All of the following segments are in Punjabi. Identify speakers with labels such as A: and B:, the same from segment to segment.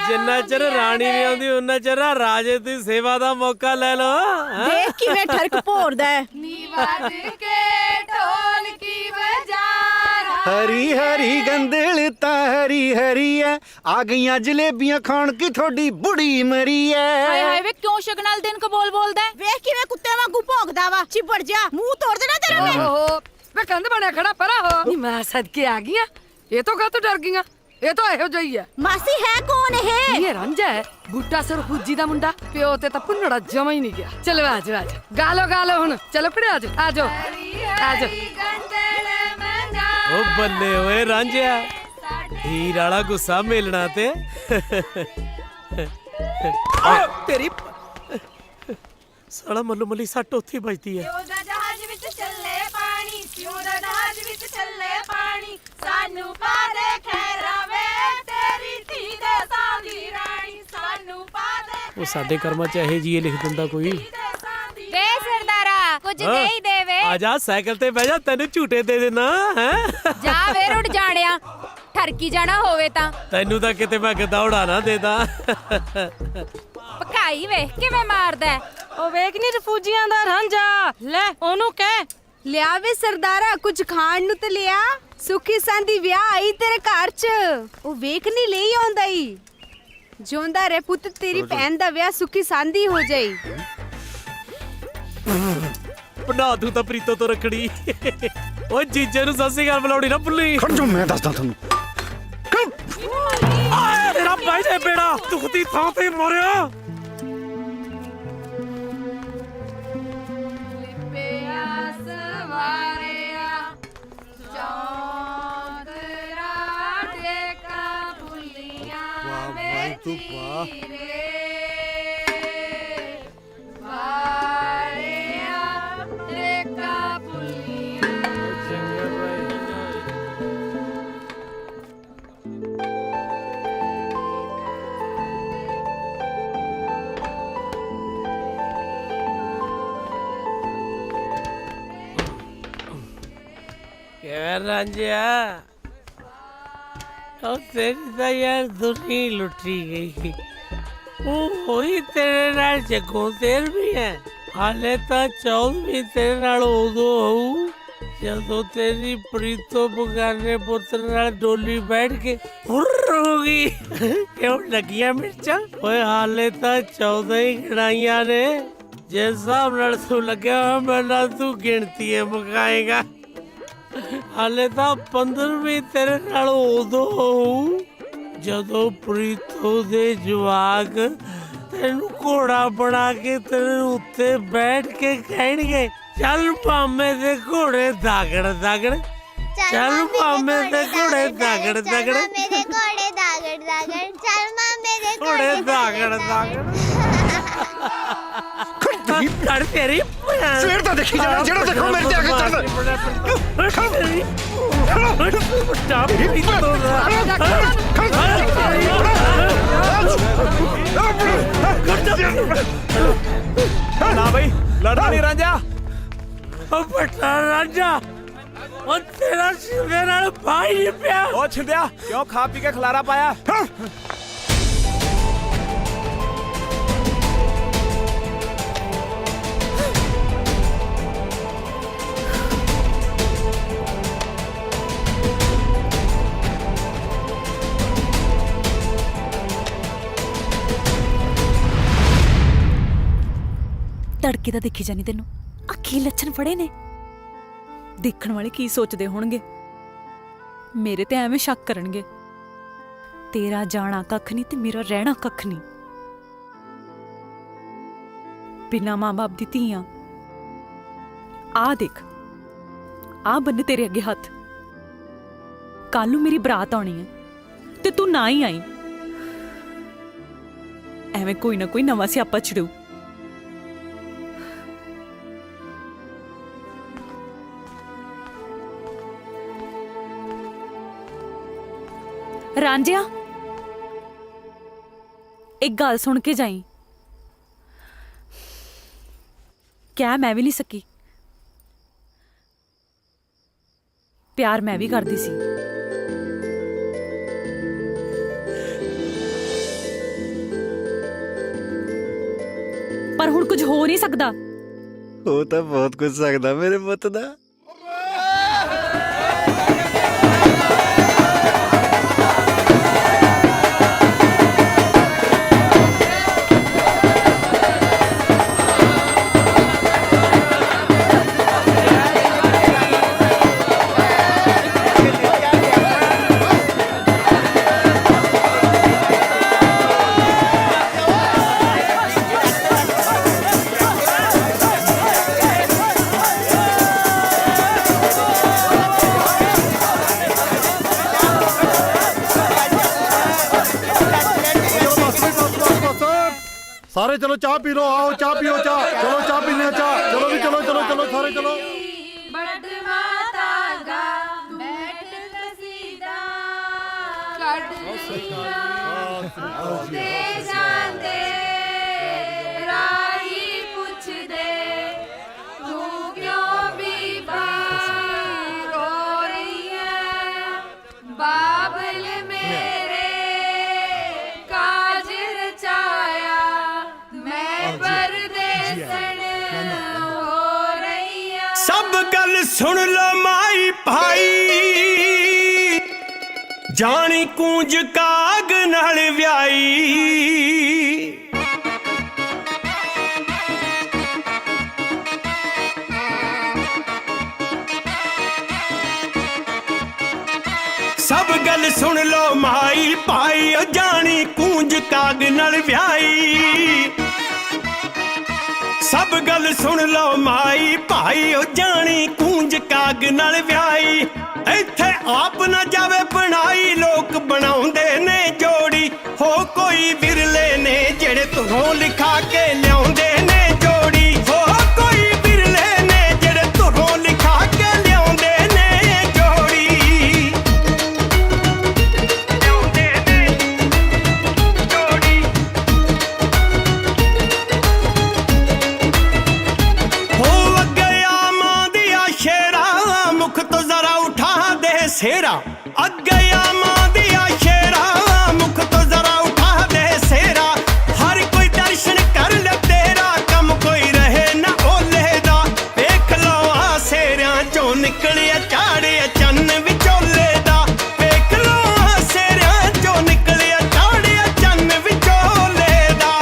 A: जिन्ना चिर राणी नहीं आउंदी उन्ना चिर राजे दी सेवा दा मौका ले लो।
B: देख किवें ठरक भोरदा है।
C: हरी हरी गंदल ता हरी हरी है, आ गईयां जलेबियां खाण की थोड़ी बुढ़ी मरी है।
D: हाय हाय वे क्यों शगनाल दिन को बोल बोलदा है?
B: वेख किवें कुत्ते वांगू भौंकदा वा। चिपड़ जा, मुंह तोड़ देना तेरा मैं।
E: ओहो वे कंध बने खड़ा परा हो। नी मैं सदके आ गई ये तो का तो डर गई ये तो एहो जई है।
B: मासी है कौन है?
E: ये रंजा है बूटा सर फुज्जी दा मुंडा प्यो ते ता पुन्नड़ा जमा ही नहीं गया। चलो आजो आजो गालो गालो हुन चलो खड़े आजो आजो आजो।
A: ओ बल्ले ओए रांझिया हीर वाला गुस्सा मिलना ते तेरी साला मल्लो मल्ली सट उत्थे बजती है। वो साडे कर्मा च एहे जी लिख दिंदा कोई।
D: वे सरदारा कुछ दे ही दे वे।
A: आजा साइकिल ते बैठ जा तेनू झूटे दे देना है।
D: जा वे रुड़ जाणिया ठरकी जाना होवे ता
A: तेनू तां किते मैं गदौड़ा ना देदा।
D: पकाई वे किवें मारदा है।
E: ओ वेख नी रफूजियां दा रांझा ले ओनू कह
B: लिया वे सरदारा कुछ खाण नु ते लिया। सुखी सांदी विआह आई तेरे घर च। ओ वेख नी ले आउंदा ही। जोंदा रे पुੱਤ तेरी भैन दा विआह सुखी सांदी हो जाई।
A: बना दूं तां प्रीतो तो रखड़ी। ओ जीजे नु सत श्री अकाल बुलाउणी ना भुल्ली।
C: खड़ जो मैं दसदा थानू।
A: तेरा भाई दे बेड़ा दुखदी थां ते मरिया। तू वाह रांझिया तेरी तो यार दुनिया लुटी गई। वो होई तेरे नाल जगों तेर भी है। हाले तो 14वीं तेरे नाल उदो होऊ जदों तेरी प्रीतो बगाने पुत्र नाल डोली बैठ के हुर्र होगी। क्यों लगिया मिर्चा? ओए हाले तो 14 ही गिनाइया ने। जिस हिसाब नाल तू लग्या मेरा तू गिनती मुकाएगा। हाले तो 15वीं तेरे नाल उदो होऊ जदों प्रीतो दे जवाक तेनू घोड़ा बना के तेरे उत्ते बैठ के कहणगे चल मामे दे घोड़े दागड़ दागड़। चल मामे दे घोड़े दागड़ दागड़। घोड़े दागड़ दागड़। कर तेरी
C: शेर तो देखी जाना जेड़ा देखो मेरे ते आके चढ़।
F: ना भाई लड़ना नहीं रांझा।
A: बड़ा रांझा ओ तेरा शिवे नाल भाई नहीं पिया।
F: ओ छिंदिया क्यों खा पी के खलारा पाया?
D: तड़के दा देखी जानी तेनू अखी लच्छन फड़े ने। देखण वाले की सोचदे होणगे मेरे ते एवें शक करनगे। तेरा जाना कख नहीं ते मेरा रहना कख नहीं। बिना मां बाप दी धीआं आ देख आ बन्ने तेरे अगे हथ। कल नूं मेरी बरात आउणी है ते तू ना ही आई। एवें कोई ना कोई नवां स्यापा छड़ू। रांझिया एक गल सुन के जाई। क्या मैं भी नहीं सकी? प्यार मैं भी करदी सी। ਪਰ ਹੁਣ ਕੁਝ ਹੋ ਨਹੀਂ ਸਕਦਾ।
C: ਉਹ ਤਾਂ ਬਹੁਤ ਕੁਝ ਸਕਦਾ ਮੇਰੇ ਪੁੱਤ ਦਾ।
G: सारे चलो चाह पी लो, आओ चाह पियो, चाह चलो, चाह पीने चाह, चलो भी चलो चलो चलो सारे चलो।
A: सब गल सुन लो माई भाई, जानी कूंज काग नाल व्याई। सब गल सुन लो माई भाई, जानी कूंज काग नाल व्याई। सब गल सुन लो माई भाई, जानी कूंज काग नाल व्याई। इत्थे आप न जावे बनाई, लोक बनाउंदे ने जोड़ी। हो कोई बिरले ने जेड़े तुहों लिखा के लियाउंदे ने जोड़ी। हो कोई बिरले ने जेड़े तुहों लिखा के लियाउंदे ने जोड़ी। लियाउंदे ने जोड़ी। हो गया मां दिया शेरा, मुख तो जरा उठा दे सेरा। अगया मां दिया शेरा, मुख तो जरा उठा दे सेरा। हर कोई दर्शन कर ले तेरा, कम कोई रहे ना ओले दा। देख लो आ सेरिया चों निकलिया चाड़िया चन्न विचोले दा। देख लो आ सेरिया चों निकलिया चाड़िया चन्न विचोले दा।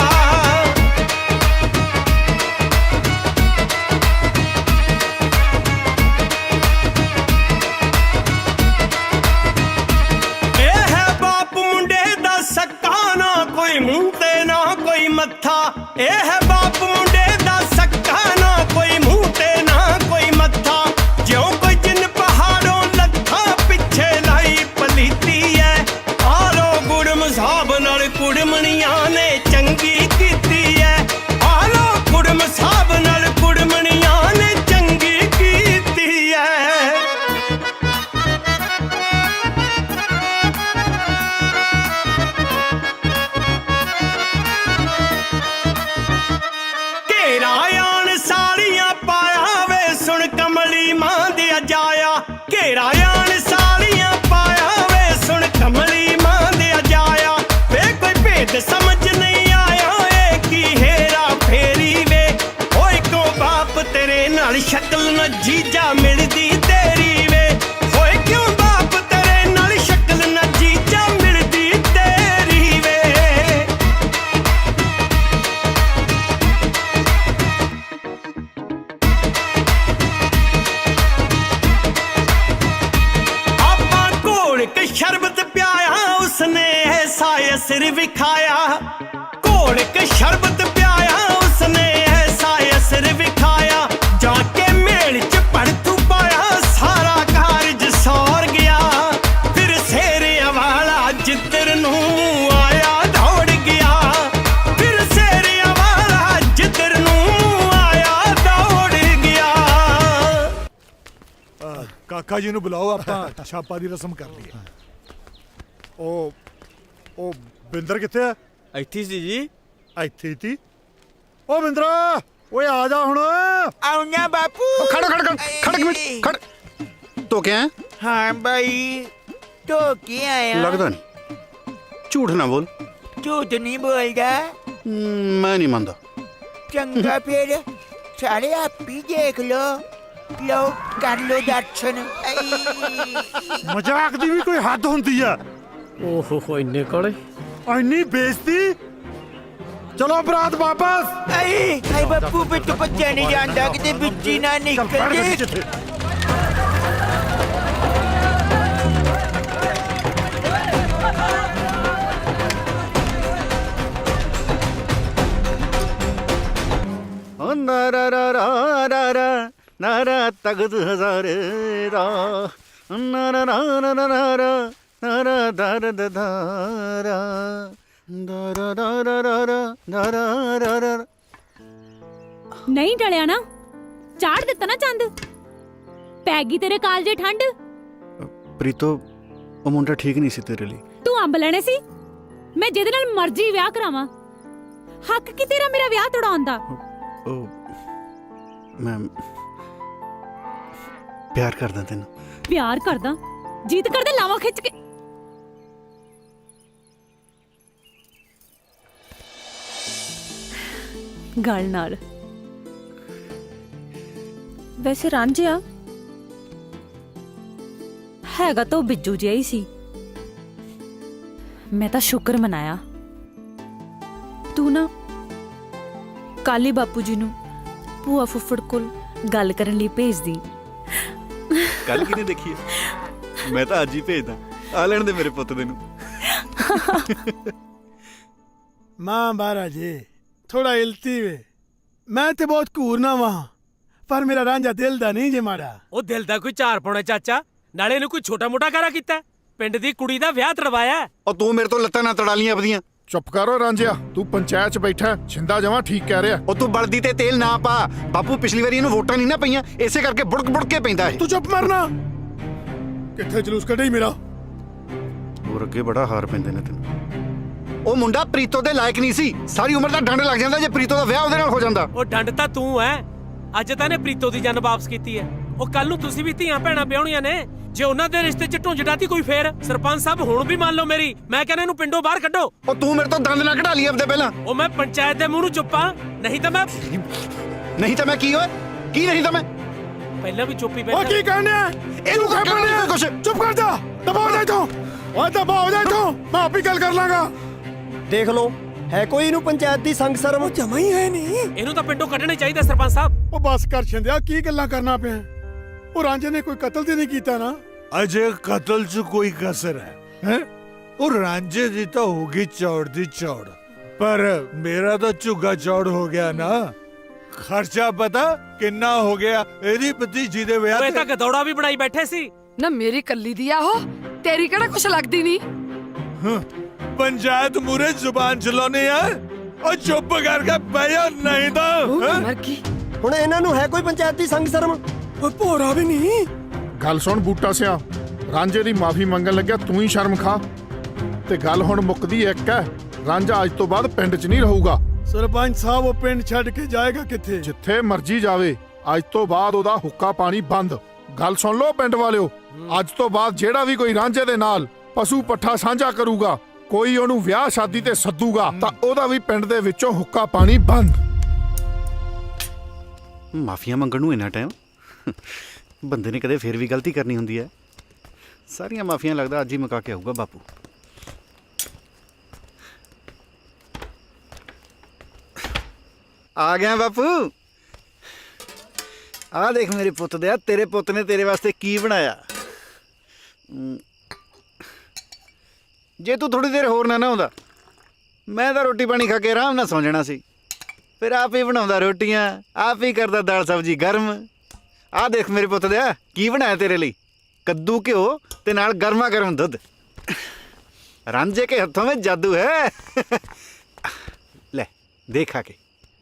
A: ਇਹ ਹੈ ਬਾਪ ਮੁੰਡੇ ਦਾ ਸਕਾ, ਨਾ ਕੋਈ ਮੂੰਹ ਤੇ ਨਾ ਕੋਈ ਮੱਥਾ। ਇਹ ਹੈ ਬਾਪ ਮੁੰਡੇ ਦਾ ਸਕਾ, ਨਾ ਕੋਈ ਮੂੰਹ ਤੇ ਨਾ ਕੋਈ ਮੱਥਾ। ਜਿਉਂ ਕੋਈ ਜਿੰਨ ਪਹਾੜੋਂ ਲੱਥਾ, ਪਿੱਛੇ ਲਾਈ ਪਲੀਤੀ ਐ। ਆਲੋ ਗੁੜਮ ਸਾਹਿਬ ਨਾਲ ਕੁੜਮਣੀਆਂ ਨੇ ਚੰਗੀ ਕੀਤੀ ਐ। ਆਲੋ ਗੁੜਮ ਸਾਹਿਬ ਨਾਲ ਕੁੜਮਣੀਆਂ ਨੇ ਚੰਗੀ ਕੀਤੀ ਐ। ਘੇਰਾ ਆਣ ਸਾਲੀਆਂ ਪਾਇਆ ਵੇ, ਸੁਣ ਕਮਲੀ ਮਾਂ ਦੇ ਅਜਾਇਆ। ਘੇਰਾ ਆਣ ਸਾਲੀਆਂ ਪਾਇਆ ਵੇ, ਸੁਣ ਕਮਲੀ ਮਾਂ ਦੇ ਅਜਾਇਆ। ਵੇ ਕੋਈ ਭੇਦ ਸਮਝ ਨਹੀਂ ਆਇਆ, ਏ ਕੀ ਹੇਰਾ ਫੇਰੀ ਵੇ। ਓਏ ਕੋ ਬਾਪ ਤੇਰੇ ਨਾਲ ਸ਼ਕਲ ਨਾ ਜੀਜਾ ਮਿਲਦੀ ਤੇਰੀ ਵੇ। ਓਏ ਕਿਉਂ ਬਾਪ ਤੇਰੇ ਨਾਲ ਸ਼ਕਲ ਨਾ ਜੀਜਾ ਮਿਲਦੀ ਤੇਰੀ ਵੇ। ਆਪਾਂ ਘੋਲ ਕੇ ਸ਼ਰਬਤ ਪਿਆਇਆ, ਉਸਨੇ ਐਸਾ ਅਸਰ ਵਿਖਾਇਆ। ਘੋਲ ਕੇ ਸ਼ਰਬਤ ਪਿਆਇਆ, ਉਸਨੇ ਐਸਾ ਅਸਰ ਵਿਖਾਇਆ। ਜਾ ਕੇ ਮੇਲ ਚ ਪੜਤੂ ਪਾਇਆ, ਸਾਰਾ ਕਾਰਜ ਸੌਰ ਗਿਆ। ਫਿਰ ਸੇਰਿਆਂ ਵਾਲਾ ਜਿੱਧਰ ਨੂੰ ਆਇਆ ਦੌੜ ਗਿਆ। ਫਿਰ ਸੇਰਿਆਂ ਵਾਲਾ ਜਿੱਧਰ ਨੂੰ ਆਇਆ ਦੌੜ ਗਿਆ।
G: ਕਾਕਾ ਜੀ ਨੂੰ ਬੁਲਾਓ, ਆਪਾਂ ਛਾਪਾ ਦੀ ਰਸਮ ਕਰ ਲਈਏ। ਉਹ ਬਿੰਦਰ ਕਿੱਥੇ ਆ?
F: ਇੱਥੇ ਸੀ ਜੀ।
G: ਇੱਥੇ ਤੀ। ਓ ਬਿੰਦਰਾ, ਓਏ ਆ ਜਾ ਹੁਣ।
C: ਆਉਣਾ ਬਾਪੂ। ਖੜ ਖੜ ਖੜ ਖੜ ਇੱਕ ਮਿੰਟ ਖੜ। ਤੋ ਕਿਆ ਹੈ?
H: हाँ भाई तो क्या आया
C: ਲੱਗਦਾ ਨਹੀਂ। ਝੂਠ ਨਾ ਬੋਲ।
H: झूठ नहीं बोलता
C: ਮੈਂ ਨਹੀਂ ਮੰਨਦਾ।
H: ਚੰਗਾ ਫਿਰ ਸਾਰੇ ਆਪ ਹੀ ਦੇਖ ਲੋ ਕਰ ਲੋ ਦਰਸ਼ਨ
G: ਮਜ਼ਾਕ ਦੀ ਵੀ ਕੋਈ ਹੱਦ ਹੁੰਦੀ ਆ।
A: ਓਹੋ ਇੰਨੇ ਕੋਲੇ
G: ਇੰਨੀ ਬੇਇੱਜ਼ਤੀ। ਚਲੋ ਬਰਾਤ ਵਾਪਸ।
H: ਆਈ ਬੱਪੂ ਬਿੱਟ ਭੱਜਿਆ ਨਹੀਂ ਜਾਂਦਾ ਕਿਤੇ ਵਿੱਚ ਹੀ ਨਾ ਨਿਕਲ ਜੇ
C: ਨਾਰਾ ਤਗਦ ਹਜ਼ਾਰੇ ਦਾ ਨਾਰਾ ਨਾਰਾ ਦਰਦ ਧਾਰਾ ਦਾਰਾ ਦਾਰਾ
D: ਨਹੀਂ ਟਲਿਆ ਨਾ, ਚਾੜ ਦਿੱਤਾ ਨਾ ਚੰਦ। ਪੈ ਗਈ ਤੇਰੇ ਕਾਲਜੇ ਠੰਡ।
C: ਪ੍ਰੀਤੋ ਉਹ ਮੁੰਡਾ ਠੀਕ ਨਹੀਂ ਸੀ ਤੇਰੇ ਲਈ।
D: ਤੂੰ ਅੰਬ ਲੈਣੇ ਸੀ, ਮੈਂ ਜਿਹਦੇ ਨਾਲ ਮਰਜ਼ੀ ਵਿਆਹ ਕਰਾਵਾਂ। ਹੱਕ ਕੀ ਤੇਰਾ ਮੇਰਾ ਵਿਆਹ ਤੜਾਉਣ ਦਾ?
C: ਉਹ ਮੈਂ ਪਿਆਰ ਕਰਦਾ ਤੈਨੂੰ।
D: ਪਿਆਰ ਕਰਦਾ? ਜੀਤ ਕਰਦਾ ਲਾਵਾ ਖਿੱਚ ਕੇ। ਗੱਲ ਨਾਲ ਵੈਸੇ ਰਾਂਝਿਆ ਹੈਗਾ ਤਾਂ ਉਹ ਬਿੱਜੂ ਜਿਹਾ ਹੀ ਸੀ। ਮੈਂ ਤਾਂ ਸ਼ੁਕਰ ਮਨਾਇਆ ਤੂੰ ਨਾ ਕਾਲੀ ਬਾਪੂ ਜੀ ਨੂੰ ਭੂਆ ਫੁੱਫੜ ਕੋਲ ਗੱਲ ਕਰਨ ਲਈ ਭੇਜਦੀ।
C: ਕੱਲ ਕਿਨੇ ਦੇਖੀ ਹੈ? ਮੈਂ ਤਾਂ ਅੱਜ ਹੀ ਭੇਜਦਾ। ਆ ਲੈਣ ਦੇ ਮੇਰੇ ਪੁੱਤ ਦੇ ਨੂੰ।
I: ਮਾਂ ਮਹਾਰਾਜੇ ਥੋੜਾ ਇਲਤੀ ਵੇ। ਮੈਂ ਤੇ ਬਹੁਤ ਘੂਰਨਾ ਵਾਂ ਪਰ ਮੇਰਾ ਰਾਂਝਾ ਦਿਲ ਦਾ ਨਹੀਂ ਜੇ ਮਾੜਾ।
A: ਉਹ ਦਿਲ ਦਾ ਕੋਈ ਝਾਰ ਪਾਉਣਾ ਚਾਚਾ, ਨਾਲੇ ਇਹਨੂੰ ਕੋਈ ਛੋਟਾ ਮੋਟਾ ਕਾਰਾ ਕੀਤਾ? ਪਿੰਡ ਦੀ ਕੁੜੀ ਦਾ ਵਿਆਹ ਤੜਵਾਇਆ।
C: ਉਹ ਤੂੰ ਮੇਰੇ ਤੋਂ ਲੱਤਾਂ ਨਾ ਤੜਾ ਲੀਆਂ ਆਪਦੀਆਂ।
G: ਚੁੱਪ ਕਰੋ ਰਾਂਝਿਆ, ਤੂੰ ਪੰਚਾਇਤ 'ਚ ਬੈਠਾ। ਛਿੰਦਾ ਜਮਾ ਠੀਕ ਕਹਿ ਰਿਹਾ।
C: ਉਹ ਤੂੰ ਬਲਦੀ ਤੇ ਤੇਲ ਨਾ ਪਾ। ਬਾਪੂ ਪਿਛਲੀ ਵਾਰੀ ਇਹਨੂੰ ਵੋਟਾਂ ਨਹੀਂ ਨਾ ਪਈਆਂ, ਇਸੇ ਕਰਕੇ ਬੁੜਕ ਬੁੜਕ ਕੇ ਪੈਂਦਾ ਹੈ।
I: ਤੂੰ ਚੁੱਪ ਮਰਨਾ। ਕਿੱਥੇ ਜਲੂਸ ਕੱਢੀ ਮੇਰਾ।
C: ਹੋਰ ਅੱਗੇ ਬੜਾ ਹਾਰ ਪੈਂਦੇ ਨੇ ਤੈਨੂੰ। ਉਹ ਮੁੰਡਾ ਪ੍ਰੀਤੋ ਦੇ ਲਾਇਕ ਨਹੀਂ ਸੀ। ਸਾਰੀ ਉਮਰ ਦਾ ਡੰਡ ਲੱਗ ਜਾਂਦਾ ਜੇ ਪ੍ਰੀਤੋ ਦਾ ਵਿਆਹ ਉਹਦੇ ਨਾਲ ਹੋ ਜਾਂਦਾ।
A: ਉਹ ਡੰਡ ਤਾਂ ਤੂੰ ਐ। ਅੱਜ ਤਾਂ ਨੇ ਪ੍ਰੀਤੋ ਦੀ ਜਾਨ ਵਾਪਸ ਕੀਤੀ ਐ। ਉਹ ਕੱਲ ਨੂੰ ਤੁਸੀਂ ਵੀ ਧੀਆਂ ਭੈਣਾਂ ਵਿਆਹੁਣੀਆਂ ਨੇ। ਜੇ ਉਹਨਾਂ ਦੇ ਰਿਸ਼ਤੇ 'ਚ ਢੁੰਝ ਡਾਤੀ ਕੋਈ ਫੇਰ। ਸਰਪੰਚ ਸਾਹਿਬ ਹੁਣ ਵੀ ਮੰਨ ਲਓ ਮੇਰੀ। ਮੈਂ ਕਹਿੰਦਾ ਇਹਨੂੰ ਪਿੰਡੋਂ ਬਾਹਰ ਕੱਢੋ।
C: ਉਹ ਤੂੰ ਮੇਰੇ ਤੋਂ ਦੰਦ ਨਾ ਕਢਾ ਲਈ ਆਪਦੇ ਪਹਿਲਾਂ।
A: ਉਹ ਮੈਂ ਪੰਚਾਇਤ ਦੇ ਮੂੰਹ ਨੂੰ ਚੁੱਪਾਂ, ਨਹੀਂ ਤਾਂ ਮੈਂ
C: ਕੀ ਓਏ? ਕੀ ਨਹੀਂ ਤਾਂ ਮੈਂ
A: ਪਹਿਲਾਂ ਵੀ ਚੁੱਪੀ
I: ਉਹ
A: ਬੈਠਾ।
I: ਕੀ ਕਰਨਾ
C: ਇਹਨੂੰ ਕਰ ਕਰਨਾ ਕੁਛ।
I: ਚੁੱਪ ਕਰ ਜਾ। ਦਬਾਓ ਜਾ ਤੂੰ। ਓਏ ਦਬਾਓ ਜਾ ਤੂੰ। ਮੈਂ ਆਪੇ ਗੱਲ ਕਰ ਲਾਂਗਾ।
J: ਦੇਖ ਲਓ ਹੈ ਕੋਈ ਇਹਨੂੰ ਪੰਚਾਇਤ ਦੀ ਸੰਗ ਸ਼ਰਮ
I: ਜਮਾ ਹੀ ਹੈ ਨਹੀਂ।
A: ਇਹਨੂੰ ਤਾਂ ਪਿੰਡੋਂ ਕੱਢਣਾ ਚਾਹੀਦਾ ਸਰਪੰਚ ਸਾਹਿਬ।
I: ਉਹ ਬਸ ਕਰ ਛਿੰਦਿਆ, ਕੀ ਗੱਲਾਂ ਕਰਨਾ ਪਿਆ। ਉਹ ਰਾਂਝੇ ਨੇ ਕੋਈ ਕਤਲ ਤੇ ਨਹੀਂ ਕੀਤਾ ਨਾ।
K: ਅਜੇ ਕਤਲ 'ਚ ਕੋਈ ਕਸਰ ਹੈ? ਉਹ ਰਾਂਝੇ ਦੀ ਤਾਂ ਹੋਗੀ ਚੌੜ ਦੀ ਚੌੜ, ਪਰ ਮੇਰਾ ਤਾਂ ਝੁੱਗਾ ਚੌੜ ਹੋ ਗਿਆ ਨਾ। ਖਰਚਾ ਪਤਾ ਕਿੰਨਾ ਹੋ ਗਿਆ ਇਹਦੀ ਭਤੀਜੀ ਦੇ ਵਿਆਹ
A: ਉਹ
K: ਤੇ?
A: ਤਾਂ ਗਦੌੜਾ ਵੀ ਬਣਾਈ ਬੈਠੇ ਸੀ।
E: ਨਾ ਮੇਰੀ ਕੱਲੀ ਦੀ ਆ ਉਹ, ਤੇਰੀ ਕਿਹੜਾ ਕੁਛ ਲੱਗਦੀ ਨਹੀਂ।
K: ਪੰਚਾਇਤ ਮੂਰੇ ਜ਼ੁਬਾਨ ਚਲਾਉਣੀ ਆ। ਉਹ ਚੁੱਪ ਕਰਕੇ ਬਹਿ ਨਹੀਂ ਤਾਂ
E: ਮਰ ਗਈ।
J: ਹੁਣ ਇਹਨਾਂ ਨੂੰ ਹੈ ਕੋਈ ਪੰਚਾਇਤ ਦੀ ਸੰਗ ਸ਼ਰਮ?
I: ਓਏ ਭੋਰਾ ਵੀ ਨਹੀਂ।
G: ਗੱਲ ਸੁਣ ਬੂਟਾ ਸਿਆ, ਰਾਂਝੇ ਦੀ ਮਾਫੀ ਮੰਗਣ ਲੱਗਿਆ ਤੂੰ ਹੀ ਸ਼ਰਮ ਖਾ। ਤੇ ਗੱਲ ਹੁਣ ਮੁੱਕਦੀ ਇੱਕ ਹੈ, ਰਾਂਝਾ ਅੱਜ ਤੋਂ ਬਾਅਦ ਪਿੰਡ 'ਚ ਨਹੀਂ ਰਹੂਗਾ।
I: ਸਰਪੰਚ ਸਾਹਿਬ ਉਹ ਪਿੰਡ ਛੱਡ ਕੇ ਜਾਏਗਾ ਕਿੱਥੇ?
G: ਜਿੱਥੇ ਮਰਜ਼ੀ ਜਾਵੇ। ਅੱਜ ਤੋਂ ਬਾਅਦ ਉਹਦਾ ਹੁੱਕਾ ਪਾਣੀ ਬੰਦ। ਗੱਲ ਸੁਣ ਲਓ ਪਿੰਡ ਵਾਲਿਓ, ਅੱਜ ਤੋਂ ਬਾਅਦ ਜਿਹੜਾ ਵੀ ਕੋਈ ਰਾਂਝੇ ਦੇ ਨਾਲ ਪਸ਼ੂ ਪੱਠਾ ਸਾਂਝਾ ਕਰੂਗਾ, ਕੋਈ ਉਹਨੂੰ ਵਿਆਹ ਸ਼ਾਦੀ ਤੇ ਸੱਦੂਗਾ, ਤਾਂ ਉਹਦਾ ਵੀ ਪਿੰਡ ਦੇ ਵਿੱਚੋਂ ਹੁੱਕਾ ਪਾਣੀ ਬੰਦ।
C: ਮਾਫੀਆਂ ਮੰਗਣ ਨੂੰ ਇੰਨਾ ਟਾਈਮ? ਬੰਦੇ ਨੇ ਕਦੇ ਫੇਰ ਵੀ ਗਲਤੀ ਕਰਨੀ ਹੁੰਦੀ ਹੈ। ਸਾਰੀਆਂ ਮਾਫੀਆਂ ਲੱਗਦਾ ਅੱਜ ਹੀ ਮੁਕਾ ਕੇ ਆਊਗਾ ਬਾਪੂ। ਆ ਗਿਆ ਬਾਪੂ। ਆ ਦੇਖ ਮੇਰੇ ਪੁੱਤ ਦੇ, ਤੇਰੇ ਪੁੱਤ ਨੇ ਤੇਰੇ ਵਾਸਤੇ ਕੀ ਬਣਾਇਆ। ਜੇ ਤੂੰ ਥੋੜੀ ਦੇਰ ਹੋਰ ਨਾ ਆਉਂਦਾ, ਮੈਂ ਤਾਂ ਰੋਟੀ ਪਾਣੀ ਖਾ ਕੇ ਆਰਾਮ ਨਾਲ ਸੌਂ ਜਾਣਾ ਸੀ। ਫਿਰ ਆਪ ਹੀ ਬਣਾਉਂਦਾ ਰੋਟੀਆਂ, ਆਪ ਹੀ ਕਰਦਾ ਦਾਲ ਸਬਜ਼ੀ ਗਰਮ। ਆਹ ਦੇਖ ਮੇਰੇ ਪੁੱਤ ਦੇ ਕੀ ਬਣਾਇਆ ਤੇਰੇ ਲਈ। ਕੱਦੂ ਘਿਓ ਤੇ ਨਾਲ ਗਰਮਾ ਗਰਮ ਦੁੱਧ। ਰਾਂਝੇ ਕੇ ਹੱਥੋਂ ਵਿੱਚ ਜਾਦੂ ਹੈ। ਲੈ ਦੇਖ ਖਾ ਕੇ।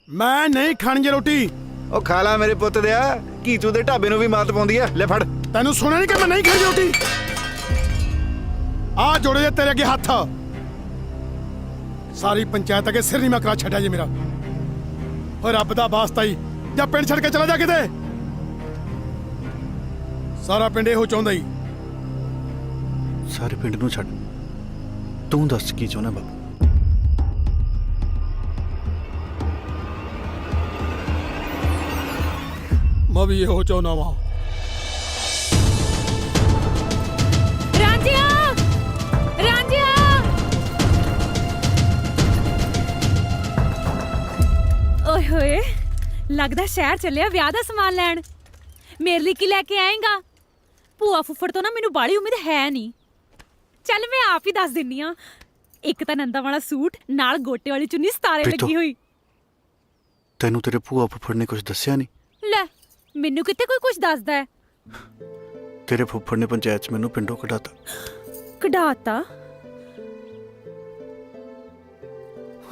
I: ਮੈਂ ਨਹੀਂ ਖਾਣੀ ਜੇ ਰੋਟੀ।
C: ਉਹ ਖਾ ਲਾ ਮੇਰੇ ਪੁੱਤ ਦੇ, ਘੀਚੂ ਦੇ ਢਾਬੇ ਨੂੰ ਵੀ ਮਾਤ ਪਾਉਂਦੀ ਆ। ਲੈ ਫੜ।
I: ਤੈਨੂੰ ਸੁਣਿਆ ਨਹੀਂ ਕਿ ਮੈਂ ਨਹੀਂ ਖਾਣੀ ਰੋਟੀ? ਆ ਜੋੜੇ ਜੇ ਤੇਰੇ ਅੱਗੇ ਹੱਥ। ਸਾਰੀ ਪੰਚਾਇਤ ਅੱਗੇ ਸਿਰ ਨਹੀਂ ਮੈਂ ਕਰਾ ਛੱਡਿਆ ਜੇ ਮੇਰਾ। ਓਏ ਰੱਬ ਦਾ ਵਾਸਤਾ ਹੀ ਜਾਂ ਪਿੰਡ ਛੱਡ ਕੇ ਚਲਾ ਜਾ ਕਿਤੇ। ਸਾਰਾ ਪਿੰਡ ਇਹੋ ਚਾਹੁੰਦਾ ਹੀ।
C: ਸਾਰੇ ਪਿੰਡ ਨੂੰ ਛੱਡ, ਤੂੰ ਦੱਸ ਕੀ ਚਾਹੁੰਦਾ ਬਾਬੂ?
I: मैं भी ਇਹੋ ਚਾਹੁੰਦਾ ਵਾਂ।
D: ਰਾਂਝਿਆ ਰਾਂਝਿਆ ਓਏ ਹੋਏ ਲੱਗਦਾ ਸ਼ਹਿਰ ਚੱਲਿਆ ਵਿਆਹ ਦਾ ਸਮਾਨ ਲੈਣ। ਮੇਰੇ ਲਈ ਕੀ ਲੈ ਕੇ ਆਏਗਾ? ਭੂਆ ਫੁੱਫੜ ਤੋਂ ਨਾ ਮੈਨੂੰ ਬਾੜੀ ਉਮੀਦ ਹੈ ਨਹੀਂ। ਚੱਲ ਮੈਂ ਆਪ ਹੀ ਦੱਸ ਦਿੰਨੀ ਆ। ਇੱਕ ਤਾਂ ਨੰਦਾ ਵਾਲਾ ਸੂਟ ਨਾਲ ਗੋਟੇ ਵਾਲੀ ਚੁੰਨੀ ਸਤਾਰੇ ਲੱਗੀ ਹੋਈ।
C: ਤੈਨੂੰ ਤੇਰੇ ਭੂਆ ਫੁੱਫੜ ਨੇ ਕੁਝ ਦੱਸਿਆ ਨਹੀਂ?
D: ਲੈ ਮੈਨੂੰ ਕਿਤੇ ਕੋਈ ਕੁਝ ਦੱਸਦਾ ਹੈ?
C: ਤੇਰੇ ਫੁੱਫੜ ਨੇ ਪੰਚਾਇਤ 'ਚ ਮੈਨੂੰ ਪਿੰਡੋਂ ਕਢਾਤਾ।
D: ਕਢਾਤਾ?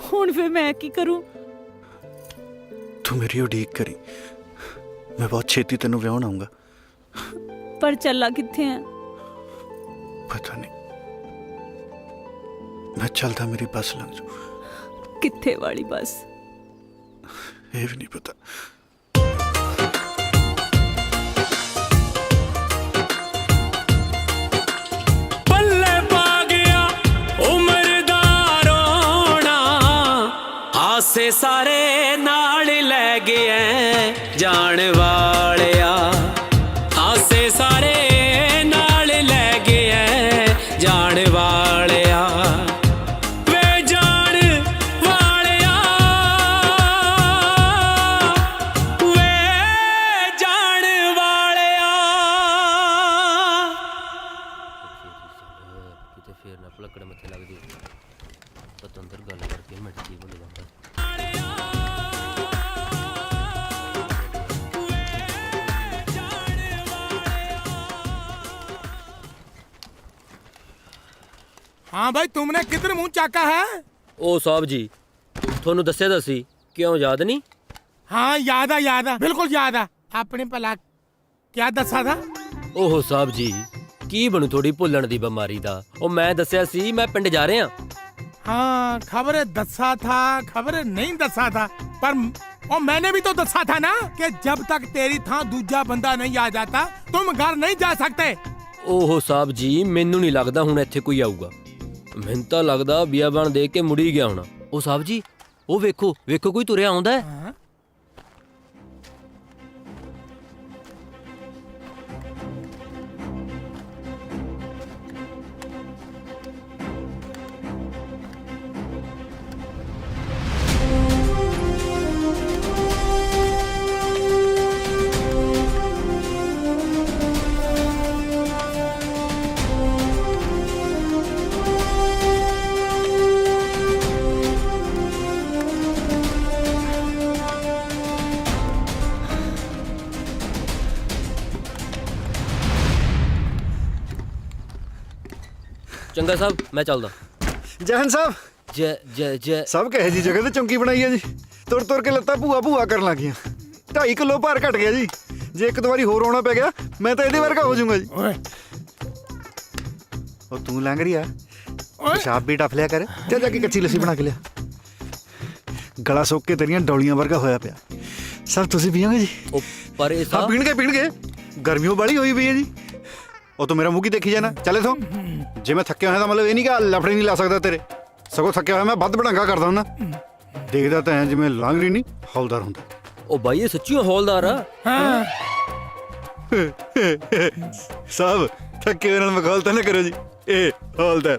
D: ਹੁਣ ਫਿਰ ਮੈਂ ਕੀ ਕਰੂੰ?
C: ਤੂੰ ਮੇਰੀ ਉਡੀਕ ਕਰੀ, ਮੈਂ ਬਹੁਤ ਛੇਤੀ ਤੈਨੂੰ ਵਿਆਹਣ ਆਉਂਗਾ।
D: ਪਰ ਚੱਲਾ ਕਿੱਥੇ ਹੈ?
C: ਪਤਾ ਨਹੀਂ, ਮੈਂ ਚੱਲਦਾ ਮੇਰੀ ਬੱਸ ਲੰਘ ਜੂ।
D: ਕਿੱਥੇ ਵਾਲੀ ਬੱਸ?
C: ਇਹ ਵੀ ਨਹੀਂ ਪਤਾ।
A: ਪੱਲੇ ਪਾ ਗਿਆ ਉਮਰ ਦਾ ਰੋਣਾ, ਹਾਸੇ ਸਾਰੇ ਨਾਲ ਲੈ ਗਿਆ ਜਾਣ ਵਾਲਿਆ, ਹਾਸੇ ਸਾਰੇ ਨਾਲ ਲੈ ਗਿਆ ਜਾਣ ਵਾਲਿਆ, ਵੇ ਜਾਣ ਵਾਲਿਆ, ਵੇ ਜਾਣ ਵਾਲਿਆ।
L: ਕਿਤੇ ਫੇਰ ਨਾ ਪਲਕੜ ਮੱਥੇ ਲੱਗਦੀ, ਪਤੰਦਰ ਗੱਲ ਕਰਕੇ ਮਿੱਟ ਜੀ ਬੋਲ ਜਾਂਦਾ।
I: हाँ भाई, तुमने किधर मुंह चाका है?
L: ओ साहब जी, ਤੁਹਾਨੂੰ ਦੱਸਿਆ ਤਾਂ ਸੀ, ਕਿਉਂ ਯਾਦ ਨਹੀਂ?
I: हाँ याद आ बिल्कुल याद आ। आपने भला क्या दसा था?
L: ਓਹੋ ਸਾਹਿਬ ਜੀ, ਕੀ ਬਣੂ ਥੋੜੀ ਭੁੱਲਣ ਦੀ ਬਿਮਾਰੀ ਦਾ। ਉਹ ਮੈਂ ਦੱਸਿਆ ਸੀ ਮੈਂ ਪਿੰਡ ਜਾ ਰਿਹਾ।
I: हाँ खबर दसा था, खबर नहीं दसा था, पर और मैंने भी तो दसा था ना कि जब तक तेरी थां दूजा बंदा नहीं आ जाता तुम घर नहीं जा सकते।
L: ਓਹੋ ਸਾਹਿਬ ਜੀ, ਮੈਨੂੰ ਨਹੀਂ ਲੱਗਦਾ ਹੁਣ ਇੱਥੇ ਕੋਈ ਆਊਗਾ। ਮੈਨੂੰ ਤਾਂ ਲੱਗਦਾ ਬੀਆਬਾਨ ਦੇ ਕੇ ਮੁੜੀ ਗਿਆ ਹੋਣਾ। ਉਹ ਸਾਹਿਬ ਜੀ, ਉਹ ਵੇਖੋ ਵੇਖੋ ਕੋਈ ਤੁਰਿਆ ਆਉਂਦਾ ਹੈ।
I: हाँ?
L: ਚੰਗਾ ਸਾਹਿਬ, ਮੈਂ ਚੱਲਦਾ।
C: ਜਹਨ ਸਾਹਿਬ,
L: ਜੈ ਜੈ ਜੈ।
C: ਸਭ ਕਹੇ ਜੀ ਜਗ੍ਹਾ ਤੇ ਚੌਂਕੀ ਬਣਾਈ ਹੈ ਜੀ। ਤੁਰ ਤੁਰ ਕੇ ਲੱਤਾਂ ਭੂਆ ਭੂਆ ਕਰਨ ਲੱਗ ਗਈਆਂ। 2.5 ਕਿਲੋ ਭਾਰ ਘਟ ਗਿਆ ਜੀ। ਜੇ ਇੱਕ ਦੋ ਵਾਰੀ ਹੋਰ ਆਉਣਾ ਪੈ ਗਿਆ ਮੈਂ ਤਾਂ ਇਹਦੇ ਵਰਗਾ ਹੋ ਜਾਊਂਗਾ ਜੀ।
I: ओए
C: ਉਹ ਤੂੰ ਲੰਘ ਰਹੀ ਆ,
I: ओए
C: ਪਿਸ਼ਾਬ ਵੀ ਡੱਫ ਲਿਆ ਕਰ। ਜਾ ਕੇ ਕੱਚੀ ਲੱਸੀ ਬਣਾ ਕੇ ਲਿਆ। ਗਲਾ ਸੁੱਕ ਕੇ ਤੇਰੀਆਂ ਡੌਲੀਆਂ ਵਰਗਾ ਹੋਇਆ ਪਿਆ। ਸਭ ਤੁਸੀਂ ਪੀਓਗੇ ਜੀ?
L: ਉਹ ਪਰ ਇਹ
C: ਹਾਂ,
L: ਸਾਹਿਬ
C: ਪੀਣਗੇ। ਗਰਮੀਓ ਵਾਲੀ ਹੋਈ ਪਈ ਹੈ ਜੀ। ਉਹ ਤੂੰ ਮੇਰਾ ਮੂੰਹ ਕੀ ਦੇਖੀ ਜਾਣਾ? ਚੱਲ ਇਥੋਂ। ਜੇ ਮੈਂ ਥੱਕਿਆ ਹੋਇਆ ਤਾਂ ਮਤਲਬ ਇਹ ਨਹੀਂ ਕਿ ਲਫੜੇ ਨਹੀਂ ਲਾ ਸਕਦਾ ਤੇਰੇ। ਸਗੋਂ ਥੱਕਿਆ ਹੋਇਆ ਮੈਂ ਵੱਧ ਬੜਾਂਗਾ ਕਰਦਾ ਹੁੰਦਾ। ਦੇਖਦਾ ਤਾਂ ਐ ਜਿਵੇਂ ਲਾਂਗਰੀ ਨਹੀਂ ਹੌਲਦਾਰ ਹੁੰਦਾ।
L: ਉਹ ਬਾਈ ਇਹ ਸੱਚੀਓ ਹੌਲਦਾਰ ਆ।
I: हाँ
C: ਸਾਹਿਬ, ਥੱਕੇ ਹੋਏ ਨਾਲ ਮਖੌਲ ਤਾਂ ਨਾ ਕਰੋ ਜੀ। ਇਹ ਹੌਲਦਾਰ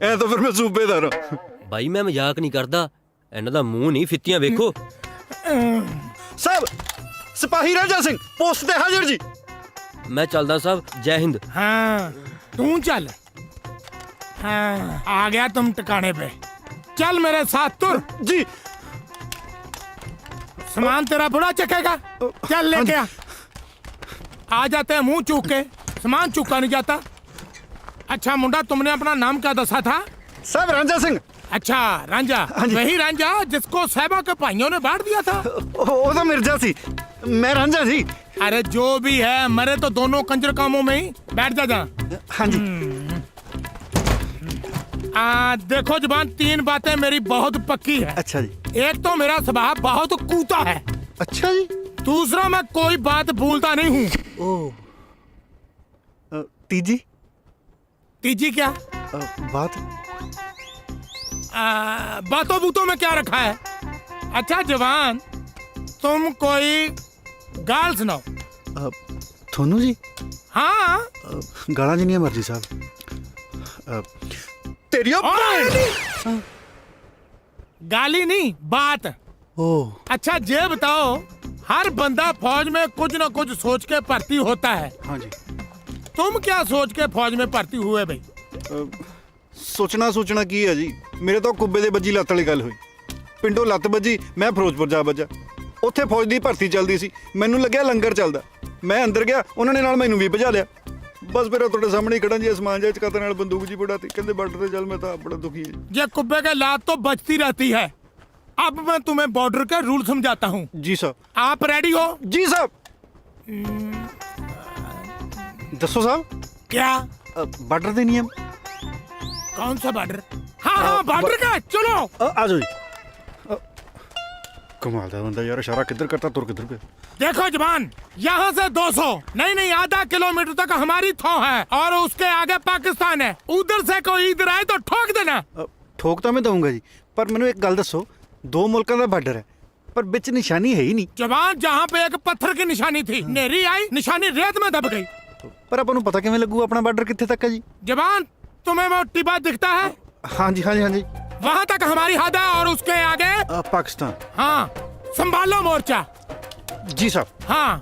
C: ਐ ਤਾਂ ਫਿਰ ਮੈਂ ਸੂਬੇਦਾਰ ਹਾਂ।
L: ਬਾਈ ਮੈਂ ਮਜ਼ਾਕ ਨਹੀਂ ਕਰਦਾ, ਇਹਨਾਂ ਦਾ ਮੂੰਹ ਨਹੀਂ ਫਿੱਤੀਆਂ ਵੇਖੋ।
C: ਸਾਹਿਬ, ਸਿਪਾਹੀ ਰਾਜਾ ਸਿੰਘ ਪੋਸਟ ਤੇ ਹਾਜ਼ਰ ਜੀ।
L: ਮੈਂ ਚੱਲਦਾ ਸਾਹਿਬ, ਜੈ ਹਿੰਦ।
I: हाँ तू चल। हाँ आ गया तुम ठिकाने पे। चल मेरे साथ तुर।
C: जी।
I: सामान तेरा बुरा चकेगा। चल लेके आ जाते हैं मुंह चूक के, सामान चूका नहीं जाता। अच्छा मुंडा, तुमने अपना नाम क्या दसा था?
C: ਸਾਹਿਬ ਰਾਂਝਾ ਸਿੰਘ।
I: अच्छा रांझा, वही रांझा जिसको साहबा के भाइयों ने बांट दिया था।
C: ਉਹ ਤਾਂ ਮਿਰਜ਼ਾ ਸੀ, ਮੈਂ ਰਾਂਝਾ ਸੀ।
I: अरे जो भी है, मरे तो दोनों कंजर कामों में ही। बैठ जा।
C: हाँ जी।
I: देखो जुबान, 3 बातें मेरी बहुत पक्की है।
C: अच्छा जी।
I: एक तो मेरा स्वभाव बहुत कूता है।
C: अच्छा जी।
I: दूसरा, मैं कोई बात भूलता नहीं हूँ।
C: ओह। तीजी?
I: तीजी क्या?
C: बात?
I: बातों बूतों में क्या रखा है? अच्छा जवान, तुम कोई गाल सुनाओ।
C: ਤੁਹਾਨੂੰ ਜੀ
I: हाँ
C: ਗਾਲਾਂ ਜਿੰਨੀਆਂ ਮਰਜ਼ੀ ਸਾਹਿਬ ਤੇਰੀ
I: गाली नहीं बात।
C: ओह
I: अच्छा ये बताओ, हर बंदा फौज में कुछ न कुछ सोच के भर्ती होता है।
C: हाँ जी।
I: तुम क्या सोच के फौज में भर्ती हुए भाई?
C: ਸੋਚਣਾ ਕੀ ਹੈ ਜੀ, ਮੇਰੇ ਤੋਂ ਕੁੱਬੇ ਦੇ ਵੱਜੀ ਲੱਤ ਵਾਲੀ ਗੱਲ ਹੋਈ। ਪਿੰਡੋਂ ਲੱਤ ਵੱਜੀ, ਮੈਂ ਫਿਰੋਜ਼ਪੁਰ ਜਾ ਵੱਜਾ। ਉੱਥੇ ਫੌਜ ਦੀ ਭਰਤੀ ਚੱਲਦੀ ਸੀ, ਮੈਨੂੰ ਲੱਗਿਆ ਲੰਗਰ ਚੱਲਦਾ। ਮੈਂ ਅੰਦਰ ਗਿਆ, ਉਹਨਾਂ ਨੇ ਨਾਲ ਮੈਨੂੰ ਵੀ ਭਜਾ ਲਿਆ। ਬਸ ਫਿਰ ਤੁਹਾਡੇ ਸਾਹਮਣੇ ਹੀ ਖੜਾ ਜੀ, ਅਸਮਾਨ ਜਿਹਾ ਚਕਾਤੇ ਨਾਲ ਬੰਦੂਕ ਜੀ ਫੜਾਤੀ, ਕਹਿੰਦੇ ਬਾਰਡਰ ਤੇ ਚੱਲ। मैं तो बड़ा दुखी है।
I: ये कुब्बे के लात तो बचती रहती है। अब मैं तुम्हें बॉर्डर के रूल समझाता हूँ।
C: जी साहब।
I: आप रेडी हो?
C: जी साहब। दसो साहब।
I: क्या?
C: बार्डर दे नियम।
I: कौन सा बॉर्डर? हाँ बॉर्डर का। चलो
C: आ जाओ जी। कमाल दा बंदा यार, इशारा किधर करता तुर किधर पे।
I: देखो जवान, यहाँ से 200 नहीं आधा किलोमीटर तक हमारी थौ है और उसके आगे पाकिस्तान है। उधर से कोई इधर आए तो ठोक देना।
C: ठोक तो मैं दूंगा जी, पर मैंने एक गल दसो, 2 मुल्कों का बॉर्डर है पर बिच निशानी है ही नहीं।
I: जवान, जहाँ पे एक पत्थर की निशानी थी, नेरी आई, निशानी रेत में दब गई।
C: पर अपन पता किवें लगू अपना बॉर्डर कित्थे तक है जी?
I: जवान, तुम्हें वो टिब्बा दिखता है?
C: हाँ जी हाँ जी हाँ जी।
I: वहाँ तक हमारी हद है और उसके आगे
C: पाकिस्तान।
I: हाँ, संभालो मोर्चा।
C: जी साहब।
I: हाँ।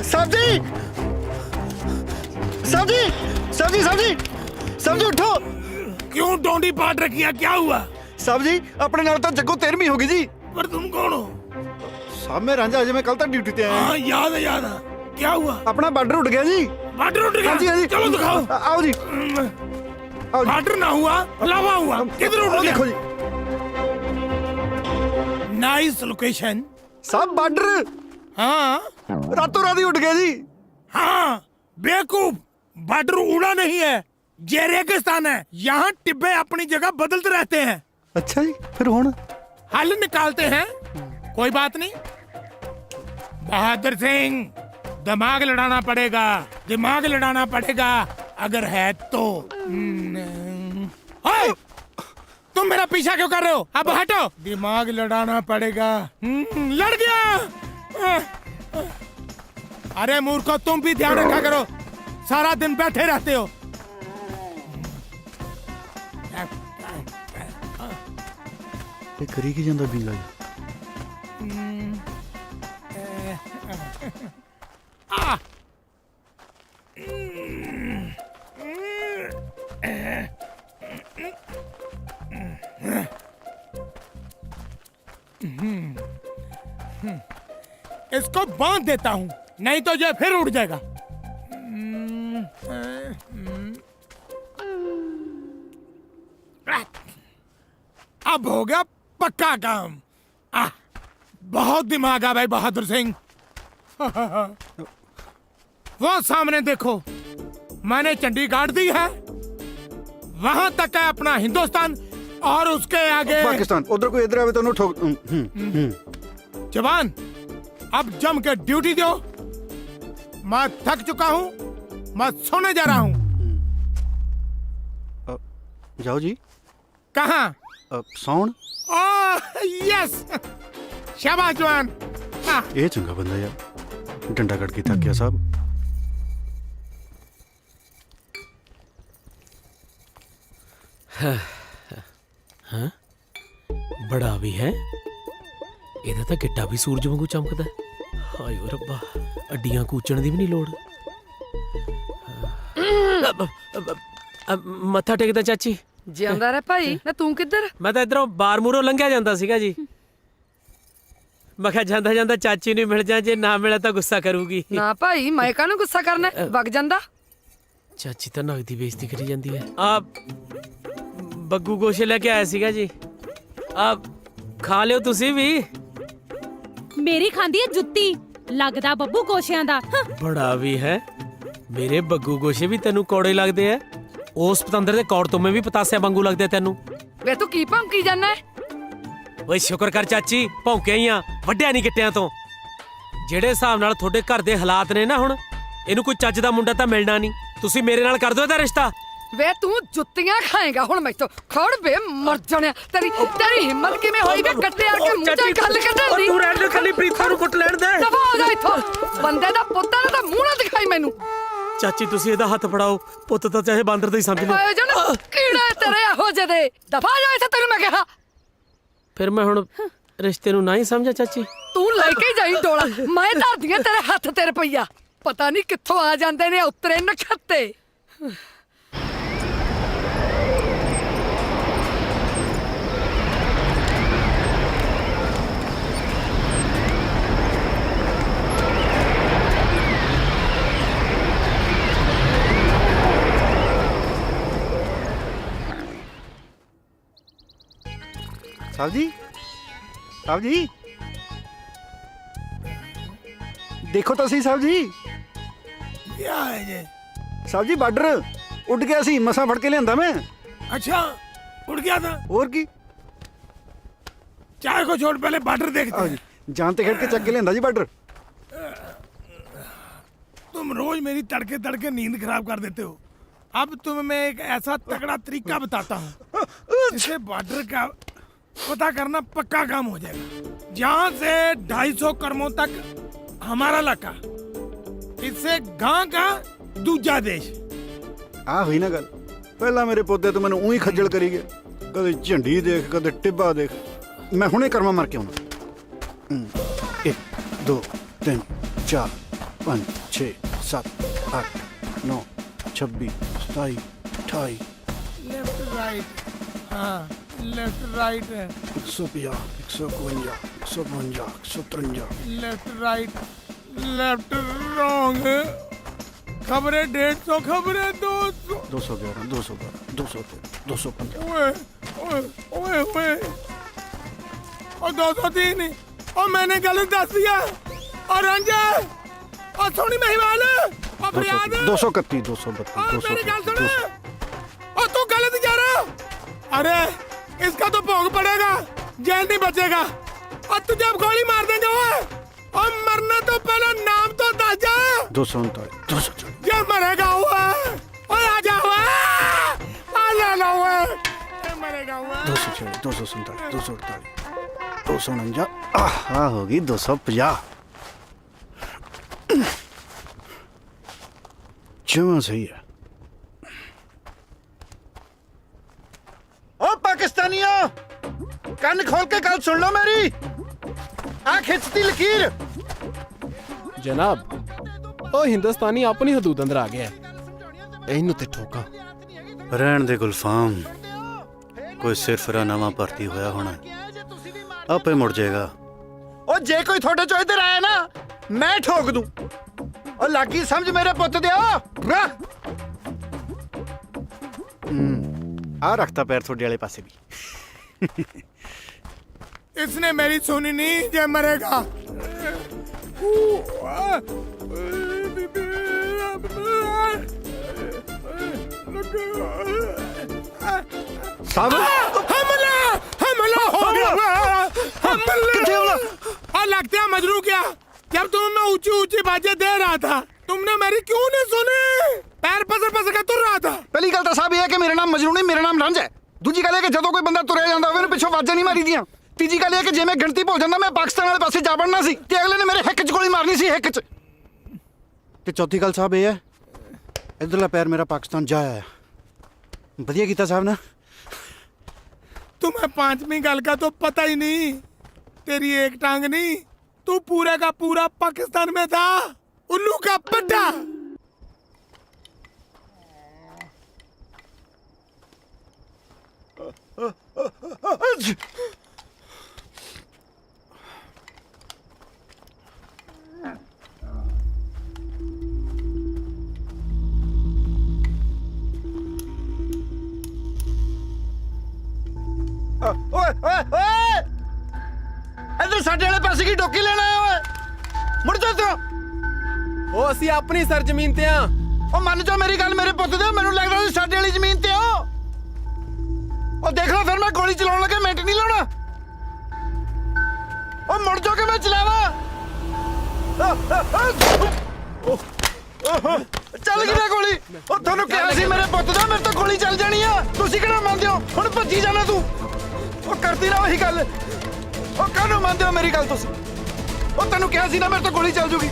C: साहब जी, साहब जी, साहब जी, साहब जी, साहब जी उठो।
I: क्यों डोंडी पाट रखी है? क्या हुआ?
C: साहब जी, अपने नाल तो जग्गू 13वीं होगी जी।
I: पर तुम कौन हो?
C: साहब मैं रांझा, अजय मैं कल तक ड्यूटी पे आया।
I: हाँ याद है याद है। क्या हुआ?
C: अपना बॉर्डर उठ गया जी।
I: बॉर्डर उठ गया?
C: हाँ जी हाँ जी।
I: चलो दिखाओ।
C: आओ जी।
I: बॉर्डर ना हुआ, लावा हुआ। किधर उठ गया?
C: देखो जी।
I: Nice location.
C: साहब बॉर्डर।
I: हाँ
C: रातों रात ही उठ गया जी।
I: हाँ बेवकूफ, बॉर्डर उड़ा नहीं है, ये रेगिस्तान है। यहाँ टिब्बे अपनी जगह बदलते रहते हैं।
C: अच्छा जी, फिर हुन
I: हल निकालते हैं। कोई बात नहीं बहादुर सिंह, दिमाग लड़ाना पड़ेगा, दिमाग लड़ाना पड़ेगा अगर है तो। ओए, तुम मेरा पीछा क्यों कर रहे हो? अब हटो। दिमाग लड़ाना पड़ेगा। लड़ गया। अरे मूर्खो, तुम भी ध्यान रखा करो, सारा दिन बैठे रहते हो।
C: ये करी की ਜਾਂਦਾ ਬਿੰਗਾ ਜੀ।
I: इसको बांध देता हूँ, नहीं तो ये फिर उड़ जाएगा। अब हो गया पक्का काम। बहुत दिमाग आ भाई बहादुर सिंह। वो सामने देखो, मैंने चंडी गाड़ दी है। वहां तक है अपना हिंदुस्तान और उसके आगे
C: पाकिस्तान। उधर कोई इधर आवे तो ठोक।
I: जवान, अब जम के ड्यूटी दो। मैं थक चुका हूँ, मैं सोने जा रहा हूँ।
C: जाओ जी।
I: कहाँ?
C: सौन।
I: यस, शाबाश जवान।
C: ये चंगा बंदा यार, डंडा कट के थक गया साहब।
A: हाँ? बड़ा भी है, ਇਹਦਾ ਤਾਂ ਗਿੱਟਾ ਵੀ ਸੂਰਜ ਵਾਂਗੂ ਚਮਕਦਾ ਹੈ। ਹਾਏ ਓ ਰੱਬਾ, ਅੱਡੀਆਂ ਕੂਚਣ ਦੀ ਵੀ ਨਹੀਂ ਲੋੜ। ਮੱਥਾ ਟੇਕਦਾ ਚਾਚੀ।
E: ਜਿਉਂਦਾ ਰਹਿ ਭਾਈ। ਨਾ ਤੂੰ ਕਿੱਧਰ?
A: ਮੈਂ ਤਾਂ ਇਧਰੋਂ ਬਾਰ ਮੂਹਰੋਂ ਲੰਘਿਆ ਜਾਂਦਾ ਸੀਗਾ ਜੀ। ਮੈਂ ਕਿਹਾ ਜਾਂਦਾ ਜਾਂਦਾ ਚਾਚੀ ਨੂੰ ਮਿਲ ਜਾ, ਜੇ ਨਾ ਮਿਲਿਆ ਤਾਂ ਗੁੱਸਾ ਕਰੂਗੀ।
E: ਨਾ ਭਾਈ, ਮੈਂ ਕਾਹਨੂੰ ਗੁੱਸਾ ਕਰਨਾ, ਵਗ ਜਾਂਦਾ।
A: ਚਾਚੀ ਤਾਂ ਨਗਦੀ ਬੇਇੱਜ਼ਤੀ ਕਰੀ ਜਾਂਦੀ ਹੈ। ਆ ਬੱਗੂ ਗੋਸ਼ੇ ਲੈ ਕੇ ਆਇਆ ਸੀਗਾ ਜੀ, ਆ ਖਾ ਲਿਓ ਤੁਸੀਂ ਵੀ।
D: ਮੇਰੀ ਖਾਂਦੀ ਹੈ ਜੁੱਤੀ, ਲੱਗਦਾ ਬੱਬੂ ਗੋਸ਼ਿਆਂ ਦਾ।
A: ਬੜਾ ਵੀ ਹੈ, ਮੇਰੇ ਬੱਗੂ ਗੋਸ਼ੇ ਵੀ ਤੈਨੂੰ ਕੌੜੇ ਲੱਗਦੇ ਆ। ਉਸ ਪਤੰਦਰ ਦੇ ਕੌੜ ਤੋਂ ਮੈਂ ਵੀ ਪਤਾਸਿਆਂ ਵਾਂਗੂ ਲੱਗਦੇ ਆ ਤੈਨੂੰ।
E: ਵੇ ਤੂੰ ਕੀ ਭੌਂਕੀ ਜਾਂਦਾ?
A: ਓਏ ਸ਼ੁਕਰ ਕਰ ਚਾਚੀ, ਭੌਂਕਿਆ ਹੀ ਆ, ਵੱਡਿਆ ਨਹੀਂ ਗਿੱਟਿਆਂ ਤੋਂ। ਜਿਹੜੇ ਹਿਸਾਬ ਨਾਲ ਤੁਹਾਡੇ ਘਰ ਦੇ ਹਾਲਾਤ ਨੇ ਨਾ ਹੁਣ, ਇਹਨੂੰ ਕੋਈ ਚੱਜ ਦਾ ਮੁੰਡਾ ਤਾਂ ਮਿਲਣਾ ਨਹੀਂ। ਤੁਸੀਂ ਮੇਰੇ ਨਾਲ ਕਰ ਦਿਓ ਇਹਦਾ ਰਿਸ਼ਤਾ।
E: ਵੇ ਤੂੰ ਜੁੱਤੀਆਂ ਖਾਏਗਾ ਹੁਣ ਮੈਥੋਂ। ਖੜ ਵੇ ਮਰ ਜਾਣਿਆ, ਤੇਰੀ ਹਿੰਮਤ ਕਿਵੇਂ ਹੋਈ ਵੇ ਗੱਟੇ ਆ ਕੇ ਮੂੰਹ ਤੇ ਗੱਲ ਕੱਢਣ ਦੀ?
A: ਤੂੰ ਰਹਿਣ ਦੇ, ਖਾਲੀ ਪ੍ਰੀਤਾਂ ਨੂੰ ਕੁੱਟ ਲੈਣ ਦੇ।
E: ਦਫਾ ਹੋ ਜਾ ਇੱਥੋਂ, ਬੰਦੇ ਦਾ ਪੁੱਤ ਨਾ ਤਾਂ ਮੂੰਹ ਨਾ ਦਿਖਾਈ ਮੈਨੂੰ।
A: ਚਾਚੀ ਤੁਸੀਂ ਇਹਦਾ ਹੱਥ ਫੜਾਓ, ਪੁੱਤ ਤਾਂ ਚਾਹੇ ਬਾਂਦਰ ਦਾ ਹੀ ਸਮਝ ਲਓ।
E: ਆਏ ਜਨ ਕੀੜਾ ਤੇਰੇ ਇਹੋ ਜਿਹੇ ਦੇ। ਦਫਾ ਜਾ ਇੱਥੇ, ਤੈਨੂੰ ਮੈਂ ਕਿਹਾ।
A: ਫਿਰ ਮੈਂ ਹੁਣ ਰਿਸ਼ਤੇ ਨੂੰ ਨਾ ਹੀ ਸਮਝਾ ਚਾਚੀ?
E: ਤੂੰ ਲੈ ਕੇ ਜਾਈ ਡੋਲਾ, ਮੈਂ ਧਰਦੀਆਂ ਤੇਰੇ ਹੱਥ ਤੇ ਰੁਪਈਆ। ਪਤਾ ਨਹੀਂ ਕਿੱਥੋਂ ਆ ਜਾਂਦੇ ਨੇ ਉਤਰੇ ਨਖੱਤੇ।
C: ਸਾਹਿਬ ਜੀ, ਸਾਹਿਬ ਜੀ, ਦੇਖੋ ਤਾਂ ਸਹੀ ਸਾਹਿਬ ਜੀ।
I: क्या है ये?
C: ਸਾਹਿਬ ਜੀ ਬਾਰਡਰ ਉੱਡ ਗਿਆ ਸੀ, ਮਸਾਂ ਫੜ ਕੇ ਲਿਆਂਦਾ ਮੈਂ।
I: अच्छा, उड़ गया था।
C: ਹੋਰ ਕੀ,
I: चाय को छोड़, पहले बॉर्डर देखते हैं।
C: ਜਾਨ ਤੇ ਖੜ ਕੇ ਚੱਕ ਕੇ ਲਿਆਂਦਾ ਜੀ ਬਾਰਡਰ।
I: तुम रोज मेरी तड़के तड़के नींद खराब कर देते हो। अब तुम्हें मैं एक ऐसा तगड़ा तरीका बताता हूँ जिससे बॉर्डर का पता करना पक्का काम हो जाएगा। जहाँ से 250 करमों तक हमारा इलाका, इससे गांव का दूजा देश।
C: ਆ ਹੋਈ ਨਾ ਗੱਲ। ਪਹਿਲਾਂ ਮੇਰੇ ਪੋਤੇ ਤੋਂ ਮੈਨੂੰ ਉਹੀ ਖੱਜਲ ਕਰੀ ਗਏ, ਕਦੇ ਝੰਡੀ ਦੇਖ, ਕਦੇ ਟਿੱਬਾ ਦੇਖ। ਮੈਂ ਹੁਣੇ ਕਰਮਾ ਮਾਰ ਕੇ ਆਉਣਾ। 1 2 3 4 5 6 7 8 9 26 27 28
I: लेफ्ट राइट, हाँ लेफ्ट राइट है।
C: 150 152 152 153
I: लेफ्ट राइट, लेफ्ट रॉन्ग। खबरें 150, खबरें 200।
C: 211 212 213 215।
I: ओए ओए ओए ओए, और 203। और मैंने गलत दस दिया। और रंजन, और सोनी महिवाल, और फरियाद,
C: 231 232
I: और मेरी गल सुन,
C: 233।
I: और तू गलत जा रहा। अरे इसका तो भोग पड़ेगा, जेल नहीं बचेगा। और तुझे अब गोली मार देंगे वो, और मरने तो पहले नाम तो दस जा।
C: 239 240।
I: ये मरेगा हुआ, और आ जा हुआ, आ जाना हुआ, ये मरेगा हुआ।
C: 240 247 248 249। आ होगी 250। जमा सही है। ओ पाकिस्तानियों, कान खोल के गल सुन लो मेरी। आ खिंचती लकीर।
F: ਜਨਾਬ, ਉਹ ਹਿੰਦੁਸਤਾਨੀ ਆਪਣੀ ਹਦੂਦ ਅੰਦਰ ਆ ਗਿਆ। ਇਹਨੂੰ ਤੇ ਠੋਕਾ।
C: ਰਹਿਣ ਦੇ ਗੁਲਫਾਮ, ਕੋਈ ਸਿਰਫਰਾ ਨਵਾਂ ਭਰਤੀ ਹੋਇਆ ਹੋਣਾ, ਆਪੇ ਮੁੜ ਜਾਏਗਾ। ਉਹ ਜੇ ਕੋਈ ਤੁਹਾਡੇ ਚੋਂ ਇੱਧਰ ਆਇਆ ਨਾ, ਮੈਂ ਠੋਕ ਦੂੰ। ਉਹ ਲੱਗੀ ਸਮਝ ਮੇਰੇ ਪੁੱਤ ਦਿਓ। ਆ ਰੱਖਤਾ ਪੈਰ ਤੁਹਾਡੇ ਵਾਲੇ ਪਾਸੇ ਵੀ।
I: इसने मेरी सुनी नहीं, जे मरेगा।
C: साहब,
I: हमला हमला हो गया, हमला। और लगता है मजरू क्या, जब तुम्हें मैं ऊंची ऊंची बातें दे रहा था, तुमने मेरी क्यों नहीं सुनी? पैर पसर पसर के तुर रहा था।
C: ਪਹਿਲੀ ਗੱਲ ਤਾਂ ਸਾਹਿਬ ਇਹ ਹੈ ਕਿ ਮੇਰਾ ਨਾਮ ਮਜਨੂ ਨਹੀਂ, ਮੇਰਾ ਨਾਮ ਰੰਜ ਹੈ। ਦੂਜੀ ਗੱਲ ਇਹ ਕਿ ਜਦੋਂ ਕੋਈ ਬੰਦਾ ਤੁਰਿਆ ਜਾਂਦਾ ਹੋਵੇ, ਉਹਨੂੰ ਪਿੱਛੋਂ ਆਵਾਜ਼ਾਂ ਨਹੀਂ ਮਾਰੀ ਦੀਆਂ। ਤੀਜੀ ਗੱਲ ਇਹ ਕਿ ਜੇ ਮੈਂ ਗਿਣਤੀ ਭੁੱਲ ਜਾਂਦਾ, ਮੈਂ ਪਾਕਿਸਤਾਨ ਵਾਲੇ ਪਾਸੇ ਜਾ ਵੜਨਾ ਸੀ ਤੇ ਅਗਲੇ ਨੇ ਮੇਰੇ ਹਿੱਕ 'ਚ ਗੋਲੀ ਮਾਰਨੀ ਸੀ, ਹਿੱਕ 'ਚ। ਤੇ ਚੌਥੀ ਗੱਲ ਸਾਹਿਬ ਇਹ ਹੈ, ਇਧਰਲਾ ਪੈਰ ਮੇਰਾ ਪਾਕਿਸਤਾਨ ਜਾ ਆਇਆ। ਵਧੀਆ ਕੀਤਾ ਸਾਹਿਬ ਨੇ।
I: तुम्हें 5वीं गल का तो पता ही नहीं। तेरी एक टांग नहीं, तू पूरे का पूरा पाकिस्तान में था, उल्लू का पट्टा।
C: ਓਏ ਓਏ ਓਏ ਇੱਧਰ ਸਾਡੇ ਵਾਲੇ ਪਾਸੇ ਕੀ ਡੋਕੀ ਲੈਣਾ ਆਇਆ ਓਏ ਮੁੜ ਜਾ ਤੂੰ
F: ਉਹ ਅਸੀਂ ਆਪਣੀ ਸਰਜ਼ਮੀਨ ਤੇ ਆ।
C: ਉਹ ਮੰਨ ਜਾ ਮੇਰੀ ਗੱਲ ਮੇਰੇ ਪੁੱਤ ਦੇ, ਮੈਨੂੰ ਲੱਗਦਾ ਤੁਸੀਂ ਸਾਡੇ ਵਾਲੀ ਜ਼ਮੀਨ ਤੇ ਹੋ। ਉਹ ਦੇਖ ਲਓ ਫਿਰ ਮੈਂ ਗੋਲੀ ਚਲਾਉਣ ਲੱਗੇ ਮਿੰਟ ਨਹੀਂ ਲਾਉਣਾ। ਉਹ ਮੁੜ ਜਾ ਕੇ ਮੈਂ ਚਲਾਵਾ। ਚੱਲ ਗਈ ਨਾ ਗੋਲੀ। ਉਹ ਤੁਹਾਨੂੰ ਕਿਹਾ ਸੀ ਮੇਰੇ ਪੁੱਤ ਦਾ, ਮੇਰੇ ਤੋਂ ਗੋਲੀ ਚੱਲ ਜਾਣੀ ਆ। ਤੁਸੀਂ ਕਿਹੜਾ ਮੰਨਦੇ ਹੋ? ਹੁਣ ਭੱਜੀ ਜਾਣਾ ਤੂੰ। ਉਹ ਕਰਦੀ ਨਾ ਉਹੀ ਗੱਲ। ਉਹ ਕਾਹਨੂੰ ਮੰਨਦੇ ਹੋ ਮੇਰੀ ਗੱਲ ਤੁਸੀਂ? ਉਹ ਤੈਨੂੰ ਕਿਹਾ ਸੀ ਨਾ ਮੇਰੇ ਤੋਂ ਗੋਲੀ ਚੱਲ ਜੂਗੀ।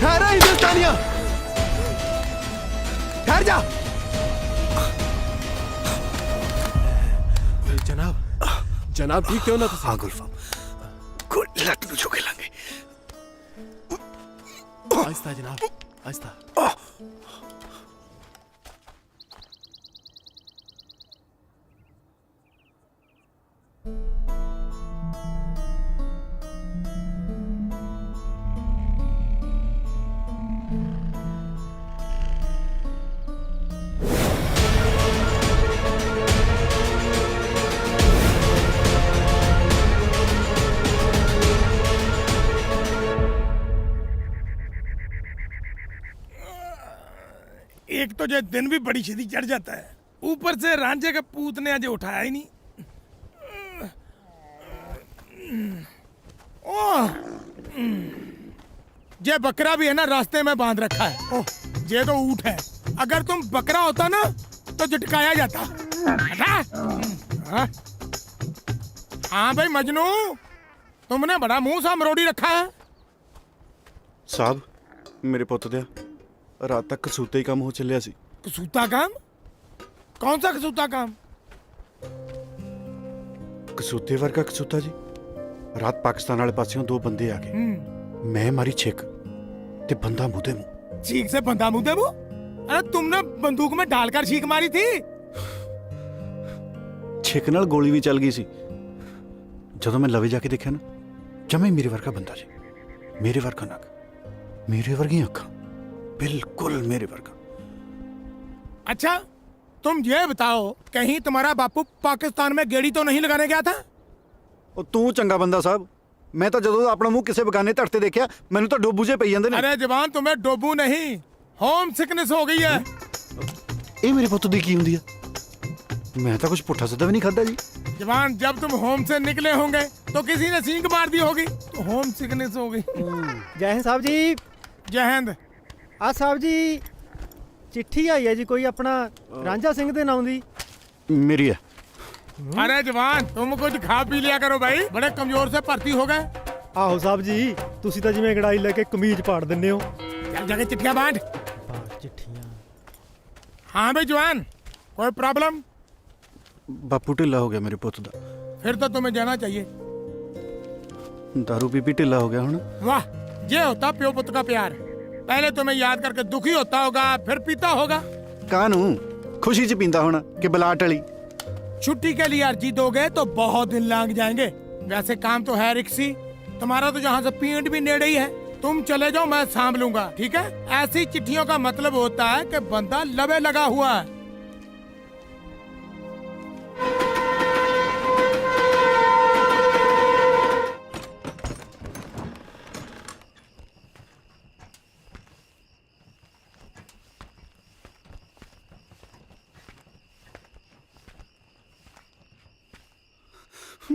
F: ठहरा हिंदुस्तानिया, ठहर जा। जनाब, जनाब ठीक क्यों ना?
C: हाँ गुलफाम, कोई लट नु झुके लांगे।
F: आहिस्ता जनाब, आहिस्ता।
I: एक तो जो दिन भी बड़ी छेती चढ़ जाता है, ऊपर से रांझे के पूत ने आज उठाया ही नहीं। ओह, ये बकरा भी है ना रास्ते में बांध रखा है। ओह, ये तो ऊँट है। अगर तुम बकरा होता ना तो झटकाया जाता। हाँ? हाँ भाई मजनू, तुमने बड़ा मुंह सा मरोड़ी रखा है।
C: साहब मेरे पुੱਤ ਦਿਆ रात तक कसूते ही काम हो चलिया सी।
I: कसूता काम? कौन सा कसूता काम?
C: कसूते वर्गा कसूता जी। रात पाकिस्तान वाले पासियों दो बंदे आ गए। मैं मारी छिक ते बंदा मुंह मुंह।
I: छीक से बंदा मुंह दे मुंह? अरे तुमने बंदूक में डालकर छीक मारी थी।
C: छिक नाल गोली भी चल गई सी। ਜਦੋਂ मैं लवे जाके देखा ना, जमे मेरे वर्गा बंदा जी, मेरे वर्गा नक, मेरे वर्गी अखा, बिल्कुल मेरे वर्गा।
I: अच्छा तुम ये बताओ, कहीं तुम्हारा बापू पाकिस्तान में गेड़ी तो नहीं लगाने गया था?
C: ਉਹ ਤੂੰ ਚੰਗਾ ਬੰਦਾ ਸਾਹਿਬ। ਮੈਂ ਤਾਂ ਜਦੋਂ ਆਪਣਾ ਮੂੰਹ ਕਿਸੇ ਬਗਾਨੇ ਧੜ ਤੇ ਦੇਖਿਆ, ਮੈਨੂੰ ਤਾਂ ਡੋਬੂ ਜੇ ਪਈ ਜਾਂਦੇ ਨੇ।
I: अरे जवान, तुम्हें डोबू नहीं, होम सिकनेस हो गई है।
C: ਇਹ ਮੇਰੇ ਪੁੱਤ ਦੀ ਕੀ ਹੁੰਦੀ ਆ? मैं तो कुछ पुट्ठा सीधा भी नहीं खाता जी।
I: जवान, जब तुम होम से निकले होंगे तो किसी ने सींग मार दी होगी, तो होम सिकनेस हो गई।
J: जय हिंद साहब जी।
I: जय हिंद।
J: आ साहब जी चिट्ठी आई है जी कोई अपना रांझा सिंह दे नाम दी।
C: मेरी है।
I: अरे जवान, तुम कुछ खा पी लिया करो भाई, बड़े कमजोर से भर्ती हो गए।
J: आहो साहब जी, तुसी तां जिवें गड़ाई लेके कमीज पाड़ दिंदे हो।
I: चल जाके चिट्ठियां बांट।
J: चिट्ठियां।
I: हाँ भाई जवान, कोई प्रॉब्लम?
C: बापू ढिला हो गया मेरे पुੱਤ ਦਾ।
I: फिर तो तुम्हें जाना चाहिए।
C: दारू पी पी ढिला हो गया हुण।
I: वाह, ये होता प्यो पुत्र का प्यार। पहले तुम्हें याद करके दुखी होता होगा, फिर पीता होगा।
C: कानू खुशी च पींदा होना कि बलाट वाली।
I: छुट्टी के लिए अर्जी दोगे तो बहुत दिन लग जाएंगे। वैसे काम तो है रिक्सी, तुम्हारा तो जहाँ से पीएंट भी नेड़े ही है। तुम चले जाओ, मैं सांभ लूंगा, ठीक है? ऐसी चिट्ठियों का मतलब होता है कि बंदा लबे लगा हुआ है।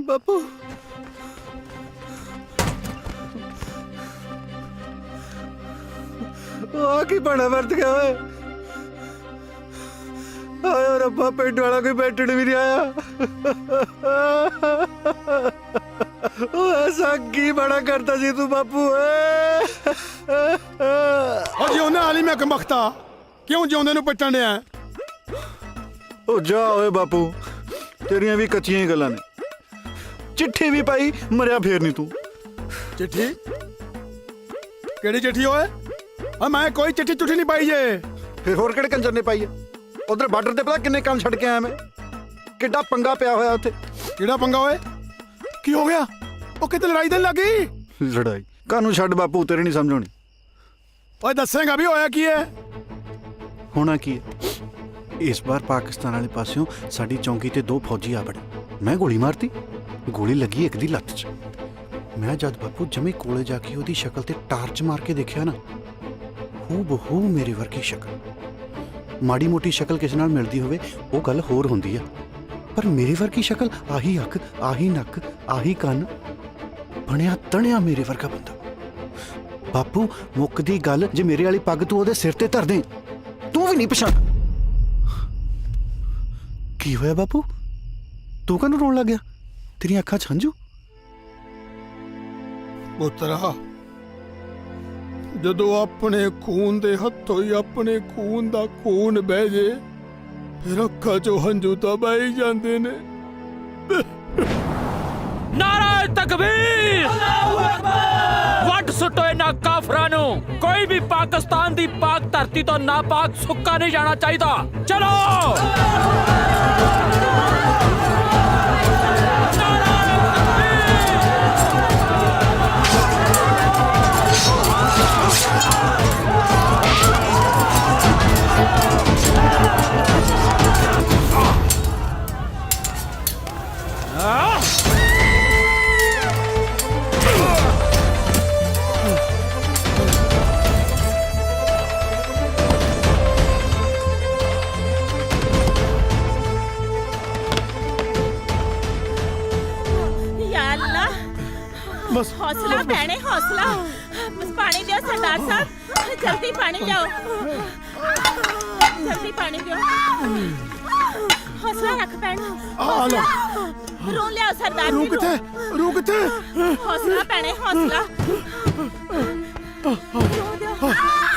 C: बापू की बना वर्त गया है। ਹਾਏ ਰੱਬਾ, ਪਿੰਡ ਵਾਲਾ ਕੋਈ ਬੈਠਣ ਵੀ ਨਹੀਂ ਆਇਆ। ਉਹ ਐਸਾ ਕੀ ਬੜਾ ਕਰਦਾ ਸੀ ਤੂੰ ਬਾਪੂ ਓਏ।
G: ਉਹ ਜਿਉਂਦੇ ਵਾਲੀ ਮੈਂ ਕਮਖਤਾ, ਕਿਉਂ ਜਿਉਂਦੇ ਨੂੰ ਪੱਟਣ ਡਿਆ?
C: ਉਹ ਜਾ ਓਏ ਬਾਪੂ, ਤੇਰੀਆਂ ਵੀ ਕੱਚੀਆਂ ਹੀ ਗੱਲਾਂ ਨੇ। ਚਿੱਠੀ ਵੀ ਪਾਈ, ਮਰਿਆ ਫੇਰ ਨਹੀਂ ਤੂੰ।
G: ਚਿੱਠੀ? ਕਿਹੜੀ ਚਿੱਠੀ ਓਏ? ਆ ਮੈਂ ਕੋਈ ਚਿੱਠੀ ਚੁੱਠੀ ਨਹੀਂ ਪਾਈ ਜੇ।
C: ਫਿਰ ਹੋਰ ਕਿਹੜੇ ਕੰਜਰ ਨੇ ਪਾਈ ਹੈ? ਉਧਰ ਬਾਰਡਰ ਤੇ ਪਤਾ ਕਿੰਨੇ ਕੰਮ ਛੱਡ ਕੇ ਆਇਆ ਮੈਂ। ਕਿੱਡਾ ਪੰਗਾ ਪਿਆ ਹੋਇਆ ਉੱਥੇ।
G: ਕਿਹੜਾ ਪੰਗਾ ਓਏ? ਕੀ ਹੋ ਗਿਆ? ਉਹ ਕਿਤੇ ਲੜਾਈ ਦੇਣ ਲੱਗੀ?
C: ਲੜਾਈ ਕਾਹਨੂੰ ਛੱਡ ਬਾਪੂ, ਤੇਰੇ ਨਹੀਂ ਸਮਝ ਆਉਣੀ।
G: ਓਏ ਦੱਸੇਗਾ ਵੀ ਹੋਇਆ ਕੀ ਹੈ?
C: ਹੋਣਾ ਕੀ ਹੈ, ਇਸ ਵਾਰ ਪਾਕਿਸਤਾਨ ਵਾਲੇ ਪਾਸਿਓਂ ਸਾਡੀ ਚੌਂਕੀ ਤੇ 2 ਫੌਜੀ ਆ ਬੜੇ। ਮੈਂ ਗੋਲੀ ਮਾਰਤੀ, ਗੋਲੀ ਲੱਗੀ ਇੱਕ ਦੀ ਲੱਤ 'ਚ। ਮੈਂ ਜਦ ਬਾਪੂ ਜਮੇ ਕੋਲੇ ਜਾ ਕੇ ਉਹਦੀ ਸ਼ਕਲ ਤੇ ਟਾਰਚ ਮਾਰ ਕੇ ਦੇਖਿਆ ਨਾ, ਹੂ ਬਹੂ ਮੇਰੇ ਵਰਗੀ ਸ਼ਕਲ। ਮਾੜੀ ਮੋਟੀ ਸ਼ਕਲ ਕਿਸੇ ਨਾਲ ਮਿਲਦੀ ਹੋਵੇ ਉਹ ਗੱਲ ਹੋਰ ਹੁੰਦੀ ਆ, ਪਰ ਮੇਰੇ ਵਰਗੀ ਸ਼ਕਲ, ਆਹੀ ਅੱਖ, ਆਹੀ ਨੱਕ, ਆਹੀ ਕੰਨ, ਬਣਿਆ ਤਣਿਆ ਮੇਰੇ ਵਰਗਾ ਬੰਦਾ। ਬਾਪੂ ਮੁੱਕਦੀ ਗੱਲ, ਜੇ ਮੇਰੇ ਵਾਲੀ ਪੱਗ ਤੂੰ ਉਹਦੇ ਸਿਰ ਤੇ ਧਰ ਦੇ, ਤੂੰ ਵੀ ਨਹੀਂ ਪਛਾਣ। ਕੀ ਹੋਇਆ ਬਾਪੂ, ਤੂੰ ਕਾਹਨੂੰ ਰੋਣ ਲੱਗ ਗਿਆ? ਤੇਰੀਆਂ ਅੱਖਾਂ 'ਚ ਹੰਝੂ?
G: ਪੁੱਤਰਾ, ਜਦੋਂ ਆਪਣੇ ਖੂਨ ਦੇ ਹੱਥੋਂ ਹੀ ਆਪਣੇ ਖੂਨ ਦਾ ਖੂਨ ਬਹਿ ਜੇ, ਫਿਰ ਅੱਖਾਂ 'ਚੋਂ ਹੰਝੂ ਤਾਂ ਬਹਿ ਹੀ ਜਾਂਦੇ ਨੇ।
M: ਨਾਰਾ ਤਕਬੀਰ, ਵੱਡ ਸੁੱਟੋ ਇਹਨਾਂ ਕਾਫਰਾਂ ਨੂੰ। ਕੋਈ ਵੀ ਪਾਕਿਸਤਾਨ ਦੀ ਪਾਕ ਧਰਤੀ ਤੋਂ ਨਾਪਾਕ ਸੁੱਕਾ ਨਹੀਂ ਜਾਣਾ ਚਾਹੀਦਾ। ਚਲੋ
N: हौसला भैने, हौसला। बस पानी दियो सरदार साहब, जल्दी पानी लियो, जल्दी पानी दियो। हौसला रख भैन, हौसला। रू लिया सरदार जी,
G: रू किथे?
N: हौसला भैने, हौसला।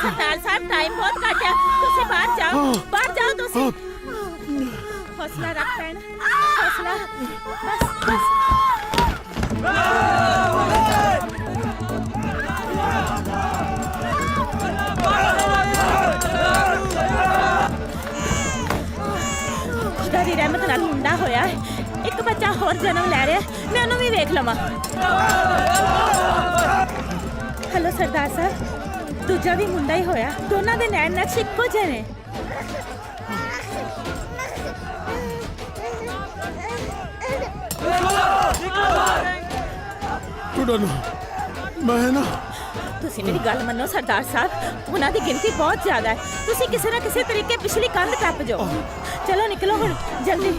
N: सरदार साहब टाइम बहुत घट है, तुसी बाहर जाओ तुसी। हौसला रख भैन, हौसला। बस खुदा दी रहमत नाल मुंडा होया है, एक बच्चा होर जन्म लै रहा है, मैं उन्होंने भी वेख लवां। हेलो सरदार साहब, दूजा भी मुंडा ही होया, दोनों दे नैन नक्श इक्को जिहे ने।
G: मैं ना
N: तुसी मेरी गल मनो सरदार साहब, उन्हां दी गिनती बहुत ज्यादा है, तुसी किसी ना किसी तरीके पिछली कंध टप जाओ। चलो निकलो हुण जल्दी।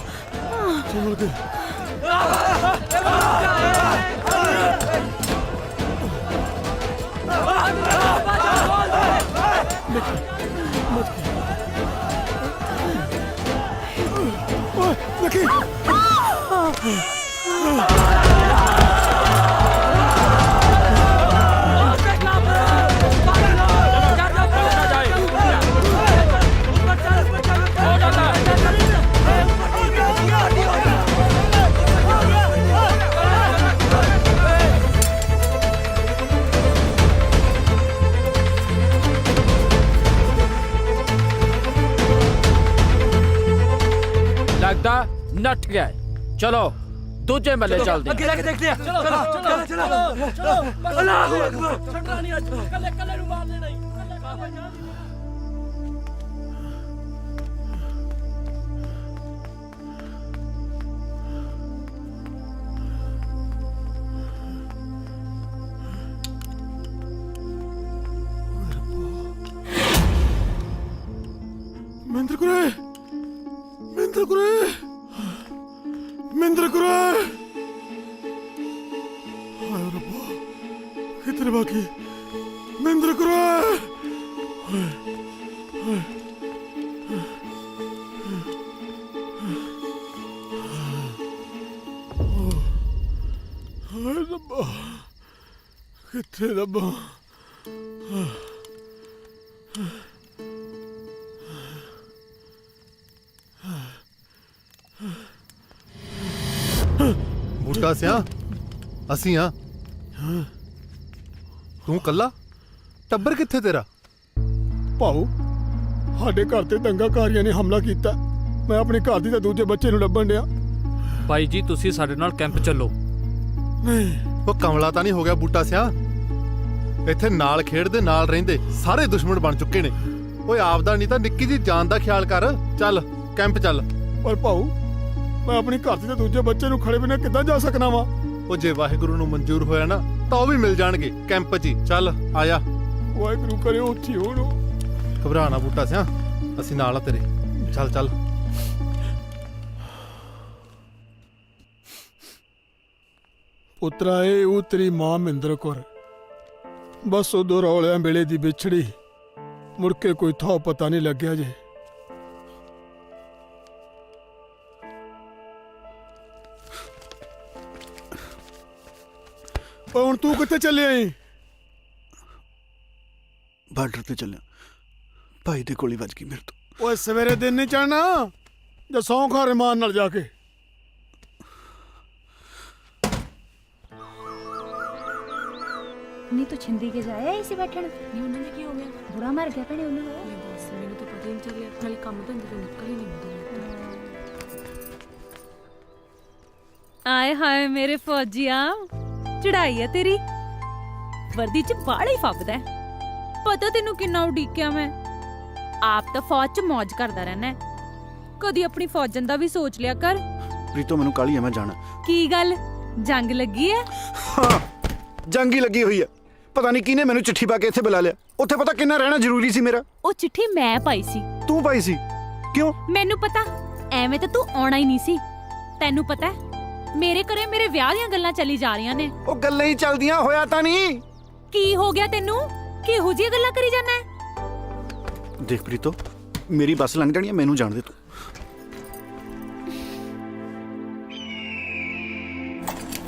M: लगता नट गया है। चलो दूजे मल्ले चलते हैं।
A: आगे जाके देखते हैं। चलो चलो चलो चलो। अल्लाहू अकबर। छटना नहीं आज, कल्ले कल्ले नु मार देना ही।
G: मिंद्र कुरे, मिंद्र कुरे, मिंद्र कुरे। हाय रब्बा, कितने बाकी? मिंद्र कुरे। ਕਿੱਥੇ ਲੱਭਾਂ?
O: ਬੂਟਾ ਸਿਆ ਅਸੀਂ ਆ। ਤੂੰ ਕੱਲਾ? ਟੱਬਰ ਕਿੱਥੇ ਤੇਰਾ?
G: ਭਾਊ, ਸਾਡੇ ਘਰ ਤੇ ਦੰਗਾਕਾਰੀਆਂ ਨੇ ਹਮਲਾ ਕੀਤਾ। ਮੈਂ ਆਪਣੇ ਘਰ ਦੀ ਤੇ ਦੂਜੇ ਬੱਚੇ ਨੂੰ ਲੱਭਣ ਡਿਆ।
M: ਭਾਈ ਜੀ ਤੁਸੀਂ ਸਾਡੇ ਨਾਲ ਕੈਂਪ ਚੱਲੋ।
O: ਉਹ ਕਮਲਾ ਤਾਂ ਨਹੀਂ ਹੋ ਗਿਆ ਬੂਟਾ ਸਿਆ? ਇੱਥੇ ਨਾਲ ਖੇਡਦੇ ਨਾਲ ਰਹਿੰਦੇ ਸਾਰੇ ਦੁਸ਼ਮਣ ਬਣ ਚੁੱਕੇ ਨੇ। ਓਏ ਆਪਦਾ ਨਹੀਂ ਤਾਂ ਨਿੱਕੀ ਜੀ ਜਾਨ ਦਾ ਖਿਆਲ ਕਰ। ਚੱਲ ਕੈਂਪ ਚੱਲ।
G: ਪਰ ਭਾਊ, ਮੈਂ ਆਪਣੀ ਘਰ ਦੀ ਤੇ ਦੂਜੇ ਬੱਚੇ ਨੂੰ ਖੜੇ ਬਿਨਾਂ ਕਿੱਦਾਂ ਜਾ ਸਕਣਾ ਵਾ?
O: ਉਹ ਜੇ ਵਾਹਿਗੁਰੂ ਨੂੰ ਮਨਜ਼ੂਰ ਹੋਇਆ ਨਾ ਤਾਂ ਉਹ ਵੀ ਮਿਲ ਜਾਣਗੇ ਕੈਂਪ 'ਚ ਹੀ। ਚੱਲ ਆਇਆ।
G: ਵਾਹਿਗੁਰੂ ਕਰੇ ਉੱਥੇ ਹੋਣ।
O: ਘਬਰਾ ਨਾ ਬੂਟਾ ਸਿਆ, ਅਸੀਂ ਨਾਲ ਆ ਤੇਰੇ। ਚੱਲ ਚੱਲ।
G: ਪੁੱਤਰਾ, ਇਹ ਉਹ ਤੇਰੀ ਮਾਂ ਮਹਿੰਦਰ ਕੌਰ। ਬਸ ਉਦੋਂ ਰੌਲਿਆਂ ਵੇਲੇ ਦੀ ਵਿਛੜੀ, ਮੁੜ ਕੇ ਕੋਈ ਥਾਂ ਪਤਾ ਨਹੀਂ ਲੱਗਿਆ ਜੇ। ਹੁਣ ਤੂੰ ਕਿੱਥੇ ਚੱਲਿਆ ਈ?
C: ਬਾਰਡਰ ਤੇ ਚੱਲਿਆ, ਭਾਈ ਦੇ ਗੋਲੀ ਵੱਜ ਗਈ ਮੇਰੇ ਤੋਂ।
G: ਓਏ ਸਵੇਰੇ ਦਿਨ ਨਹੀਂ ਚੜਨਾ, ਜਾਂ ਸੌਂ ਖਾ ਰਮਾਨ ਨਾਲ ਜਾ ਕੇ।
N: नहीं तो छिंदी के जाया इसी बैठन नहीं उन्होंने की हो गया बुरा मर गया भैने उन्होंने बस मैंने तो पता ही नहीं चलिया खाली काम धंधे तो निकल ही नहीं होता।
D: ਆਏ ਹਾਏ ਮੇਰੇ ਫੌਜੀਆ, ਚੜਾਈ ਆ ਤੇਰੀ। ਵਰਦੀ ਚ ਬਾਹਲਾ ਹੀ ਫੱਬਦਾ ਹੈ। ਪਤਾ ਤੈਨੂੰ ਕਿੰਨਾ ਉਡੀਕਿਆ ਮੈਂ। ਆਪ ਤਾਂ ਫੌਜ ਚ ਮौज ਕਰਦਾ ਰਹਿਣਾ। ਕਦੀ ਆਪਣੀ ਫੌਜਨ ਦਾ ਵੀ ਸੋਚ ਲਿਆ ਕਰ।
C: ਪ੍ਰੀਤੋ, ਮੈਨੂੰ ਕਾਹਲੀ ਆ, ਮੈਂ ਜਾਣਾ।
D: ਕੀ ਗੱਲ, ਜੰਗ ਲੱਗੀ ਹੈ?
C: ਹਾਂ, ਜੰਗ ਹੀ ਲੱਗੀ ਹੋਈ ਹੈ। ਪਤਾ ਨਹੀਂ ਕਿਹਨੇ ਮੈਨੂੰ ਚਿੱਠੀ ਪਾ ਕੇ ਇੱਥੇ ਬੁਲਾ ਲਿਆ। ਉੱਥੇ ਪਤਾ ਕਿੰਨਾ ਰਹਿਣਾ ਜ਼ਰੂਰੀ ਸੀ ਮੇਰਾ।
D: ਉਹ ਚਿੱਠੀ ਮੈਂ ਪਾਈ ਸੀ।
C: ਤੂੰ ਪਾਈ ਸੀ? ਕਿਉਂ?
D: ਮੈਨੂੰ ਪਤਾ, ਐਵੇਂ ਤਾਂ ਤੂੰ ਆਉਣਾ ਹੀ ਨਹੀਂ ਸੀ। ਤੈਨੂੰ ਪਤਾ ਮੇਰੇ ਘਰੇ ਮੇਰੇ ਵਿਆਹ ਦੀਆਂ ਗੱਲਾਂ ਚੱਲੀ ਜਾ ਰਹੀਆਂ ਨੇ।
C: ਉਹ ਗੱਲਾਂ ਹੀ ਚੱਲਦੀਆਂ, ਹੋਇਆ ਤਾਂ ਨਹੀਂ।
D: ਕੀ ਹੋ ਗਿਆ ਤੈਨੂੰ? ਕਿਹੋ ਜਿਹੀਆਂ ਗੱਲਾਂ ਕਰੀ ਜਾਂਦਾ ਹੈ?
C: ਦੇਖ ਪ੍ਰੀਤੋ, ਮੇਰੀ ਬੱਸ ਲੰਘ ਜਾਣੀ ਹੈ, ਮੈਨੂੰ ਜਾਣ ਦੇ ਤੂੰ।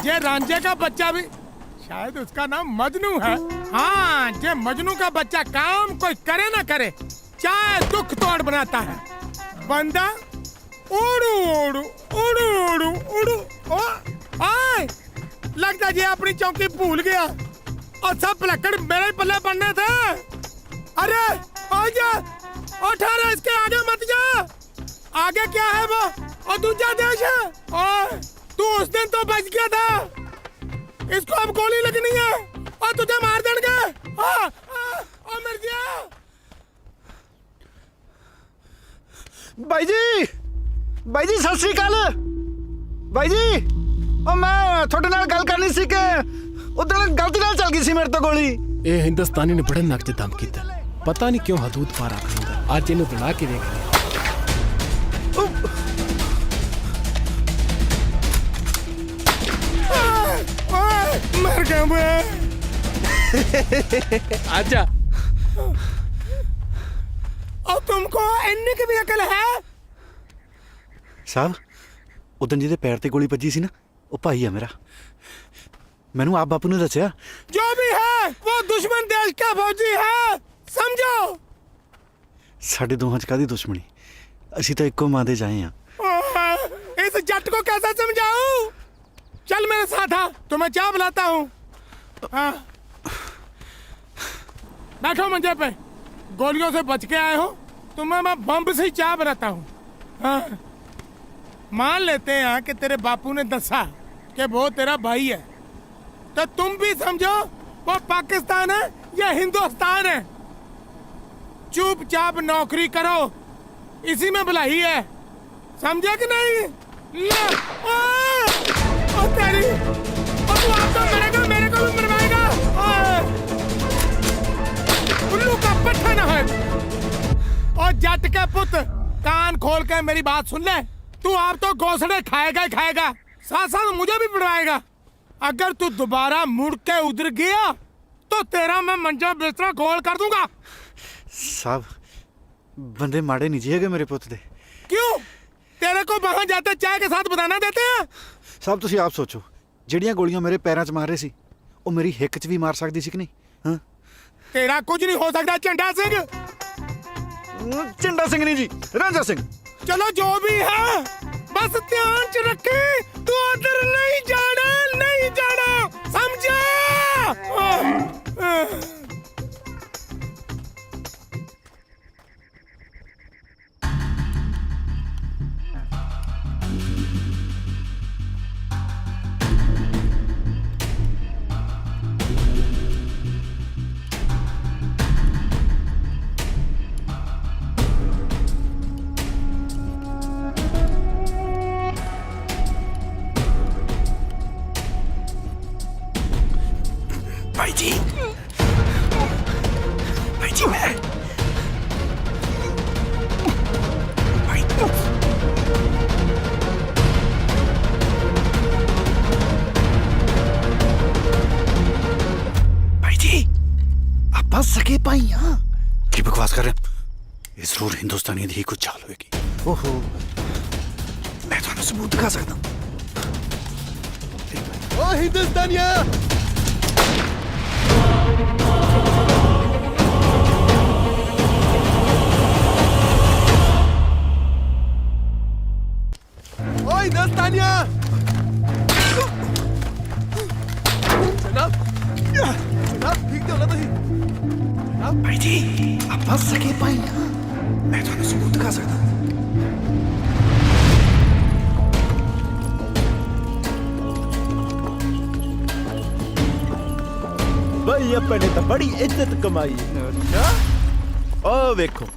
I: ये रांझे का बच्चा भी, शायद उसका नाम मजनू है। हाँ, ये मजनू का बच्चा काम कोई करे ना करे, चाहे दुख तोड़ बनाता है। बंदा उड़ू उड़ू उड़ू उड़ू उड़ू आए, लगता ये अपनी चौकी भूल गया और सब लकड़ मेरे ही पल्ले पड़ने थे। अरे आजा, उठा रे, इसके आगे मत जा। आगे क्या है वो? और दूसरा देश है। ओए, तू उस दिन तो बच गया था, इसको अब गोली लगनी है और तुझे मार देंगे। और मर गया।
C: ਬਾਈ ਜੀ, ਬਾਈ ਜੀ ਸਤਿ ਸ੍ਰੀ ਅਕਾਲ। ਬਾਈ ਜੀ, ਉਹ ਮੈਂ ਤੁਹਾਡੇ ਨਾਲ ਗੱਲ ਕਰਨੀ ਸੀ ਕਿ ਉਦੋਂ ਗਲਤੀ ਨਾਲ ਚੱਲ ਗਈ ਸੀ ਮੇਰੇ ਤੋਂ ਗੋਲੀ।
F: ਇਹ ਹਿੰਦੁਸਤਾਨੀ ਨੇ ਬੜੇ ਨੱਕ 'ਚ ਦਮ ਕੀਤਾ। ਪਤਾ ਨਹੀਂ ਕਿਉਂ ਹਦੂਦ ਪਾਰ ਆਖਦਾ। ਅੱਜ ਇਹਨੂੰ ਬਣਾ ਕੇ ਦੇਖ।
I: मर गए मैं।
F: आजा।
I: और तुमको इन्नी की भी अकल है?
C: ਸਾਹਿਬ, ਉਦੋਂ ਜਿਹਦੇ ਪੈਰ ਤੇ ਗੋਲੀ ਵੱਜੀ ਸੀ ਨਾ, ਉਹ ਭਾਈ ਆ ਮੇਰਾ। ਮੈਨੂੰ ਆਪ ਬਾਪੂ ਨੇ ਦੱਸਿਆ।
I: जो भी है वो दुश्मन देश का फौजी है, समझो।
C: ਸਾਡੇ ਦੋਹਾਂ 'ਚ ਕਾਹਦੀ ਦੁਸ਼ਮਣੀ? ਅਸੀਂ ਤਾਂ ਇੱਕੋ ਮਾਂ ਦੇ ਜਾਏ ਆ।
I: इस जट को कैसे समझाऊं? चल मेरे साथ आ, तुम्हें चाय बुलाता हूँ। हाँ, बैठो मंजे पे। गोलियों से बच के आए हो, तुम्हें मैं बम से ही चाय बनाता हूँ। हाँ, मान लेते हैं कि तेरे बापू ने दसा कि वो तेरा भाई है, तो तुम भी समझो वो पाकिस्तान है या हिंदुस्तान है। चुपचाप नौकरी करो, इसी में भलाई है, समझे कि नहीं? ले, तेरी, तू आप तो मरेगा, मेरे को भी मरवाएगा। उल्लू का पट्टा न है। और जट के पुत, कान खोल के मेरी बात सुन ले। तू आप तो घोंसड़े खाएगा ही खाएगा, साथ साथ मुझे भी पड़वाएगा। अगर तू दोबारा मुड़ के उधर गया तो तेरा मैं मंजा बिस्तरा गोल कर दूंगा।
C: ਸਾਹਿਬ, ਬੰਦੇ ਮਾੜੇ ਨਹੀਂ ਜੀ ਹੈਗੇ ਮੇਰੇ ਪੁੱਤ ਦੇ।
I: क्यों? तेरे को वहां जाते चाय के साथ बताना देते हैं?
C: ਸਾਹਿਬ, ਤੁਸੀਂ ਆਪ ਸੋਚੋ, ਜਿਹੜੀਆਂ ਗੋਲੀਆਂ ਮੇਰੇ ਪੈਰਾਂ 'ਚ ਮਾਰ ਰਹੇ ਸੀ, ਉਹ ਮੇਰੀ ਹਿੱਕ 'ਚ ਵੀ ਮਾਰ ਸਕਦੀ ਸੀ ਕਿ ਨਹੀਂ? ਹਾਂ
I: ਤੇਰਾ ਕੁਝ ਨਹੀਂ ਹੋ ਸਕਦਾ ਝੰਡਾ ਸਿੰਘ।
C: ਝੰਡਾ ਸਿੰਘ ਨਹੀਂ ਜੀ, ਰਾਂਝਾ ਸਿੰਘ।
I: ਚਲੋ ਜੋ ਵੀ ਹੈ, ਬਸ ਧਿਆਨ ਚ ਰੱਖੀ ਤੂੰ ਉਧਰ ਨਹੀਂ ਜਾਣਾ, ਨਹੀਂ ਜਾਣਾ, ਸਮਝਿਆ?
C: भाई जी, भाई जी मैं भाई भाई जी आप सके भाई यहाँ की बकवास कर रहे हैं? ये जरूर हिंदुस्तानी दी कुछ चाल होगी। ओहो मैं थानू सबूत दिखा सकता हूँ।
O: ओ हिंदुस्तानिया ओए हिंदुस्तानिया जनाब जनाब ठीक तो तुसी जनाब।
C: भाई जी आप बस सके भाई यहाँ मैं थानू सबूत दिखा सकता हूँ।
P: भाई अपने तो बड़ी इज्जत कमाई। ओ वेखो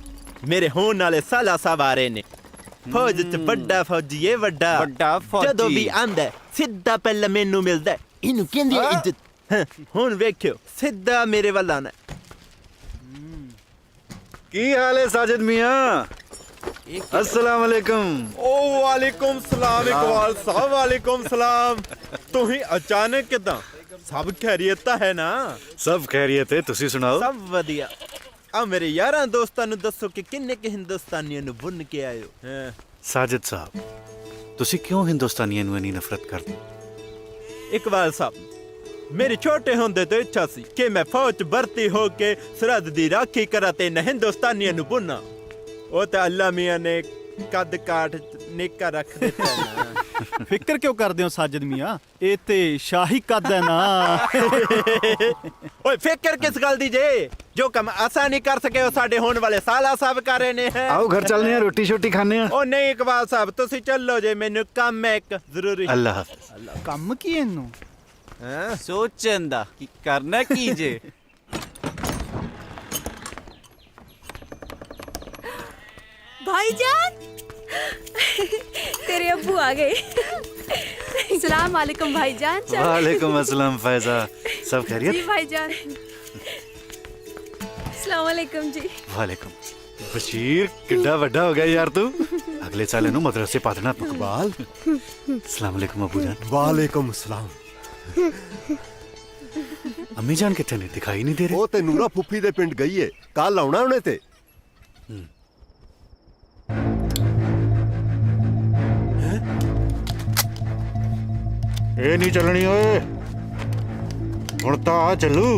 P: मेरे होने वाले साला साहब आ रहे ने। फौज च बड़ा फौजी है, बड़ा फौजी जदों भी आंदा सीधा पहले मेनू मिलदा है। इनू कहंदी है इज्जत। हुन वेखियो सीधा मेरे वाल आना।
C: की हाल है साजिद मियाँ? अस्सलाम वालेकुम।
P: ओ वालेकुम सलाम इकबाल साहब, वालेकुम सलाम। तू ही अचानक किदां? सब खैरियत है ना?
C: सब खैरियत है, तुसी सुनाओ?
P: सब वधिया। आ मेरे यारां दोस्तां नु दसो कि किन्ने के हिंदुस्तानियां नु बुन के आए हो?
C: साजिद साहब तुसी क्यों हिंदुस्तानियां नु इन्नी नफरत करदे?
P: इकबाल साहब मेरी छोटे होंदे तो इच्छा सी कि मैं फौज भर्ती होके सरहद दी राखी करा ते न हिंदुस्तानियां नु बुना। ओ ते अल्लाह मियां ने कद काठ निक्का रख दिता है ना।
Q: फिक्र क्यों करदे हो साजिद मियां? ए ते शाही कद है ना।
P: ओए फिक्र किस गल दी जे? जो कम असा नहीं कर सके ओ साडे होने वाले साला साहब कर रहे ने।
C: आओ घर चलने हैं, रोटी शोटी खाने हैं।
P: ओ नहीं इकबाल साहब तुसी चलो जे, मैनू काम है एक जरूरी।
C: अल्लाह हाफिज।
Q: अल्लाह कम की इन्नू
P: सोचन दा
Q: की करना की जे।
B: भाईजान तेरे अब्बू आ गए। सलाम वालेकुम भाईजान।
C: वालेकुम अस्सलाम फैजा, सब खैरियत?
B: जी भाईजान। सलाम वालेकुम जी।
C: वालेकुम। बशीर किड्डा वड्डा हो गया यार तू। अगले साल इनू मदरसे पा देना। इकबाल अस्सलाम वालेकुम अबू जान।
O: वालेकुम सलाम।
C: अम्मी जान किथे ने? दिखाई नहीं दे रहे।
O: ओ ते नूरा फुफी दे पिंड गई है, कल आउणा उन्हें ते।
C: ए नहीं चलनी ओए, हुण तां आ चलू।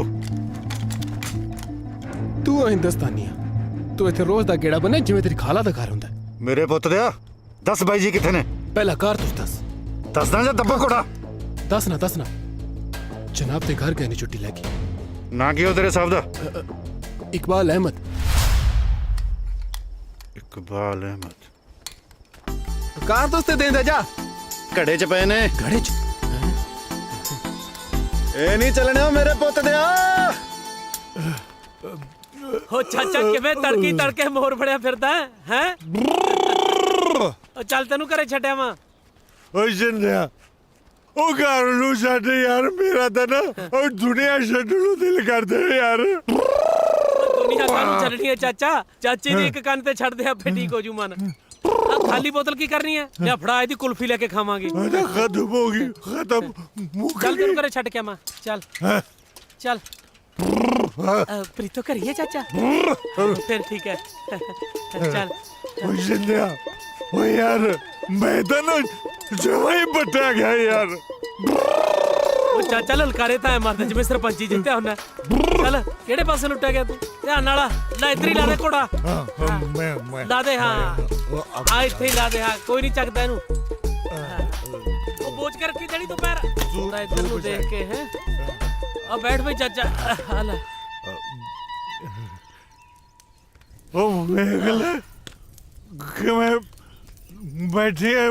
F: तू हिंदुस्तानिया तू इत्थे रोज दा गेड़ा बने जिवें तेरी खाला दा घर हुंदा।
C: मेरे पुत्त दिया दस बाई जी किथे ने?
F: पहला कार तुस दस।
C: दसदा जा दब्बा कोड़ा।
F: दसना जनाब ते घर गए ने छुट्टी लैके।
C: ना की हो तेरे साहब दा?
F: इकबाल अहमद।
C: इकबाल अहमद
F: कार तुस ते देंदा जा।
C: घड़े च पे ने।
F: घड़े च
C: ए नहीं चलने हो मेरे पुत्त दिया।
A: हो चाचा किवें तड़की तड़के मोर फड़िया फिरदा है? चल तेनू घरे छड्डिया वा।
K: ओ जिंदया ओ घर नू छड्ड यार, मेरा तां ना ओ दुनिया छड्डण नू दिल करदा यार।
A: दुनिया कानू छड्डनी है चाचा? चाची दी एक कंन ते छड्ड दे, आपे ठीक हो जू मन। खाली बोतल की करनी है? या फड़ा दी कुल्फी लेके खावांगे।
K: खत्म होगी, खत्म।
A: चल तेनू घरे छड्ड के आवां। चल चल। प्रीतो करिए चाचा। फिर ठीक है चल।
K: ओ जिंदया ओ यार मैं तो ना जमा ही बटा गया यार।
A: ਉਹ ਚਾਚਾ ਲਲਕਾਰੇ ਤਾਂ ਐ ਮਰਦੇ ਜਿਵੇਂ ਸਰਪੰਚੀ ਜਿੱਤਿਆ ਹੁੰਦਾ। ਚੱਲ ਕਿਹੜੇ ਪਾਸੇ ਲੁੱਟਿਆ ਗਿਆ ਤੂੰ? ਧਿਆਨ ਨਾਲ ਲੈ ਇੱਧਰ ਹੀ ਲਾ ਦੇ ਘੋੜਾ।
K: ਮੈਂ
A: ਲਾ ਦੇ ਹਾਂ, ਆ ਇੱਥੇ ਹੀ ਲਾ ਦੇ ਹਾਂ, ਕੋਈ ਨਹੀਂ ਚੱਕਦਾ ਇਹਨੂੰ। ਉਹ ਬੋਝ ਕੇ ਰੱਖੀ ਜਣੀ ਤੂੰ ਪੈਰ ਤਾਂ ਇੱਧਰ ਨੂੰ ਦੇਖ ਕੇ ਹੈ। ਆ ਬੈਠ ਬਈ ਚਾਚਾ, ਆ ਲੈ।
K: ਉਹ ਵੇਖ ਲੈ ਕਿਵੇਂ ਬੈਠੇ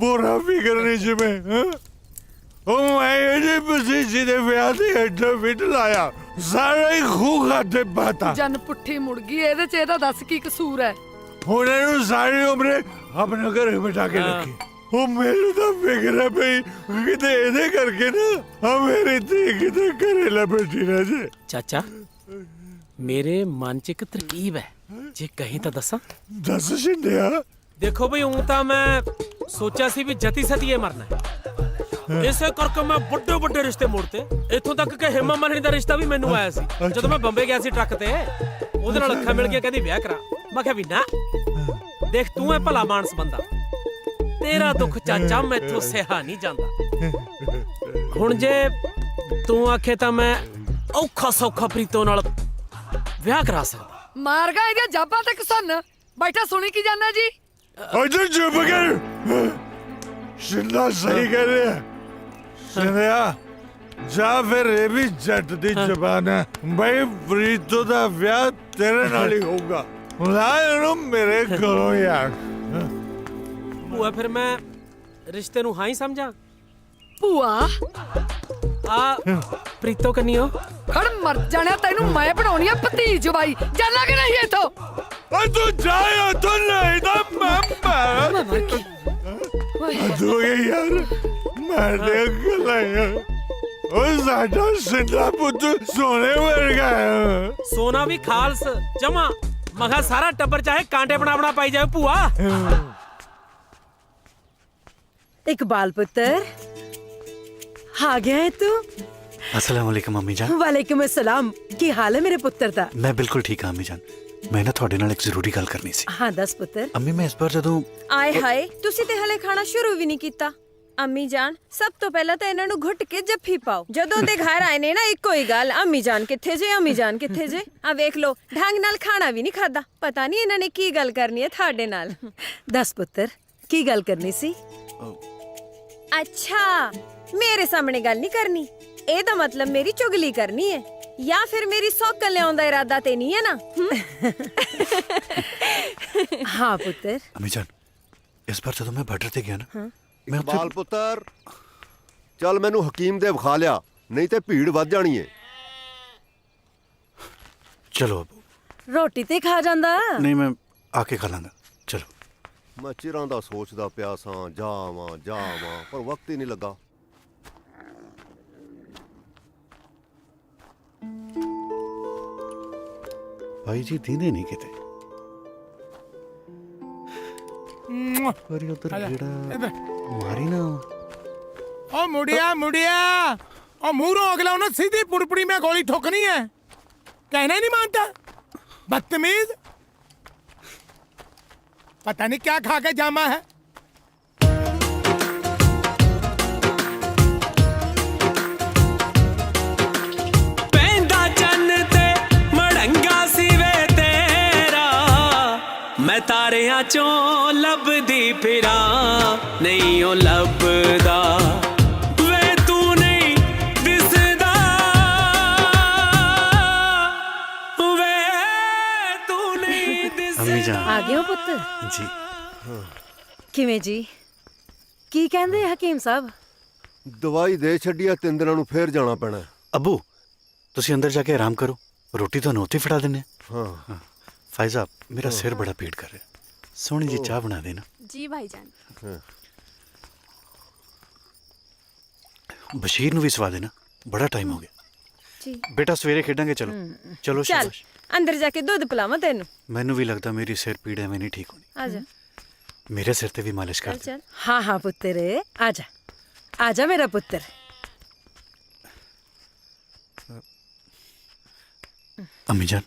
K: ਬੋਰਾ ਫਿਕਰ ਜਿਵੇਂ ਹਾਂ। ਉਹ ਮੈਂ ਇਹਦੇ ਪਸੀਨੇ ਦੇ ਵਿਆਹ ਤੇ ਐਡਾ ਫਿੱਟ ਲਾਇਆ, ਸਾਰਾ ਹੀ ਖੂਹ ਖਾਤੇ ਪਾਤਾ।
E: ਜਨ ਪੁੱਠੀ ਮੁੜ ਗਈ, ਇਹਦੇ ਚ ਇਹਦਾ ਦੱਸ ਕੀ ਕਸੂਰ ਹੈ?
K: ਹੁਣ ਇਹਨੂੰ ਸਾਰੀ ਉਮਰ ਆਪਣੇ ਘਰੇ ਬਿਠਾ ਕੇ ਰੱਖੀ। ਉਹ ਮੈਨੂੰ ਤਾਂ ਫਿਕਰ ਹੈ ਪਈ ਕਿਤੇ ਇਹਦੇ ਕਰਕੇ ਨਾ ਆ ਮੇਰੀ ਧੀ ਕਿਤੇ ਘਰੇ ਲੈ ਬੈਠੀ ਨਾ ਜੇ।
A: ਚਾਚਾ ਮੇਰੇ ਮਨ 'ਚ ਇੱਕ ਤਰਕੀਬ ਹੈ, ਜੇ ਕਹੀਂ ਤਾਂ ਦੱਸਾਂ?
K: ਦੱਸ ਛਿੰਦਿਆ।
A: ਦੇਖੋ ਬਈ ਊਂ ਤਾਂ ਮੈਂ ਸੋਚਿਆ ਸੀ ਵੀ ਜਤੀ ਸਤੀਏ ਮਰਨਾ ਹੈ, ਇਸੇ ਕਰਕੇ ਮੈਂ ਵੱਡੇ ਵੱਡੇ ਰਿਸ਼ਤੇ ਮੋੜਤੇ। ਇੱਥੋਂ ਤੱਕ ਕਿ ਹੇਮਾ ਮਾਲਿਨੀ ਦਾ ਰਿਸ਼ਤਾ ਵੀ ਮੈਨੂੰ ਆਇਆ ਸੀ ਜਦੋਂ ਮੈਂ ਬੰਬੇ ਗਿਆ ਸੀ ਟਰੱਕ ਤੇ। ਉਹਦੇ ਨਾਲ ਅੱਖਾਂ ਮਿਲ ਕੇ ਕਹਿੰਦੀ ਵਿਆਹ ਕਰਾ। ਮੈਂ ਕਿਹਾ ਵੀ ਨਾ, ਦੇਖ ਤੂੰ ਐ ਭਲਾ ਮਾਨਸ ਬੰਦਾ, ਤੇਰਾ ਦੁੱਖ ਚਾਚਾ ਮੈਥੋਂ ਸਹਾ ਨਹੀਂ ਜਾਂਦਾ। ਹੁਣ ਜੇ ਤੂੰ ਆਖੇ ਤਾਂ ਮੈਂ ਔਖਾ ਸੌਖਾ ਪ੍ਰੀਤੋਂ ਨਾਲ ਵਿਆਹ ਕਰਾ ਸਕਦਾ।
E: ਮਾਰ ਗਾ ਇਹਦੀਆਂ ਜਾਬਾਂ ਤੇ ਕਿਸਨ ਬੈਠਾ ਸੁਣੀ ਕੀ ਜਾਂਦਾ ਜੀ?
K: ਅਜੇ ਚੁੱਪ ਕਰ, ਸ਼ਿੰਦਾ ਸਹੀ ਕਹਿ ਰਿਹਾ। ਸ਼ਿੰਦਿਆ ਜਾਂ ਫਿਰ ਇਹ ਵੀ ਜੱਟ ਦੀ ਜ਼ਬਾਨ ਹੈ ਬਈ ਪ੍ਰੀਤੋ ਦਾ ਵਿਆਹ ਤੇਰੇ ਨਾਲ ਹੀ ਹੋਊਗਾ। ਲਾ ਇਹਨੂੰ ਮੇਰੇ ਕੋਲੋਂ ਯਾਰ।
A: ਭੂਆ ਫਿਰ ਮੈਂ ਰਿਸ਼ਤੇ ਨੂੰ ਹਾਂ ਹੀ ਸਮਝਾਂ?
E: ਭੂਆ
A: ਆ ਪ੍ਰੀਤੋ ਕੰਨੀਓ
E: ਖੜ ਮਰ ਜਾਣਾ, ਤੈਨੂੰ ਮੈਂ ਬਣਾਉਣੀ ਆ ਭਤੀਜ ਬਾਈ। ਜਾਣਾ ਕਿ ਨਹੀਂ ਇਥੋਂ?
K: ਓ ਤੂੰ ਜਾਇਆ ਤੂੰ ਨਹੀਂ ਤਾਂ ਮੈਂ ਤੂੰ ਯਾਰ ਮੈਂ ਦੇ ਗਲਾਇਆ। ਉਹ ਸਾਡਾ ਸਿੰਦਾ ਪੁੱਤ ਸੋਨੇ ਵਰਗਾ ਹੈ।
A: ਸੋਨਾ ਵੀ ਖਾਲਸ ਜਮਾ। ਮਗਾ ਸਾਰਾ ਟੱਬਰ ਚਾਹੇ ਕਾਂਟੇ ਬਣਾ ਪਾਈ ਜਾਵੇ ਭੂਆ।
R: इकबाल पुत्र आ गया है तू?
C: अस्सलाम वालेकुम अम्मी जान।
R: वालेकुम अस्सलाम। की हाल है मेरे पुत्र दा?
C: मैं बिल्कुल ठीक हाँ अम्मी जान। मैं ना ਤੁਹਾਡੇ ਨਾਲ ਇੱਕ ਜ਼ਰੂਰੀ ਗੱਲ ਕਰਨੀ ਸੀ।
R: हाँ दस पुत्र।
C: ਅੰਮੀ ਮੈਂ ਇਸ ਵਾਰ ਜਦੋਂ
B: ਆਏ ਹਾਏ, ਤੁਸੀਂ ਤੇ ਹਲੇ ਖਾਣਾ ਸ਼ੁਰੂ ਵੀ ਨਹੀਂ ਕੀਤਾ। ਅੰਮੀ ਜਾਨ, ਸਭ ਤੋਂ ਪਹਿਲਾਂ ਤਾਂ ਇਹਨਾਂ ਨੂੰ ਘੁੱਟ ਕੇ ਜੱਫੀ ਪਾਓ। ਜਦੋਂ ਦੇ ਘਰ ਆਏ ਨੇ ਨਾ ਇੱਕੋ ਹੀ ਗੱਲ, ਅੰਮੀ ਜਾਨ ਕਿੱਥੇ ਜੇ, ਅੰਮੀ ਜਾਨ ਕਿੱਥੇ ਜੇ। ਆ ਵੇਖ ਲਓ, ਢੰਗ ਨਾਲ ਖਾਣਾ ਵੀ ਨਹੀਂ ਖਾਦਾ। ਪਤਾ ਨਹੀਂ ਇਹਨਾਂ ਨੇ ਕੀ ਗੱਲ ਕਰਨੀ ਹੈ ਤੁਹਾਡੇ ਨਾਲ।
R: दस पुत्र की गल करनी सी?
B: अच्छा, मेरे सामने गल नहीं करनी, ਇਹਦਾ ਮਤਲਬ ਮੇਰੀ ਚੁਗਲੀ ਕਰਨੀ ਹੈ ਜਾਂ ਫਿਰ ਮੇਰੀ ਸੌਕਲ ਲਿਆਉਣ ਦਾ ਇਰਾਦਾ ਤੇ ਨਹੀਂ ਹੈ ਨਾ?
R: हाँ पुत्र।
C: अम्मी जान इस बार ਜਦੋਂ ਮੈਂ ਬਾਰਡਰ ਤੇ ਗਿਆ ਨਾ ਮੈਂ ਉੱਥੇ
S: ਬਾਲ ਪੁੱਤਰ ਚੱਲ ਮੈਨੂੰ ਹਕੀਮ ਦੇ ਵਿਖਾ ਲਿਆ, ਨਹੀਂ ਤੇ ਭੀੜ ਵੱਧ ਜਾਣੀ ਏ।
C: ਚਲੋ ਅਬੂ।
R: रोटी ते खा जांदा?
C: ਨਹੀਂ ਮੈਂ ਆ ਕੇ ਖਾ ਲਾਂਗਾ। ਚਲੋ।
S: ਮੈਂ ਚਿਰਾਂ ਦਾ ਸੋਚਦਾ ਪਿਆ ਸਾਂ ਜਾਵਾਂ ਪਰ ਵਕਤ ਹੀ ਨਹੀਂ ਲੱਗਾ।
C: ਭਾਈ ਜੀ ਦੀਨੇ ਨਹੀਂ ਕਿਤੇ। ਪਰ ਉਧਰ ਜਿਹੜਾ ਮਾਰੀ ਨਾ।
I: ओ मुड़िया मुड़िया, ओ मुंह अगला ना सीधी पुड़पुड़ी में गोली ठोकनी है, कहना ही नहीं मानता, बदतमीज। पता नहीं क्या खा के जामा है।
A: ਪੈਂਦਾ ਚੰਨ ਤੇ ਮੜੰਗਾ ਸੀ ਵੇ ਤੇਰਾ, ਮੈਂ ਤਾਰਿਆਂ ਚੋਂ ਲੱਭਦੀ ਫਿਰਾਂ, ਨਹੀਂ ਉਹ ਲੱਭਦਾ ਵੇ ਤੂੰ ਨਹੀਂ ਦਿਸਦਾ, ਵੇ ਤੂੰ ਨਹੀਂ ਦਿਸਦਾ।
C: ਅੰਮੀ ਜਾਨ
R: आ गए हो पुत्र?
C: जी।
R: किवें जी? की कहंदे हकीम साहब?
S: ਦਵਾਈ ਦੇ ਛੱਡੀਆ, 3 ਦਿਨਾਂ ਨੂੰ ਫੇਰ ਜਾਣਾ ਪੈਣਾ।
C: ਅੱਬੂ ਤੁਸੀਂ ਅੰਦਰ ਜਾ ਕੇ ਆਰਾਮ ਕਰੋ, ਰੋਟੀ ਤੁਹਾਨੂੰ ਉੱਥੇ ਫੜਾ ਦਿੰਨੇ।
S: ਹਾਂ
C: ਫਾਇਜ਼ਾ ਮੇਰਾ ਸਿਰ ਬੜਾ ਪੀੜ ਕਰ ਰਿਹਾ, ਸੋਹਣੀ ਜੀ ਚਾਹ ਬਣਾ ਦੇਣਾ।
B: ਜੀ ਭਾਈਜਾਨ।
C: ਬਸ਼ੀਰ ਨੂੰ ਵੀ ਸਵਾ ਦੇਣਾ, ਬੜਾ ਟਾਈਮ ਹੋ ਗਿਆ।
B: ਜੀ
C: ਬੇਟਾ ਸਵੇਰੇ ਖੇਡਾਂਗੇ। ਚਲੋ ਚਲੋ
B: ਚੱਲ
C: ਸ਼ਾਬਾਸ਼।
B: ਅੰਦਰ ਜਾ ਕੇ ਦੁੱਧ ਪਿਲਾਵਾਂ ਤੈਨੂੰ।
C: ਮੈਨੂੰ ਵੀ ਲੱਗਦਾ ਮੇਰੀ ਸਿਰ ਪੀੜ ਐਵੇਂ ਨਹੀਂ ਠੀਕ ਹੋਣੀ।
B: ਆ ਜਾ
C: ਮੇਰੇ ਸਿਰ ਤੇ ਵੀ ਮਾਲਿਸ਼ ਕਰ ਦੇ।
B: ਚੱਲ।
R: हाँ हाँ पुत्र आजा आजा मेरा पुत्र।
C: ਅੰਮੀ ਜਾਨ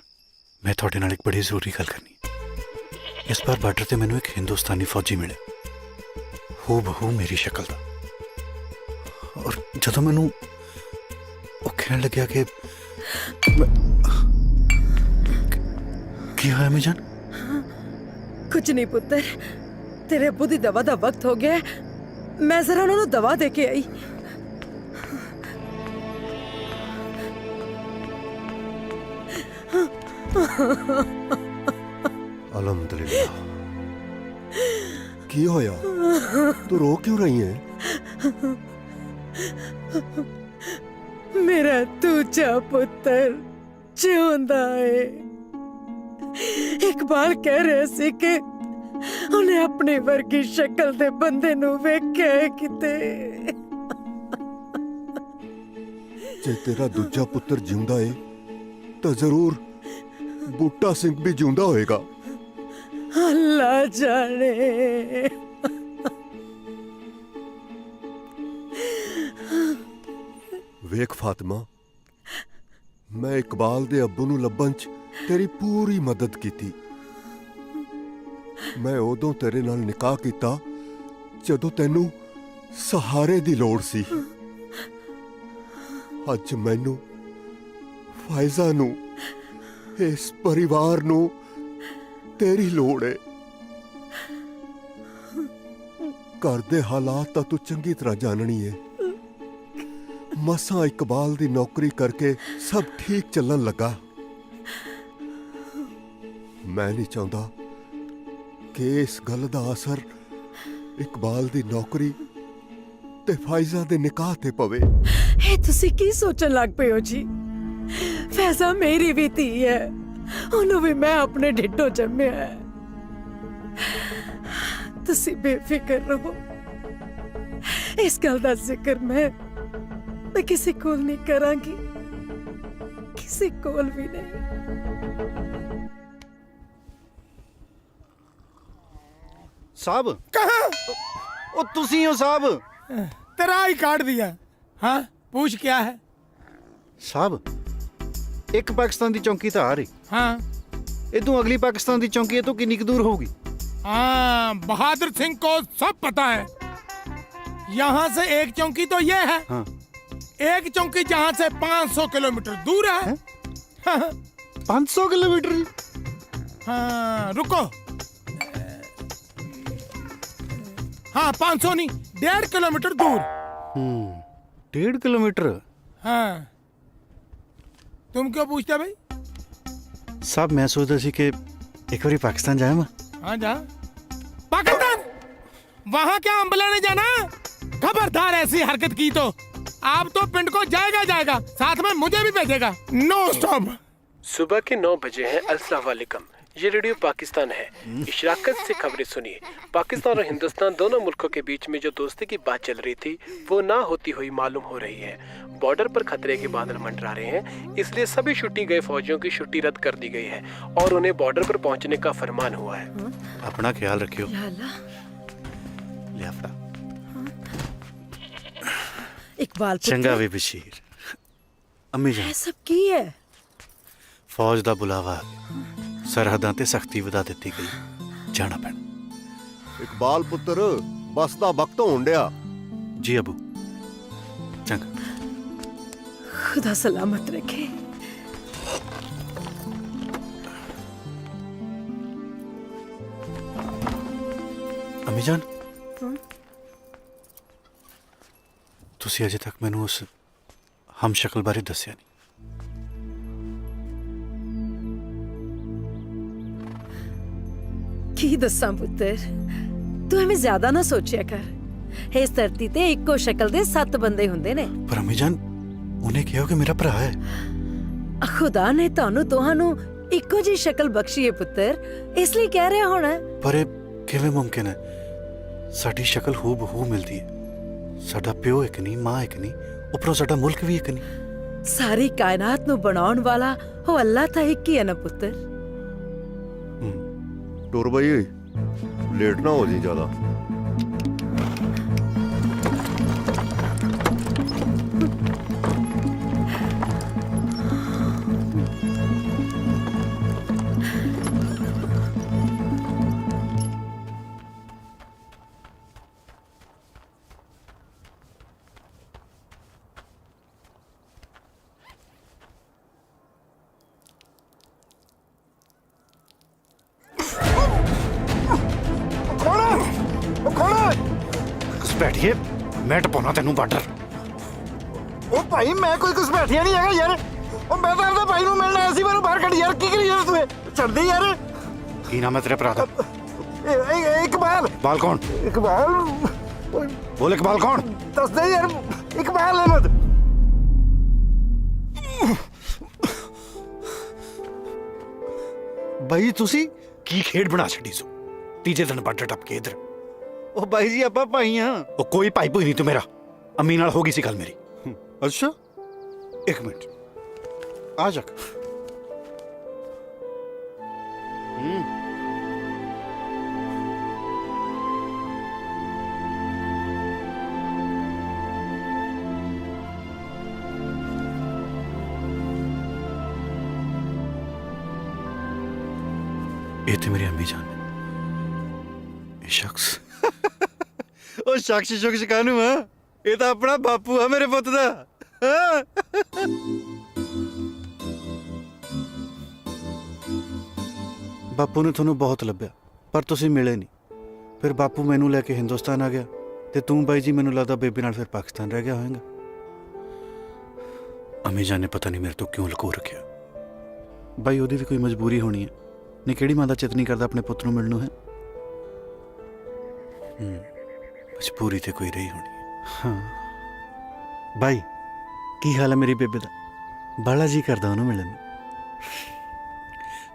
C: ਮੈਂ ਤੁਹਾਡੇ ਨਾਲ ਇੱਕ ਬੜੀ ਜ਼ਰੂਰੀ ਗੱਲ ਕਰਨੀ ਹੈ। ਇਸ ਵਾਰ ਬਾਰਡਰ ਤੇ ਮੈਨੂੰ ਇੱਕ ਹਿੰਦੁਸਤਾਨੀ ਫੌਜੀ ਮਿਲੇ, ਹੂ ਬਹੂ ਮੇਰੀ ਸ਼ਕਲ ਦਾ। ਔਰ ਜਦੋਂ ਮੈਨੂੰ ਕਹਿਣ ਲੱਗਿਆ ਕਿ ਕੀ ਹੋਇਆ ਅਮੀ ਜਾਨ?
R: कुछ नहीं पुत्र, तेरे अब्बू दी दवा दा वक्त हो गया है। मैं जरा उन्होंने दवा दे के आई।
S: अलहमदुलिल्लाह। की होया? तू रो क्यों रही है?
R: मेरा दूजा पुत्र जिਉਂਦਾ है। इकबाल कह रहे सी कि उन्हें अपनी वर्गी शक्ल दे बंदे नू वेख्या है किते।
S: जे तेरा दूजा पुत्र जिंदा है तो जरूर बूटा सिंह भी जिंदा होएगा।
R: अल्लाह जाने।
S: वेख फातिमा, मैं इकबाल दे अब्बू नू लब्बन च तेरी पूरी मदद कीती। मैं उदों तेरे नाल निकाह कीता जदों तैनू सहारे दी लोड़ सी। अज मैनू फायजा नू इस परिवार नू तेरी लोड़ है। घर दे हालात तां तू चंगी तरह जाननी है। मसा इकबाल दी नौकरी करके सब ठीक चलन लगा। मैं नहीं चाहता कि इस गल दा असर इकबाल दी नौकरी ते फायजा दे निकाह ते पवे।
R: ए तुसी की सोचन लग पे हो जी? फैजा मेरी भी धी है, उन्हों भी मैं अपने ढिड्डों जम्मिया है। तुसी बेफिक्र रहो। इस गल दा जिक्र मैं किसी कोल नहीं करांगी, किसी कोल भी नहीं।
C: साहब ओ तुसी हो साहब?
I: तेरा ही काट दिया। हाँ पूछ क्या है?
C: साहब एक पाकिस्तान दी चौकी तो आ रही।
I: हाँ
C: इदों अगली पाकिस्तान दी चौकी तो कितनी दूर होगी?
I: हाँ बहादुर सिंह को सब पता है। यहाँ से एक चौकी तो ये है।
C: हाँ।
I: एक चौकी जहाँ से 500 किलोमीटर दूर है। हाँ।
C: 500 किलोमीटर?
I: हाँ रुको। हाँ 500 नहीं, 1.5 किलोमीटर दूर।
C: 1.5 किलोमीटर?
I: हाँ तुम क्यों पूछते भाई?
C: साहब मैं सोचता सी कि एक बारी पाकिस्तान जाए मैं।
I: हाँ जा। पाकिस्तान वहाँ क्या अम्बला ने जाना? खबरदार ऐसी हरकत की तो आप तो पिंड को जाएगा, साथ में मुझे भी भेजेगा। No stop.
F: सुबह के 9 बजे हैं। अस्सलाम वालेकुम। ये रेडियो पाकिस्तान है। इशराकत से खबरें सुनिए। पाकिस्तान और हिंदुस्तान दोनों मुल्कों के बीच में जो दोस्ती की बात चल रही थी वो ना होती हुई मालूम हो रही है। बॉर्डर पर खतरे के बादल मंडरा रहे हैं, इसलिए सभी छुट्टी गए फौजियों की छुट्टी रद्द कर दी गई है और उन्हें बॉर्डर पर पहुंचने का फरमान हुआ है।
C: अपना ख्याल रखियो।
R: इकबाल
C: चंगा वे बशीर। अम्मी जान
R: सब की है?
C: फौज दा बुलावा, सरहदां ते सख्ती वधा दित्ती गई, जाना पैना।
S: इकबाल पुत्र बस दा वक्त होण डिया।
C: जी अबू। चंगा।
R: खुदा सलामत रखे।
C: अम्मी जान तुसी अजे तक मैनू उस हम शक्ल बारे दस्या नहीं।
R: की दस्सां पुत्तर, तू एवें ज्यादा ना सोचिया कर। इस धरती ते इक्को शक्ल दे 7 बंदे हुंदे ने।
C: पर अम्मी जान उन्हें कहो कि मेरा भरा है।
R: खुदा ने तानू तोहानू इक्को जी शक्ल बख्शी है पुत्तर, इसलिए कह रहा होना।
C: पर किवें मुमकिन है? साडी शक्ल हूबहू मिलती है। साडा प्यो एक नहीं, मां एक नहीं, उपरों साडा मुल्क भी एक नहीं।
R: सारी कायनात नू बनाउण वाला हो अल्लाह ता एक ही है ना पुत्तर।
S: टुर बई, लेट ना हो जी ज्यादा।
C: घुसपैठिए मैं टपाਉਣਾ ਤੈਨੂੰ ਬਾਰਡਰ। ਉਹ ਭਾਈ ਮੈਂ ਕੋਈ ਘੁਸਪੈਠੀਆ ਨਹੀਂ ਹੈਗਾ ਯਾਰ। ਉਹ ਮੈਂ ਤਾਂ ਆਪਣੇ ਭਾਈ ਨੂੰ ਮਿਲਣ ਆਇਆ ਸੀ, ਮੈਨੂੰ ਬਾਹਰ ਕੱਢ ਯਾਰ। ਕੀ ਕਰੀ ਯਾਰ ਤੂੰ? ਛੱਡ ਦੇ ਯਾਰ। ਕੀ ਨਾਮ ਹੈ ਤੇਰੇ ਭਰਾ ਦਾ? इकबाल। इकबाल कौन? इकबाल बोल, इकबाल कौन? दस दे यार। इकबाल अहमद। ਬਾਈ ਤੁਸੀਂ ਕੀ ਖੇਡ ਬਣਾ ਛੱਡੀ ਸੋ? ਤੀਜੇ ਦਿਨ ਬਾਰਡਰ ਟੱਪ ਕੇ ਇਧਰ। ਉਹ ਬਾਈ ਜੀ ਆਪਾਂ ਭਾਈ ਆ। ਉਹ ਕੋਈ ਭਾਈ ਭੂਈ ਨਹੀਂ ਤੂੰ ਮੇਰਾ। ਅੰਮੀ ਨਾਲ ਹੋ ਗਈ ਸੀ ਗੱਲ ਮੇਰੀ। ਅੱਛਾ ਇੱਕ ਮਿੰਟ ਆ ਜਾ। ਇਹ ਤੇ ਮੇਰੀ ਅੰਮੀ ਜਾਨ ਨੇ। ਇਹ ਸ਼ਖਸ ਉਹ ਸ਼ਖਸ ਕਾਹਨੂੰ ਆ? ਇਹ ਤਾਂ ਆਪਣਾ ਬਾਪੂ ਆ ਮੇਰੇ ਪੁੱਤ ਦਾ। ਬਾਪੂ ਨੇ ਤੁਹਾਨੂੰ ਬਹੁਤ ਲੱਭਿਆ ਪਰ ਤੁਸੀਂ ਮਿਲੇ ਨਹੀਂ। ਫਿਰ ਬਾਪੂ ਮੈਨੂੰ ਲੈ ਕੇ ਹਿੰਦੁਸਤਾਨ ਆ ਗਿਆ ਤੇ ਤੂੰ ਬਾਈ ਜੀ ਮੈਨੂੰ ਲੱਗਦਾ ਬੇਬੀ ਨਾਲ ਫਿਰ ਪਾਕਿਸਤਾਨ ਰਹਿ ਗਿਆ ਹੋਵੇਗਾ। ਅੰਮੀ ਜਾਨ ਨੇ ਪਤਾ ਨਹੀਂ ਮੇਰੇ ਤੋਂ ਕਿਉਂ ਲੁਕੋ ਰੱਖਿਆ। ਬਾਈ ਉਹਦੀ ਵੀ ਕੋਈ ਮਜਬੂਰੀ ਹੋਣੀ ਹੈ। ਨਹੀਂ ਕਿਹੜੀ ਮਾਂ ਦਾ ਚਿੱਤ ਨਹੀਂ ਕਰਦਾ ਆਪਣੇ ਪੁੱਤ ਨੂੰ ਮਿਲਣ ਨੂੰ ਹੈ। ਮਜਬੂਰੀ ਤੇ ਕੋਈ ਰਹੀ ਹੋਣੀ ਹੈ। ਹਾਂ ਬਾਈ ਕੀ ਹਾਲ ਹੈ ਮੇਰੀ ਬੇਬੇ ਦਾ? ਬਾਲਾ ਜੀ ਕਰਦਾ ਉਹਨੂੰ ਮਿਲਣ ਨੂੰ।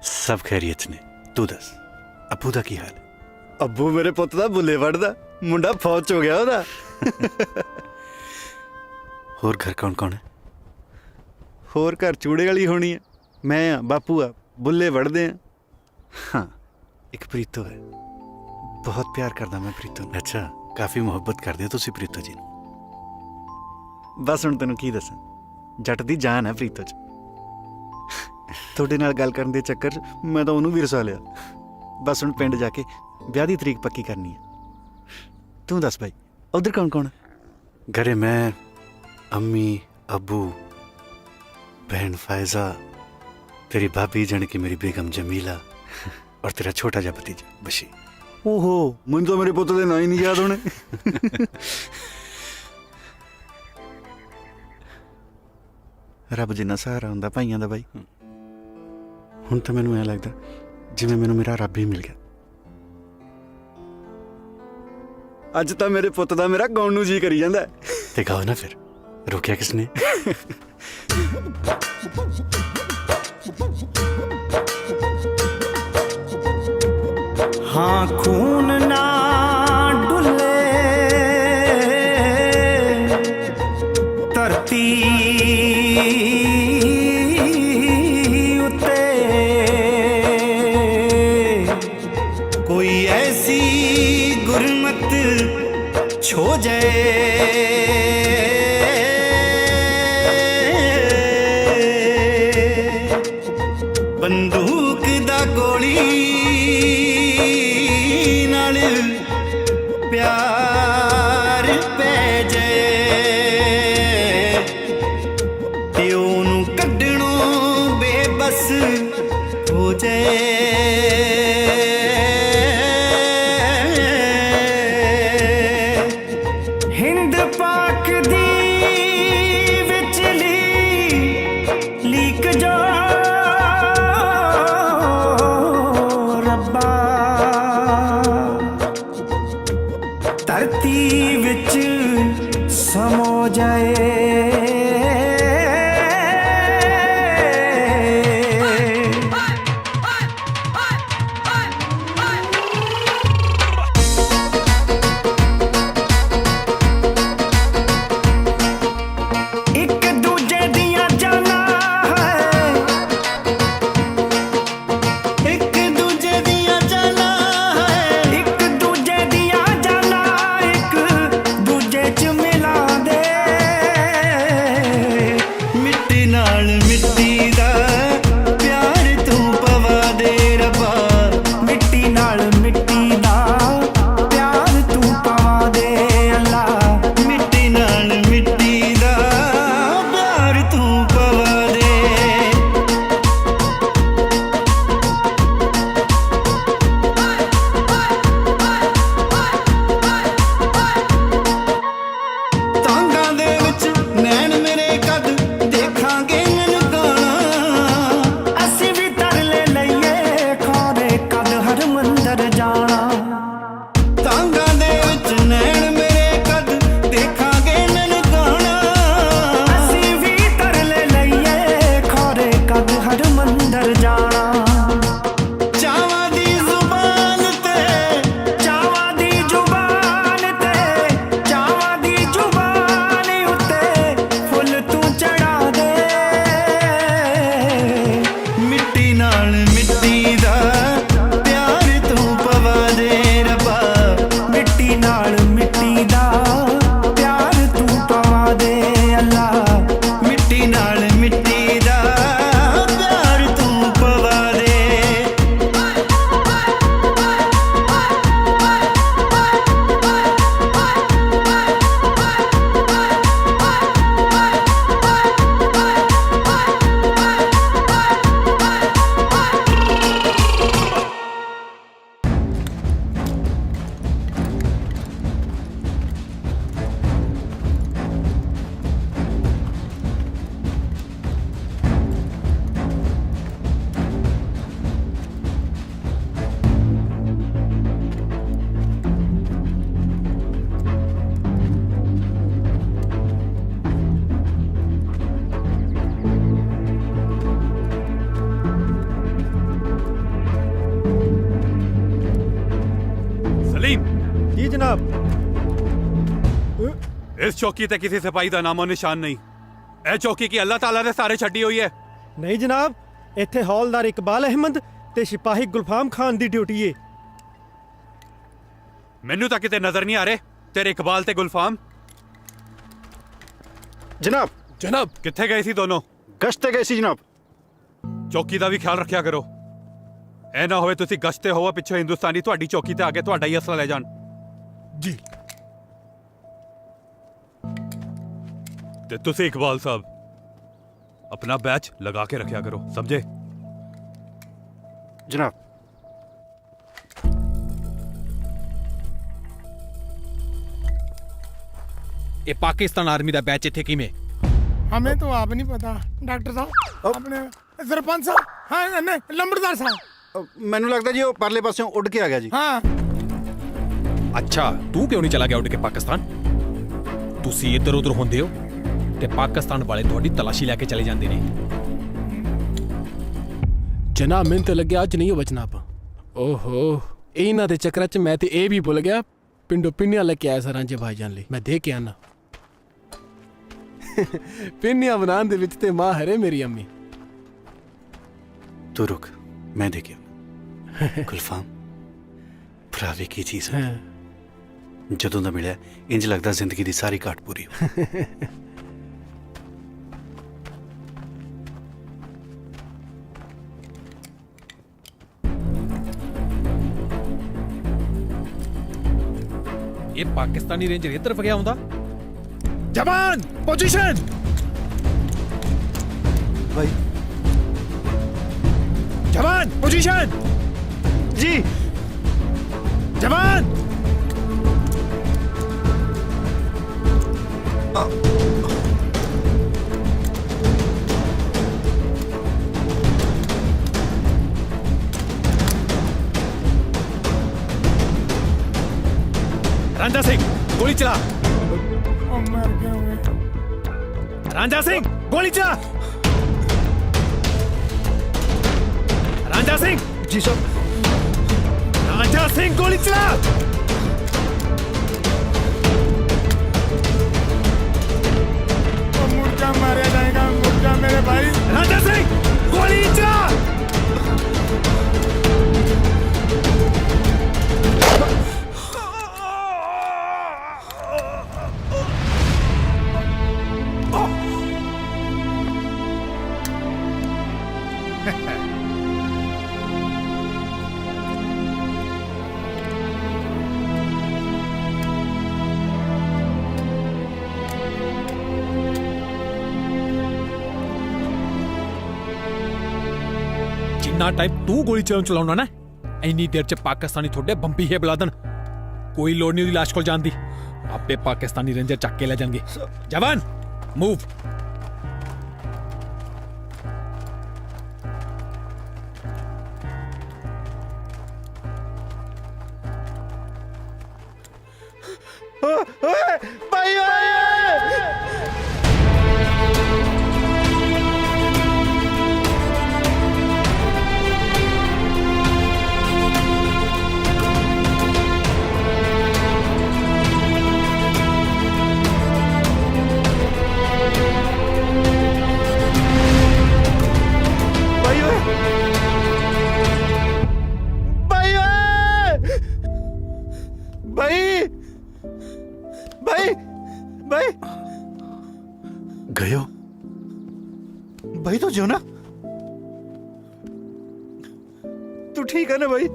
C: ਸਭ ਖੈਰੀਅਤ ਨੇ। ਤੂੰ ਦੱਸ ਅੱਬੂ ਦਾ ਕੀ ਹਾਲ ਹੈ? ਅੱਬੂ ਮੇਰੇ ਪੁੱਤ ਦਾ ਬੁੱਲੇ ਵੜਦਾ। ਮੁੰਡਾ ਫੌਜ ਚ ਹੋ ਗਿਆ ਉਹਦਾ। ਹੋਰ ਘਰ ਕੌਣ ਕੌਣ ਹੈ? ਹੋਰ ਘਰ ਚੂੜੇ ਵਾਲੀ ਹੋਣੀ ਹੈ। ਮੈਂ ਆ, ਬਾਪੂ ਆ, ਬੁੱਲੇ ਵੜਦੇ ਆ। हाँ एक प्रीतो है। बहुत प्यार करदा मैं प्रीतो। अच्छा काफ़ी मुहब्बत करदे हो तुसीं प्रीतो जी नूं। बस हुण तैनूं की दसां, जट दी जान है प्रीतो च। तुहाडे नाल गल करन दे चक्कर च मैं तां ओहनूं भी रसा लिया। बस हुण पिंड जाके विआह दी तरीक पक्की करनी है। तूं दस भाई उधर कौन कौन है? घरे मैं, अम्मी, अब्बू, बहन फायजा, तेरी भाभी जाने की मेरी बेगम जमीला और तेरा छोटा जा भतीजा बशी। ओहो मुझे तो मेरे पुत्र दे ना ही नहीं याद होने। रब जिन्ना सहारा हुंदा भाइयां दा बाई। हुण तां मैनूं ऐ लगदा जिवें मैनूं मेरा रब ही मिल गया। अज तां मेरे पुत दा मेरा गाउण नूं जी करी जांदा है। ते गाओ ना फिर, रोकिया किसने?
T: हाँ खून ना डुले धरती उते, कोई ऐसी गुरमत छो जाए बंदूक दा गोली प्यार पै जाए ते ओनू कड्ढणों बेबस हो जाए। हिंद पाक दी विचली लीक जो रब्बा धरती विच समो जाए। एक दूजे दियां जाना है, एक दूजे दियां जाना है, एक दूजे दियां जाना एक दूजे च मिला दे।
U: सलीम
J: जी जनाब।
U: इस चौकी ते किसी सिपाही दा नामो निशान नहीं। ए चौकी की अल्लाह ताला ने सारे छड्डी हुई है।
J: नहीं जनाब, इत्थे हौलदार इकबाल अहमद ते सिपाही गुलफाम खान दी ड्यूटी है।
U: मैनू तां किते नजर नहीं आ रहे तेरे इकबाल ते गुलफाम।
C: जनाब
U: जनाब कित्थे गए सी दोनों?
C: गश्त ते गए सी जनाब।
U: चौकी दा भी ख्याल रखिया करो। ए ना होवे तुसी गश्त ते होवो पिछे हिंदुस्तानी तुहाडी चौकी ते आके तुहाडा ही असला ले जान।
K: जी।
U: ते तुसी इकबाल साहब अपना बैच लगा के रखिया करो, समझे?
C: जनाब।
M: ये पाकिस्तान आर्मी दा बैच इत्थे किवें?
I: हमें तो आप नहीं पता डॉक्टर साहब। अपने सरपंच साहब, हाँ नहीं लंबड़दार साहब।
C: मैनू लगता जी वो परले पासों उड़ के आ गया जी।
I: हाँ।
M: अच्छा तू क्यों नहीं चला गया उड़ के पाकिस्तान? तुसी इधर उधर होंदे हो ते पाकिस्तान वाले थोड़ी तलाशी लेके चले जांदे ने।
V: जनाब मैंने तो लगे अज नहीं हो जनाब। ओहो इन्हां दे चक्कर च मैं ते ए भी भुल गया पिंडो पिन्नियां लेके आया सा रांझे भाईजान ਲਈ। मैं दे के आना पिन्नियां बनाने दे विच ते मां हरे मेरी अम्मी।
C: तू रुक मैं दे के गुलफाम भरावे की चीज है। जदों दा मिलिया इंज लगदा जिंदगी दी सारी घाट पूरी हो।
M: ये पाकिस्तानी रेंजर इस तरफ गया होंदा।
K: जवान पोजीशन।
C: भाई
K: जवान पोजीशन।
C: जी
K: जवान।
M: रांझा सिंह गोली चला।
I: मर गए।
M: रांझा सिंह गोली चला। रांझा सिंह।
C: जी साहब।
M: रांझा सिंह गोली चला।
I: मुर्गा मारा जाएगा, मुर्गा मेरे भाई।
M: रांझा सिंह गोली चला। जिन्ना टाइम तू गोली चलाउना ना इन्नी देर च पाकिस्तानी थोड़े बंबी है बुला देन। कोई लोड़ नहीं लाश को जान दी। आपे पाकिस्तानी रेंजर चक के ले जाएंगे। जवान मूव।
C: भाई गए हो भाई? तो जो ना तू ठीक है ना भाई?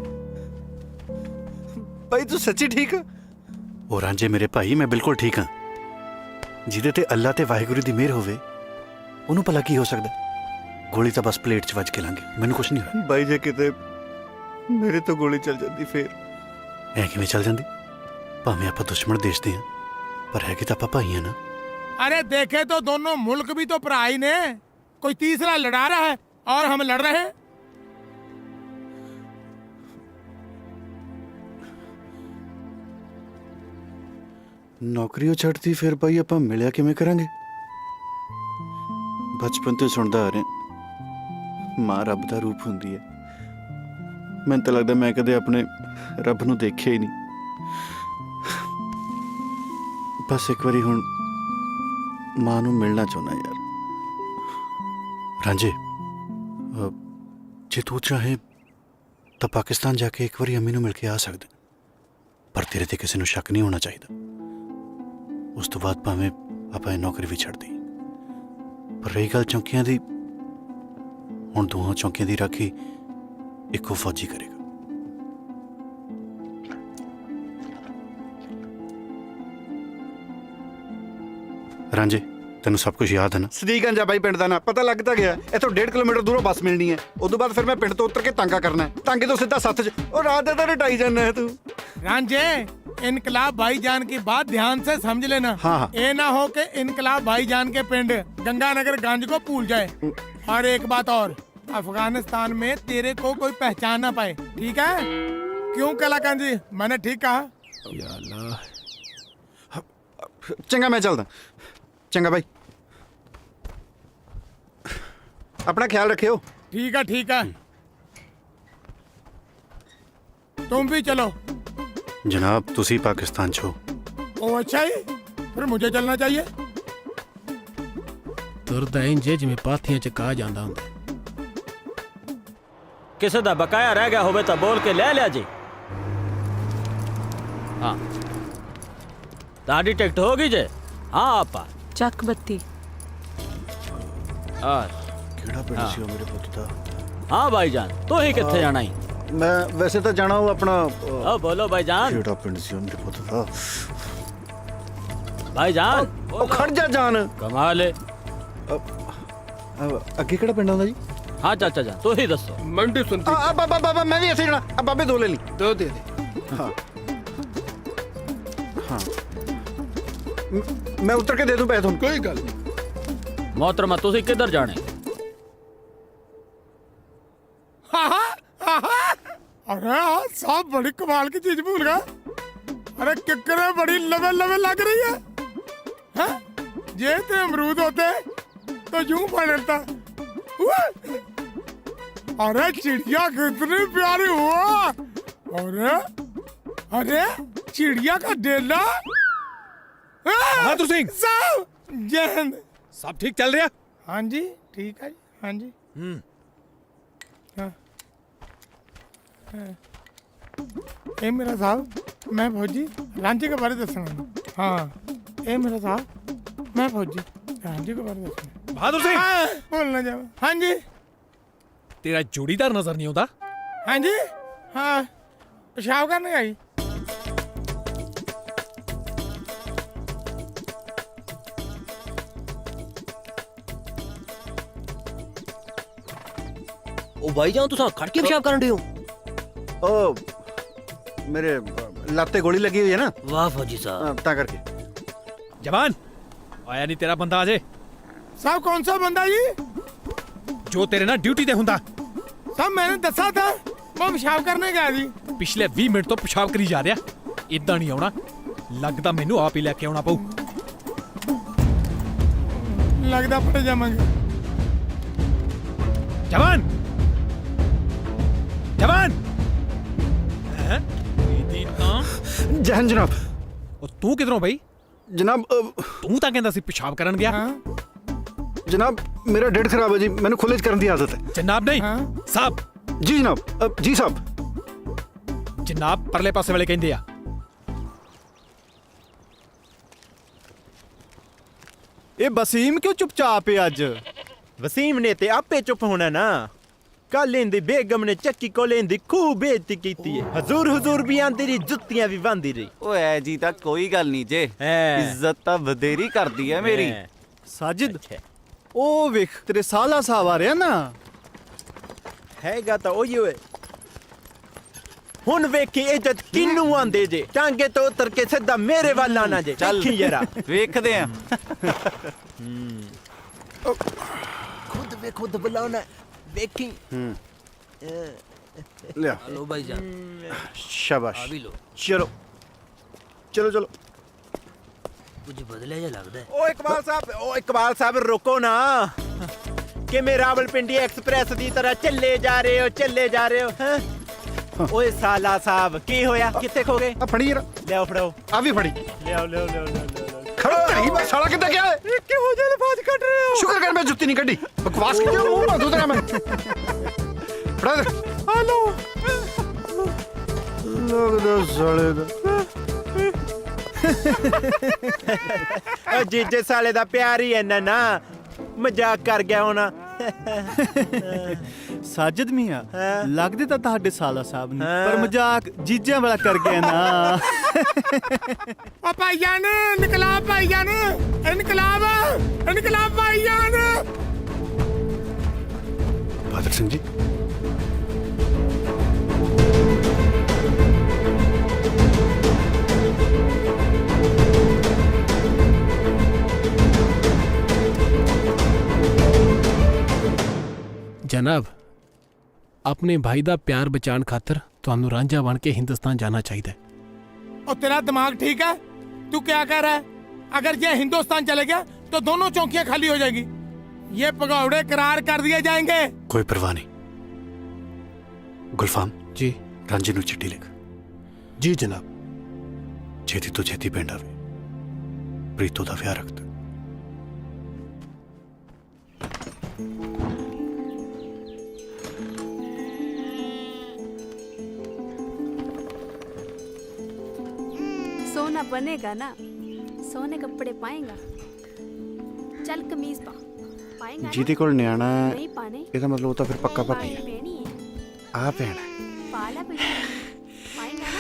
C: भाई तू सच्ची ठीक है? और रांझे मेरे भाई मैं बिल्कुल ठीक हाँ। जिदे ते अल्लाह ते वाहिगुरू दी मेहर होवे ओनू भला की हो सकदा। गोली तो बस प्लेट च वज के लांगे, मैनू कुछ नहीं होया। भाई जे किते मेरे तो गोली चल जाती फिर ऐ किवें चल जांदी? भावें आपां दुश्मन देश दे हां पर है कि तां आपां भाई हां ना।
I: अरे देखे तो दोनों मुल्क भी तो भरा ही ने। कोई तीसरा लड़ा रहा है और हम लड़ रहे हैं।
C: नौकरी छड्डती फिर भाई आपां मिलिया किवें करांगे? बचपन तो सुनदा आ रहे मां रब दा रूप हुंदी है। मैनूं तां लगदा मैं कदे अपने रब नूं देखिया ही नहीं। ਬਸ ਇੱਕ ਵਾਰੀ ਹੁਣ ਮਾਂ ਨੂੰ ਮਿਲਣਾ ਚਾਹੁੰਦਾ ਯਾਰ। ਰਾਂਝੇ ਜੇ ਤੂੰ ਚਾਹੇ ਤਾਂ ਪਾਕਿਸਤਾਨ ਜਾ ਕੇ ਇੱਕ ਵਾਰੀ ਅੰਮੀ ਨੂੰ ਮਿਲ ਕੇ ਆ ਸਕਦੇ, ਪਰ ਤੇਰੇ ਤੇ ਕਿਸੇ ਨੂੰ ਸ਼ੱਕ ਨਹੀਂ ਹੋਣਾ ਚਾਹੀਦਾ। ਉਸ ਤੋਂ ਬਾਅਦ ਭਾਵੇਂ ਆਪਾਂ ਇਹ ਨੌਕਰੀ ਵੀ ਛੱਡ ਦੇਈਏ। ਪਰ ਰਹੀ ਗੱਲ ਚੌਂਕੀਆਂ ਦੀ, ਹੁਣ ਦੋਹਾਂ ਚੌਂਕੀਆਂ ਦੀ ਰਾਖੀ ਇੱਕੋ ਫੌਜੀ ਕਰੇਗਾ। ਰਾਂਝੇ ਤੈਨੂੰ ਸਭ ਕੁਝ ਯਾਦ ਹੈ ਨਾ? ਸਦੀਕਗੰਜ ਆ ਬਾਈ ਪਿੰਡ ਦਾ ਨਾ, ਪਤਾ ਲੱਗ ਤਾਂ ਗਿਆ। ਇੱਥੋਂ 1.5 ਕਿਲੋਮੀਟਰ ਦੂਰੋਂ ਬੱਸ ਮਿਲਣੀ ਹੈ। ਉਦੋਂ ਬਾਅਦ ਫਿਰ ਮੈਂ ਪਿੰਡ ਤੋਂ ਉਤਰ ਕੇ ਤਾਂਗਾ ਕਰਨਾ ਹੈ। ਤਾਂਗੇ ਤੋਂ ਸਿੱਧਾ ਸੱਥ 'ਚ। ਉਹ ਰਾਤ ਦੇ ਤਾਂ ਰਟਾਈ ਜਾਂਦਾ ਹੈ ਤੂੰ।
I: रांझे इनकलाब भाईजान की बात ध्यान से समझ लेना।
C: हाँ।
I: ये ना हो कि इनकलाब भाईजान के पिंड गंगानगर गंज को भूल जाए। और एक बात और, अफगानिस्तान में तेरे को कोई पहचान ना पाए, ठीक है? क्यों कलाकंद जी, मैंने ठीक कहा?
C: चंगा मैं चलदा। चंगा भाई, अपना ख्याल रखियो।
I: ठीक है ठीक है, तुम भी चलो।
C: जनाब तुसी पाकिस्तान छो।
I: ओ अच्छा ही, फिर मुझे चलना चाहिए।
V: ਤੁਰਦਾ ਇੰਜੇ ਜਿਵੇਂ ਪਾਥੀਆਂ ਚ ਕਾ ਜਾਂਦਾ ਹੁੰਦਾ।
M: ਕਿਸੇ ਦਾ ਬਕਾਇਆ ਰਹਿ ਗਿਆ ਹੋਵੇ ਤਾਂ ਬੋਲ ਕੇ ਲੈ ਲਿਆ ਜੀ। ਹਾਂ ਤੁਹਾਡੀ ਟਿਕਟ ਹੋ ਗਈ ਜੇ? ਹਾਂ ਆਪਾ
D: ਚੱਕ ਬੱਤੀ।
M: ਆ
C: ਕਿਹੜਾ ਪਿੰਡ ਸੀ ਉਹ ਮੇਰੇ ਪੁੱਤ ਦਾ?
M: ਹਾਂ ਭਾਈਜਾਨ, ਤੂੰ ਹੀ ਕਿੱਥੇ ਜਾਣਾ ਹੀ?
C: मैं वैसे तो जाना हूँ अपना।
M: बोलो भाईजान।
C: केड़ा पिंड सी मेरे पुत दा?
M: भाईजान
C: ओ खड़ जा जान।
M: कमाल है।
C: अगे केड़ा पिंड आंदा जी?
M: हाँ चाचा जान, तू ही दसो।
V: मंडी सुनती।
C: बाबा मैं भी ऐसे जाना। अब बाबे दो ले ली।
V: दो दे दे।
C: हाँ हाँ, मैं उतर के दे दूं पैसे तुम।
V: कोई गल नहीं।
M: मोहतरमा तुसी किधर जाने?
I: अरे साहब बड़ी कमाल की चीज भूल गया। अरे किकरे बड़ी लवे लवे लग रही है, हैं? ये तो अमरूद होते तो यूं पड़ता। अरे चिड़िया कितनी प्यारी हुआ। अरे अरे चिड़िया का डेला।
U: बहादुर सिंह
I: साहब जय हिंद।
U: सब ठीक चल रहा?
I: हाँ जी ठीक है जी। हाँ जी। हाँ। ए मेरा साहब, मैं फौजी रांझे के बारे दसना। हाँ ए मेरा साहब, मैं फौजी रांझे के बारे दसना।
U: बहादुर सिंह
I: बोलना जाओ। हाँ जी।
U: तेरा जोड़ीदार नजर नहीं होता?
I: हाँ जी। हाँ पेशाब करने आई।
H: ओ भाईजान तुसा खड़ के पेशाब करन रहे हो?
C: ओ मेरे लाते गोली लगी हुई है ना।
H: वाह फौजी साहब।
C: ता करके
U: जवान आया नहीं तेरा बंदा अजे?
I: साहब कौन सा बंदा जी?
U: जो तेरे ना ड्यूटी ते हुंदा।
I: साहब मैंने दसा था मैं पेशाब करने गया जी।
U: पिछले 20 मिनट तो पेशाब करी जा रहा। इदां नहीं आउणा, लगदा मैनू आप ही लेके आउणा पऊ।
I: लगदा पड़ जावांगे।
U: जवान जवान
C: जहन जनाब।
U: तू किधरों भाई?
C: जनाब
U: तू तां कहंदा सी पेशाब करन गया।
C: जनाब मेरा डेढ़ खराब है जी, मैंने खुले करने की आदत है।
U: जनाब नहीं साहब।
C: जी जनाब। जी साहब।
U: जनाब परले पासे वाले कहंदे आ।
P: ये वसीम क्यों चुपचाप है अज? वसीम ने ते आपे चुप होना ना। कल इंदी बेगम ने चक्की को लेंदी खूब बेइज्जती कीती है। हजूर हुजूर भी आंदी रही, जुत्तियां भी बांधी रही।
L: ओए जी ता कोई गल नहीं जे, इज्जत ता बधेरी करदी है मेरी।
Q: साजिद ओ वेख तेरे साला साहब आ रहे हैं ना।
P: हैगा तो ओही होए। हुन वेखी इज्जत किन्नू आंदे जे। टांगे तो उतर के सीधा मेरे वाल आना जे।
L: चल
P: देखी जरा
L: वेखदे हैं।
P: खुद वे खुद बुलाना देखी।
C: ले
H: लो भाईजान।
C: शाबाश।
H: आ भी लो।
C: चलो चलो चलो।
H: कुछ बदले जा लगदा है।
P: ओ इकबाल साहब रुको ना। कि मैं रावलपिंडी एक्सप्रेस की तरह चले जा रहे हो हैं? ओए साला साहब की होया? किथे खो गए?
C: फड़ी जरा।
P: ले आओ फड़ाओ।
C: आ भी फड़ी।
P: ले आओ।
C: खड़ा नहीं मैं साला कितना क्या है
J: ਕਿਹੋ ਜਿਹੇ ਲਫਾਜ਼ ਕੱਢ ਰਹੇ ਹੋ
C: शुक्र कर मैं जुत्ती नहीं कड्डी बकवास की मुंह मार दूं तेरा मैं फड़ा दे
J: ਹਲੋ
C: लगदा साले दा
P: ਓ ਜੀਜੇ ਸਾਲੇ ਦਾ ਪਿਆਰ ਹੀ ਇੰਨਾ ਨਾ ਮਜ਼ਾਕ ਕਰ ਗਿਆ ਹੋਣਾ
Q: ਸਾਜਦ ਮੀਆਂ ਲੱਗਦੇ ਤਾਂ ਤੁਹਾਡੇ ਸਾਲਾ ਸਾਹਿਬ ਨੇ ਪਰ ਮਜ਼ਾਕ ਜੀਜਿਆਂ ਵਾਲਾ ਕਰ ਗਏ ਨਾ
I: ओ भाईजान इनकलाब भाईजान इनकलाब इनकलाब भाईजान
C: बहादुर सिंह जी
V: ਜਨਾਬ ਆਪਣੇ ਭਾਈ ਦਾ ਪਿਆਰ ਬਚਾਉਣ ਖਾਤਰ ਤੁਹਾਨੂੰ ਰਾਂਝਾ ਬਣ ਕੇ ਹਿੰਦੁਸਤਾਨ ਜਾਣਾ ਚਾਹੀਦਾ ਹੈ
I: और तेरा दिमाग ठीक है तू क्या कह रहा है अगर ये हिंदुस्तान चले गया तो दोनों चौकियां खाली हो जाएगी ये पगौड़े करार कर दिए जाएंगे
C: कोई परवाह नहीं गुलफाम
V: जी
C: रांझे ਨੂੰ चिट्ठी लिख
V: जी जनाब
C: ਛੇਤੀ ਤੋਂ ਛੇਤੀ ਪਿੰਡ ਆਵੇ ਪ੍ਰੀਤੋ ਦਾ ਵਿਆਹ ਰੱਖ ਦੇ
B: सोना बनेगा ना सोने कपड़े पाएगा चल कमीज पा पाएगा ना?
C: ਜਿਹਦੇ ਕੋਲ ਨਿਆਣਾ ਹੈ
B: नहीं पाने
C: ਇਹਦਾ ਮਤਲਬ ਉਹ ਤਾਂ ਫਿਰ ਪੱਕਾ ਭਾਬੀ ਹੈ
B: पहनी है
C: ਆ ਭੈਣ
B: पाला पहनी पाएगा ना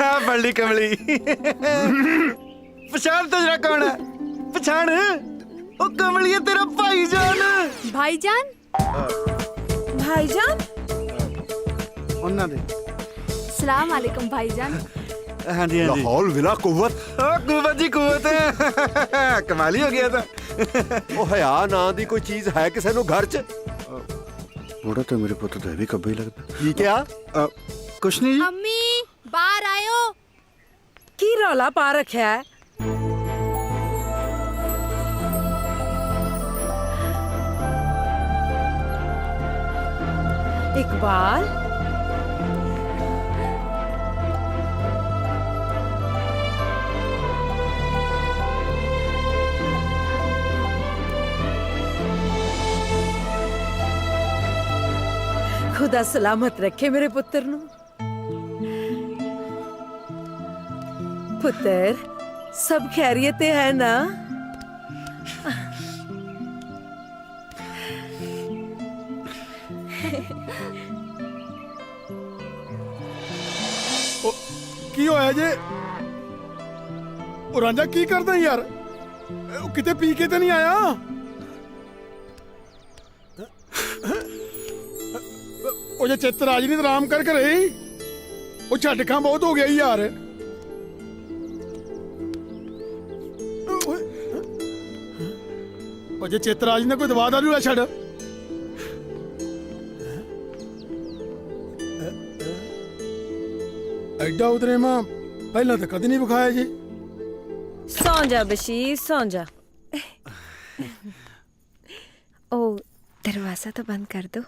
C: ਹੈ ਬੜੀ ਕਮਲੀ ਪਛਾਣ ਤਾਂ ਜਰਾ ਕੌਣ ਹੈ ਪਛਾਣ ਉਹ ਕਮਲੀ ਹੈ ਤੇਰਾ ਭਾਈਜਾਨ
B: भाईजान भाईजान
C: ਉਹਨਾਂ ਦੇ
B: सलाम वालेकुम भाईजान
C: ਹਾਂਜੀ ਹਾਂਜੀ
S: ਲਾਹੌਲ ਵਿਲਾ ਕੁਵਤ
C: ਕੁਵਤ ਜੀ ਕੁਵਤ ਕਮਾਲ ਹੀ ਹੋ ਗਿਆ ਤਾਂ
S: ਉਹ ਹਿਆ ਨਾਂ ਦੀ ਕੋਈ ਚੀਜ਼ ਹੈ ਕਿਸੇ ਨੂੰ ਘਰ 'ਚ
C: ਬੁੜਾ ਤਾਂ ਮੇਰੇ ਪੁੱਤ ਦਾ ਵੀ ਕੱਬਾ ਹੀ ਲੱਗਦਾ
S: ਕੀ ਕਿਹਾ
C: ਕੁਛ ਨਹੀਂ ਜੀ
B: अम्मी बाहर आयो
R: ਕੀ ਰੌਲਾ ਪਾ ਰੱਖਿਆ ਹੈ ਇਕਬਾਲ खुदा सलामत रखे मेरे पुत्र नु पुत्र सब खैरियत है ना
I: ਕੀ ਹੋਇਆ ਜੇ ਉਹ ਰਾਂਝਾ ਕੀ ਕਰਦਾ ਯਾਰ ਉਹ ਕਿਤੇ ਪੀ ਕੇ ਤੇ ਨਹੀਂ ਆਇਆ ਉਹ ਜੇ ਚਿੱਤ ਰਾਜ ਨਹੀਂ ਆਰਾਮ ਕਰ ਘਰੇ ਉਹ ਝਟਕਾਂ ਬਹੁਤ ਹੋ ਗਿਆ ਯਾਰ ਉਹ ਜੇ ਚਿੱਤ ਰਾਜ ਨੇ ਕੋਈ ਦਵਾ ਦਾਰੂ ਆ ਛੱਡ ਐਡਾ ਉਤਰੇ ਮਾਂ ਪਹਿਲਾਂ ਤਾਂ ਕਦੇ ਨਹੀਂ ਵਿਖਾਇਆ ਜੀ
R: सौ जा बशीर सौ जा
B: ओ दरवाजा तो बंद कर दो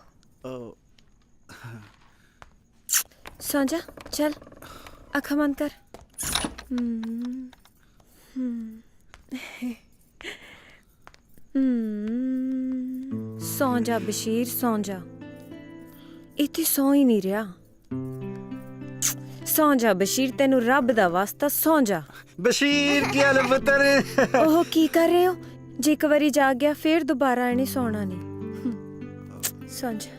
B: सो जा चल आँखें बंद कर सौ जा बशीर सौ जा इत्थे सौ ही नहीं रहा सौ जा बशीर तेनू रब दा वास्ता सौ जा
C: ਬਸ਼ੀਰ ਕੀ ਹਾਲ ਪੁੱਤਰ
B: ओह की कर रहे हो जे एक बारी जाग गया फिर दोबारा इन्हें सोना नहीं सो जा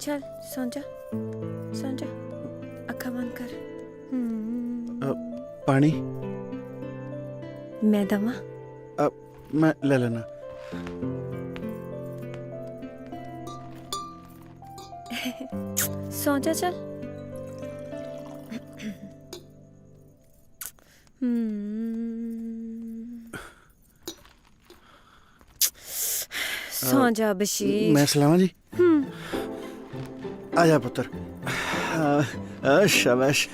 B: चल सो जा अखा बंद कर
C: ਪਾਣੀ
B: मैं दवा
C: ਮੈਂ ਲੈ ਲੈਣਾ
B: सो जा चल सो जा बशीर
C: ਮੈਂ ਸਲਾਵਾਂ ਜੀ ਆ ਜਾ ਪੁੱਤਰ ਸ਼ਾਬਾਸ਼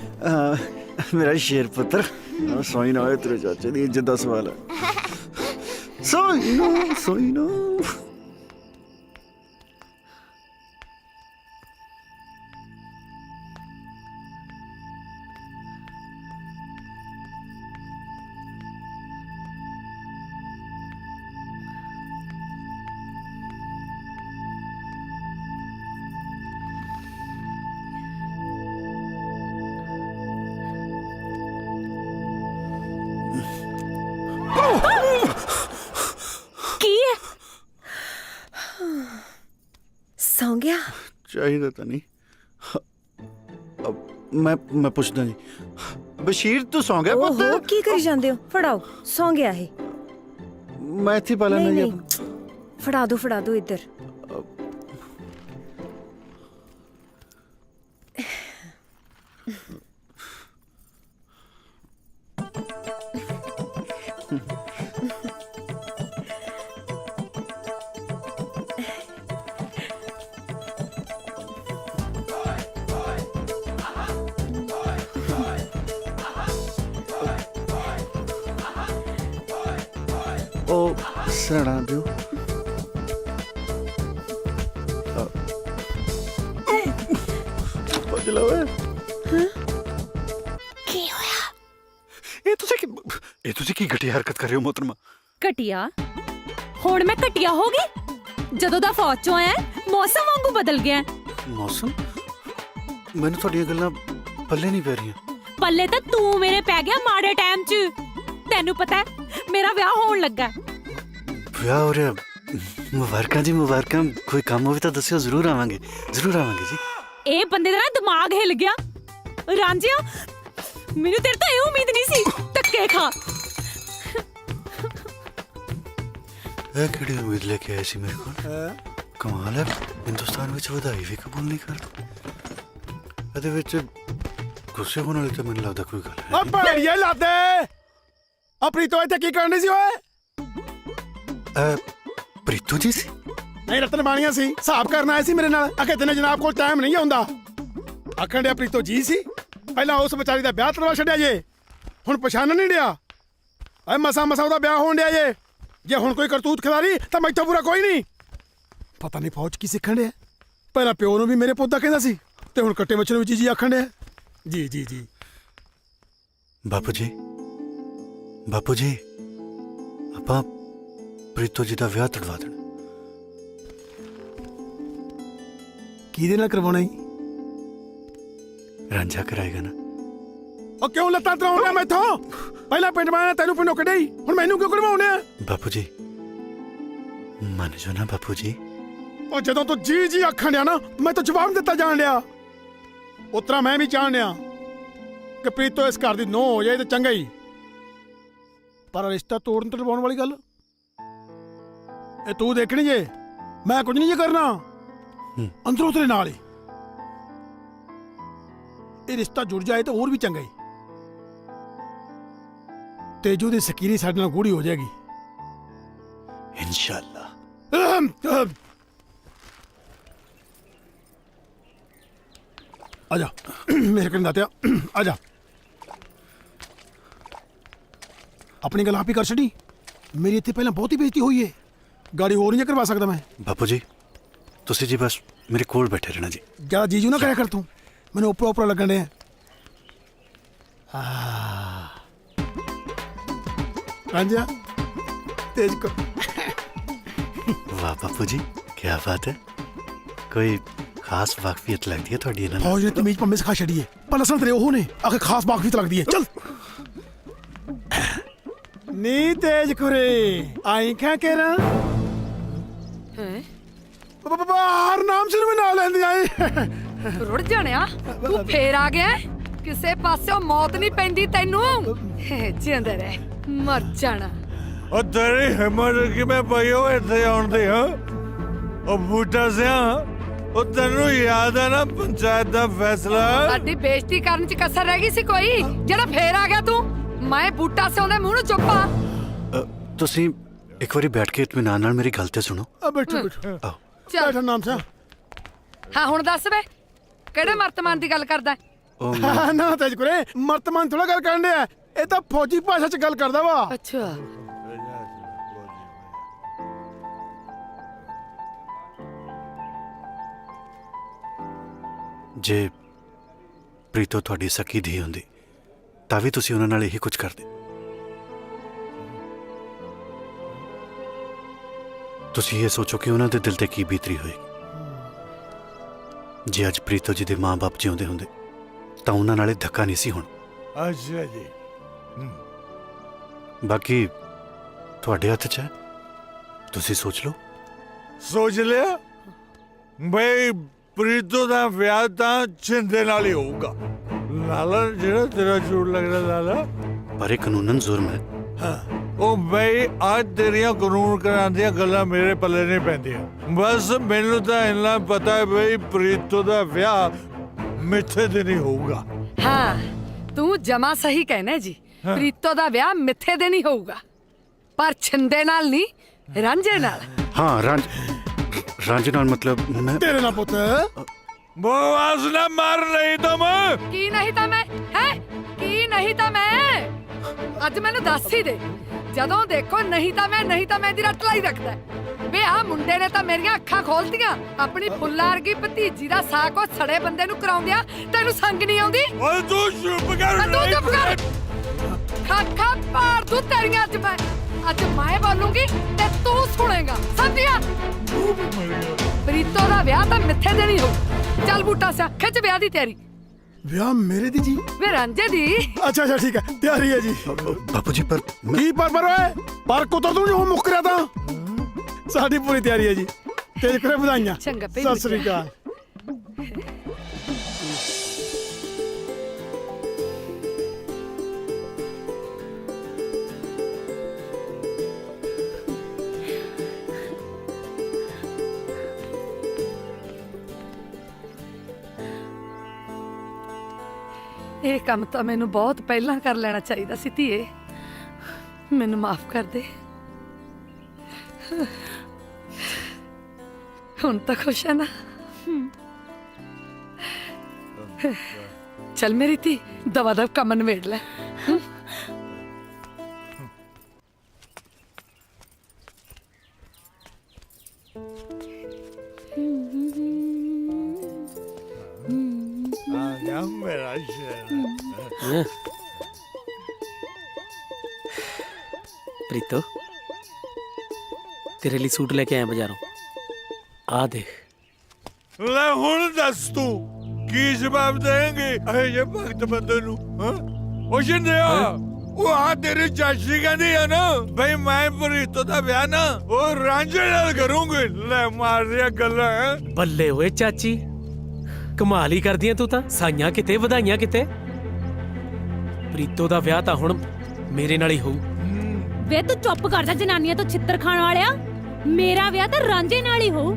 C: ਮੇਰਾ ਸ਼ੇਰ ਪੁੱਤਰ ਸੋਈ ਨਾ ਹੋਏ ਤੇਰੇ ਚਾਚੇ ਦੀ ਇੱਜ਼ਤ ਦਾ ਸਵਾਲ ਹੈ ਸੋਈ ਨਾ ਚਾਹੀਦਾ ਤਾਂ ਨਹੀਂ। ਮੈਂ ਪੁੱਛਦਾ ਜੀ, ਬਸ਼ੀਰ ਤੂੰ ਸੌਂ ਗਿਆ ਪੁੱਤ?
R: ਓਹੋ ਕੀ ਕਰੀ ਜਾਂਦੇ ਹੋ? ਫੜਾਓ, ਸੌਂ ਗਿਆ ਇਹ।
C: ਮੈਂ ਇੱਥੇ ਪਾ ਲੈਣਾ
R: ਨਹੀਂ
C: ਜੀ।
R: ਫੜਾ ਦੋ ਇੱਧਰ।
C: ਉਹ ਸਣਾ ਦਿਓ। ਭੱਜ ਲਾ ਓਏ।
D: ਕੀ ਹੋਇਆ?
C: ਇਹ ਤੁਸੀਂ ਕੀ ਘਟੀਆ ਹਰਕਤ ਕਰ ਰਹੇ ਹੋ ਮੋਹਤਰਮਾ?
D: ਘਟਿਆ? ਹੁਣ ਮੈਂ ਘਟਿਆ ਹੋ ਗਈ? ਜਦੋਂ ਦਾ ਫੌਜ ਚੋਂ ਆਇਆ ਮੌਸਮ ਵਾਂਗੂ ਬਦਲ ਗਿਆ।
C: ਮੌਸਮ? ਮੈਨੂੰ ਤੁਹਾਡੀਆਂ ਗੱਲਾਂ ਪੱਲੇ ਨਹੀਂ ਪੈ ਰਹੀਆਂ।
D: ਪੱਲੇ ਤਾਂ ਤੂੰ ਮੇਰੇ ਪੈ ਗਿਆ ਮਾੜੇ ਟਾਈਮ 'ਚ। ਤੈਨੂੰ ਪਤਾ ਹੈ ਮੇਰਾ ਵਿਆਹ ਹੋਣ ਲੱਗਾ।
C: ਵਿਆਹ ਹੋ ਰਿਹਾ? ਮੁਬਾਰਕਾਂ ਜੀ, ਮੁਬਾਰਕਾਂ। ਕੋਈ ਕੰਮ ਹੋਵੇ ਤਾਂ ਦੱਸਿਓ, ਜ਼ਰੂਰ ਆਵਾਂਗੇ ਜੀ।
D: ਇਹ ਬੰਦੇ ਦਾ ਨਾ ਦਿਮਾਗ ਹਿੱਲ ਗਿਆ। ਰਾਂਝਿਆ ਮੈਨੂੰ ਤੇਰੇ ਤੋਂ ਇਹ ਉਮੀਦ ਨਹੀਂ ਸੀ। ਧੱਕੇ ਖਾ।
C: ਇਹ ਕਿਹੜੀ ਉਮੀਦ ਲੈ ਕੇ ਆਏ ਸੀ ਮੇਰੇ ਕੋਲ? ਕਮਾਲ ਹੈ, ਹਿੰਦੁਸਤਾਨ ਵਿੱਚ ਵਧਾਈ ਵੀ ਕਬੂਲ ਨਹੀਂ ਕਰਦੇ। ਇਹਦੇ ਵਿੱਚ ਗੁੱਸੇ ਹੋਣ ਵਾਲੀ ਤਾਂ ਮੈਨੂੰ ਲੱਗਦਾ ਕੋਈ ਗੱਲ ਹੈ।
I: ਓ ਭੈੜੀਏ ਲਾਦੇ, ਆਪਣੀ ਤੋਂ ਇੱਥੇ ਕੀ ਕਰਨੀ ਸੀ ਓਏ?
C: ਪ੍ਰੀਤੂ ਜੀ ਸੀ?
I: ਨਹੀਂ, ਰਤਨ ਬਾਣੀਆਂ ਸੀ। ਹਿਸਾਬ ਕਰਨ ਆਏ ਸੀ ਮੇਰੇ ਨਾਲ। ਆਖੇ ਤੈਨੂੰ ਜਨਾਬ ਕੋਲ ਟਾਈਮ ਨਹੀਂ ਆਉਂਦਾ। ਆਖਣ ਡਿਆ ਪ੍ਰੀਤੋ ਜੀ ਸੀ। ਪਹਿਲਾਂ ਉਸ ਵਿਚਾਰੀ ਦਾ ਵਿਆਹ ਕਰਵਾ ਛੱਡਿਆ ਜੇ, ਹੁਣ ਪਛਾਣ ਨਹੀਂ ਡਿਆ। ਐ ਮਸਾ ਉਹਦਾ ਵਿਆਹ ਹੋਣ ਡਿਆ ਜੇ ਹੁਣ ਕੋਈ ਕਰਤੂਤ ਖਿਲਾਰੀ ਤਾਂ ਮੈਥੋਂ ਪੂਰਾ ਕੋਈ ਨਹੀਂ। ਪਤਾ ਨਹੀਂ ਫੌਜ ਕੀ ਸਿੱਖਣ ਡਿਆ। ਪਹਿਲਾਂ ਪਿਓ ਨੂੰ ਵੀ ਮੇਰੇ ਪੁੱਤ ਦਾ ਕਹਿੰਦਾ ਸੀ ਤੇ ਹੁਣ ਕੱਟੇ ਬੱਚੇ ਨੂੰ ਵੀ ਜੀ ਆਖਣ ਡਿਆ। ਜੀ
C: ਬਾਪੂ ਜੀ ਆਪਾਂ ਪ੍ਰੀਤੋ ਜੀ ਦਾ ਵਿਆਹ ਤੜਵਾ ਦੇਣਾ।
I: ਕਿਹਦੇ ਨਾਲ ਕਰਵਾਉਣਾ ਹੀ?
C: ਰਾਂਝਾ ਕਰਾਏਗਾ ਨਾ।
I: ਉਹ ਕਿਉਂ ਲੱਤਾਂ ਤਰਾਉਣਾ ਮੈਥੋਂ? ਪਹਿਲਾਂ ਪਿੰਡ ਮਾਇਆ ਤੈਨੂੰ ਪਿੰਡੋਂ ਕੱਢਿਆ, ਹੁਣ ਮੈਨੂੰ ਕਿਉਂ ਕਢਵਾਉਣੇ ਆ?
C: ਬਾਪੂ ਜੀ ਮੰਨ ਜਾਓ ਨਾ ਬਾਪੂ ਜੀ।
I: ਉਹ ਜਦੋਂ ਤੂੰ ਜੀ ਆਖਣ ਡਿਆ ਨਾ, ਮੈਂ ਤਾਂ ਜਵਾਬ ਦਿੱਤਾ ਜਾਣ ਡਿਆ। ਉਤਰਾ ਮੈਂ ਵੀ ਚਾਹਣ ਡਿਆ ਕਿ ਪ੍ਰੀਤੋ ਇਸ ਘਰ ਦੀ ਨੂੰਹ ਹੋ ਜਾਏ ਤੇ ਚੰਗਾ ਹੀ। ਪਰ ਰਿਸ਼ਤਾ ਤੋੜਨ ਤੇ ਲਵਾਉਣ ਵਾਲੀ ਗੱਲ ਇਹ ਤੂੰ ਦੇਖਣੀ ਜੇ। ਮੈਂ ਕੁਝ ਨਹੀਂ ਜੇ ਕਰਨਾ, ਅੰਦਰੋਂ ਤੇਰੇ ਨਾਲ ਹੀ। ਇਹ ਰਿਸ਼ਤਾ ਜੁੜ ਜਾਏ ਤਾਂ ਹੋਰ ਵੀ ਚੰਗਾ ਹੀ। ਤੇਜੂ ਦੀ ਸਕੀਰੀ ਸਾਡੇ ਨਾਲ ਗੂੜੀ ਹੋ ਜਾਏਗੀ
C: ਇਨਸ਼ਾਅੱਲਾ।
I: आजा मेरे करीब दातिया, आजा। अपनी गल आप ही कर छड़ी। मेरी इतने पहले बहुत ही बेइज्जती हुई है। गाड़ी और नहीं करवा सकता मैं।
C: बापू जी तुसी जी बस मेरे कोल बैठे रहना जी।
I: ज्यादा जीजू ना कराया कर तू, मैंने ऊपर लगन डे। रांझा तेज को।
C: वाह बापू जी क्या बात है। कोई खास वाकफियत लगती है थोड़ी ना?
I: फौज ने तमीज पम्मे सिखा छड़ी है। पर लसन तेरे ओहो ने आखिर खास वाकफियत लगती है। चल नी तेज कुरे आई क्या कह रहा
E: हैं?
I: बाहर नाम से मैं ना लेंदी आई।
E: रुड़ जानिया तू फेर आ गया। किसे पासों मौत नहीं पैंदी तैनू। जिंदा रह, मर जाना।
K: ओ तेरी हिम्मत कि मैं पईओ इत्थे आउण दी हां। ओ बूटा सिया ओ तैनू याद है ना पंचायत दा फैसला?
E: साडी बेइज्जती करन च कसर रह गई सी कोई? जेड़ा फेर आ गया तू। मैं बूटा सिया दे मुंह नूं चुप्पा।
C: तुसी एक बारी बैठ के इत्मीनान नाल मेरी गल ते सुनो।
I: बैठो चल नाम से।
E: हाँ हुण दस वे किहड़े मर्तमान दी गल करदा?
I: ना तेज कुरे मर्तमान थोड़ा गल करन दे। ਇਹ ਤਾਂ ਫੌਜੀ ਭਾਸ਼ਾ ਚ ਗੱਲ ਕਰਦਾ ਵਾ।
E: ਅੱਛਾ
C: ਜੇ ਪ੍ਰੀਤੋ ਤੁਹਾਡੀ ਸਕੀ ਧੀ ਹੁੰਦੀ ਤਾਂ ਵੀ ਤੁਸੀਂ ਉਹਨਾਂ ਨਾਲ ਇਹੀ ਕੁਝ ਕਰਦੇ। ਤੁਸੀਂ ਇਹ ਸੋਚੋ ਕਿ ਉਹਨਾਂ ਦੇ ਦਿਲ ਤੇ ਕੀ ਬੀਤਰੀ ਹੋਏਗੀ। ਜੇ ਅੱਜ ਪ੍ਰੀਤੋ ਜੀ ਦੇ ਮਾਂ-ਬਾਪ ਜਿਉਂਦੇ ਹੁੰਦੇ ਤਾਂ ਉਹਨਾਂ ਨਾਲੇ ਧੱਕਾ ਨਹੀਂ ਸੀ ਹੋਣਾ।
K: ਅੱਛਾ ਜੀ।
C: ਬਾਕੀ ਤੁਹਾਡੇ ਹੱਥ 'ਚ ਹੈ, ਤੁਸੀਂ ਸੋਚ ਲਓ।
K: सोच लिया भाई ਪ੍ਰੀਤੋ ਦਾ ਵਿਆਹ ਤਾਂ ਛਿੰਦੇ ਨਾਲ ਹੀ ਹੋਊਗਾ। ਲਾਲਾ ਜਿਹੜਾ ਤੇਰਾ ਝੂਠ ਲੱਗਦਾ ਲਾਲਾ,
C: ਪਰ ਇਹ ਕਾਨੂੰਨਨ ਜ਼ੁਰਮ ਹੈ।
K: ਹਾਂ ਉਹ ਬਈ ਅੱਜ ਤੇਰੀਆਂ ਕਾਨੂੰਨ ਕਰਾਂਦੀਆਂ ਗੱਲਾਂ ਮੇਰੇ ਪੱਲੇ ਨਹੀਂ ਪੈਂਦੀਆਂ। ਬਸ ਮੈਨੂੰ ਤਾਂ ਇੰਨਾ ਪਤਾ ਹੈ ਬਈ ਪ੍ਰੀਤੋ ਦਾ ਵਿਆਹ ਮਿੱਥੇ ਤੇ ਨਹੀਂ ਹੋਊਗਾ।
E: ਹਾਂ ਤੂੰ ਜਮਾ ਸਹੀ ਕਹਿਣਾ ਜੀ। ਪ੍ਰੀਤੋ ਦਾ ਵਿਆਹ ਮਿੱਥੇ ਦੇ ਨਹੀਂ ਹੋਊਗਾ, ਪਰ ਛਿੰਦੇ ਨਾਲ ਨਹੀਂ, ਰਾਂਝੇ ਨਾਲ।
C: ਹਾਂ ਰਾਂਝੇ ਨਾਲ ਮਤਲਬ ਮੈਂ
K: ਤੇਰੇ ਨਾਲ ਪੁੱਤ ਬਵਾਸ ਨਾ ਮਾਰ ਨਹੀਂ ਤਾਂ ਮੈਂ
E: ਕੀ ਨਹੀਂ ਤਾਂ ਮੈਂ ਹੈ ਕੀ ਨਹੀਂ ਤਾਂ ਮੈਂ ਅੱਜ ਮੈਨੂੰ ਦੱਸ ਹੀ ਦੇ। ਜਦੋਂ ਦੇਖੋ ਨਹੀਂ ਤਾਂ ਮੈਂ ਦੀ ਰੱਟ ਲਾਈ ਰੱਖਦਾ। ਵੇ ਆ ਮੁੰਡੇ ਨੇ ਤਾਂ ਮੇਰੀਆਂ ਅੱਖਾਂ ਖੋਲਤੀਆਂ। ਆਪਣੀ ਫੁੱਲਾਂ ਵਰਗੀ ਭਤੀਜੀ ਦਾ ਸਾਕ ਉਹ ਸੜੇ ਬੰਦੇ ਨੂੰ ਕਰਾਉਂਦਿਆਂ ਤੈਨੂੰ ਸੰਗ ਨਹੀਂ ਆਉਂਦੀ?
K: ਓਏ ਤੂੰ ਚੁੱਪ ਕਰ।
E: ਤੂੰ ਚੁੱਪ ਕਰ। ਖਾਖਾ ਪਾੜ ਦੂੰ ਤੇਰੀਆਂ ਅੱਜ ਮੈਂ ਬੋਲੂੰਗੀ ਤੇ ਤੂੰ ਸੁਣੇਗਾ, ਸਮਝਿਆ? ਪ੍ਰੀਤੋ ਦਾ ਵਿਆਹ ਤਾਂ ਮਿੱਥੇ ਦੇ ਨਹੀਂ ਹੋਊ। ਚੱਲ ਬੂਟਾ ਸਿਆ ਖਿੱਚ ਵਿਆਹ ਦੀ ਤਿਆਰੀ।
I: ਵਿਆਹ ਮੇਰੇ ਦੀ ਜੀ?
E: ਵੇ ਰਾਂਝੇ ਦੀ।
I: ਅੱਛਾ ਠੀਕ ਹੈ, ਤਿਆਰੀ ਹੈ ਜੀ।
C: ਬਾਪੂ ਜੀ ਪਰ
I: ਕੀ ਪਰ ਓਏ ਪਰ ਕੁੱਤਰ ਤੂੰ ਜੋ ਮੁੱਕਰਿਆ ਤਾਂ ਸਾਡੀ ਪੂਰੀ ਤਿਆਰੀ ਹੈ ਜੀ। ਤੇਰੇ ਕੋਲ ਵਧਾਈਆਂ।
E: ਚੰਗਾ
I: ਸਤਿ ਸ੍ਰੀ ਅਕਾਲ।
E: ਇਹ ਕੰਮ ਤਾਂ ਮੈਨੂੰ ਬਹੁਤ ਪਹਿਲਾਂ ਕਰ ਲੈਣਾ ਚਾਹੀਦਾ ਸੀ ਧੀਏ। ਮੈਨੂੰ ਮਾਫ ਕਰ ਦੇ। ਹੁਣ ਤਾਂ ਖੁਸ਼ ਹੈ ਨਾ? ਚੱਲ ਮੇਰੀ ਧੀ ਦਵਾ ਦਵ ਕੰਮ ਨਿਬੇੜ ਲੈ।
K: ਮੇਰਾ ਸ਼ੇਰ
A: ਪ੍ਰੀਤੋ ਤੇਰੇ ਲਈ ਸੂਟ ਲੈ ਕੇ ਆਇਆ ਬਾਜ਼ਾਰੋਂ। ਆ ਦੇਖ।
K: ਲੈ ਹੁਣ ਦੱਸ ਤੂੰ ਕੀ ਜਵਾਬ ਦੇਂਗੇ ਇਹ ਜੇ ਭਗਤ ਬੰਦੇ ਨੂੰ? ਉਹ ਸ਼ਿੰਦਿਆ ਉਹ ਆ ਤੇਰੀ ਚਾਚੀ ਕਹਿੰਦੀ ਹੈ ਨਾ ਬਈ ਮੈਂ ਪ੍ਰੀਤੋ ਦਾ ਵਿਆਹ ਨਾ ਉਹ ਰਾਂਝੇ ਨਾਲ ਕਰੂੰਗੀ। ਲੈ ਮਾਰ ਰਿਆ ਗੱਲਾਂ।
A: ਬੱਲੇ ਓਏ ਚਾਚੀ, ਕਮਾਲ ਹੀ ਕਰਦੀ ਐ ਤੂੰ ਤਾਂ। ਸਾਈਆਂ ਕਿਤੇ ਵਧਾਈਆਂ ਕਿਤੇ। ਪ੍ਰੀਤੋ ਦਾ ਵਿਆਹ ਤਾਂ ਹੁਣ ਮੇਰੇ ਨਾਲ ਹੀ ਹੋਊ।
D: ਵੇ ਤੂੰ ਚੁੱਪ ਕਰ ਜਾ ਜਨਾਨੀਆਂ ਤੋਂ ਛਿੱਤਰ ਖਾਣ ਵਾਲਿਆ। ਮੇਰਾ ਵਿਆਹ ਤਾਂ ਰਾਂਝੇ ਨਾਲ ਹੀ ਹੋਊ।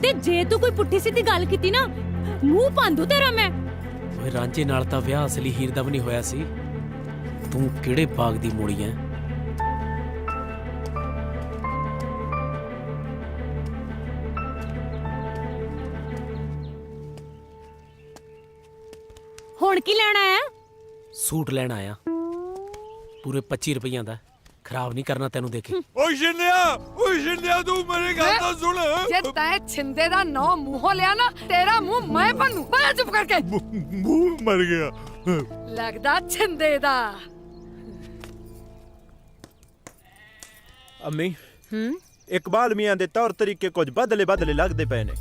D: ਤੇ ਜੇ ਤੂੰ ਕੋਈ ਪੁੱਠੀ ਸਿੱਧੀ ਗੱਲ ਕੀਤੀ ਨਾ ਮੂੰਹ ਪਾਂਦੂ ਤੇਰਾ ਮੈਂ।
A: ਓਏ ਰਾਂਝੇ ਨਾਲ ਤਾਂ ਵਿਆਹ ਅਸਲੀ ਹੀਰ ਦਾ ਵੀ ਨਹੀਂ ਹੋਇਆ ਸੀ। ਤੂੰ ਕਿਹੜੇ ਬਾਗ ਦੀ ਮੂੜੀ ਐ?
D: ਹੁਣ ਕੀ ਲੈਣਾ ਹੈ?
A: ਸੂਟ ਲੈਣ ਆਇਆ। ਪੂਰੇ 25 ਰੁਪਈਆਂ ਦਾ। ਖਰਾਬ ਨਹੀਂ ਕਰਨਾ ਤੈਨੂੰ ਦੇਖੇ।
K: ਓਏ ਸ਼ਿੰਦਿਆ ਤੂੰ ਮੇਰੀ ਗੱਲ ਤਾਂ ਸੁਣ।
E: ਜੇ ਤੈਂ ਛਿੰਦੇ ਦਾ ਨਾਂ ਮੂੰਹੋਂ ਲਿਆ ਨਾ ਤੇਰਾ ਮੂੰਹ ਮੈਂ ਭੰਨੂ। ਬੈ ਚੁੱਪ ਕਰਕੇ।
K: ਮੂੰਹ ਮਰ ਗਿਆ।
E: ਲੱਗਦਾ ਛਿੰਦੇ ਦਾ।
P: ਅੰਮੀ ਇਕਬਾਲ ਮੀਆਂ ਦੇ ਤੌਰ ਤਰੀਕੇ ਕੁਝ ਬਦਲੇ ਲੱਗਦੇ ਪਏ ਨੇ।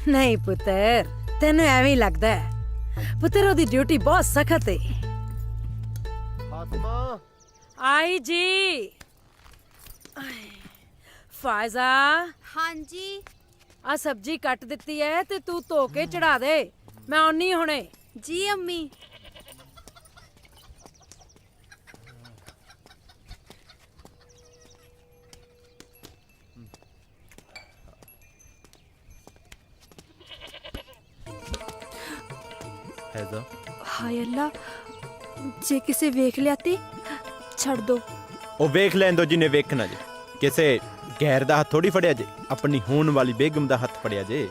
R: ਨਹੀਂ ਪੁੱਤਰ, ਤੈਨੂੰ ਐਵੇਂ ਹੀ ਲੱਗਦਾ ਹੈ। ਪੁੱਤਰ ਉਹਦੀ ਡਿਊਟੀ ਬਹੁਤ ਸਖਤ ਹੈ।
O: ਫਾਤਮਾ
R: ਆਈ ਜੀ। ਫਾਇਜ਼ਾ।
B: ਹਾਂਜੀ
R: ਆ ਸਬਜ਼ੀ ਕੱਟ ਦਿੱਤੀ ਹੈ ਤੇ ਤੂੰ ਧੋ ਕੇ ਚੜਾ ਦੇ। ਮੈਂ ਆਉਣੀ ਹੁਣੇ।
B: ਜੀ ਅੰਮੀ।
P: ਹੈਜ਼ਾ
B: ਹਾਏ ਅੱਲਾ, ਜੇ ਕਿਸੇ ਵੇਖ ਲਿਆ ਤੇ ਛੱਡ ਦੋ।
P: ਉਹ ਵੇਖ ਲੈਣ ਦੋ ਜਿਹਨੇ ਵੇਖਣਾ ਜੇ। ਕਿਸੇ ਗੈਰ ਦਾ ਹੱਥ ਥੋੜੀ ਫੜਿਆ ਜੇ, ਆਪਣੀ ਹੋਣ ਵਾਲੀ ਬੇਗਮ ਦਾ ਹੱਥ ਫੜਿਆ ਜੇ।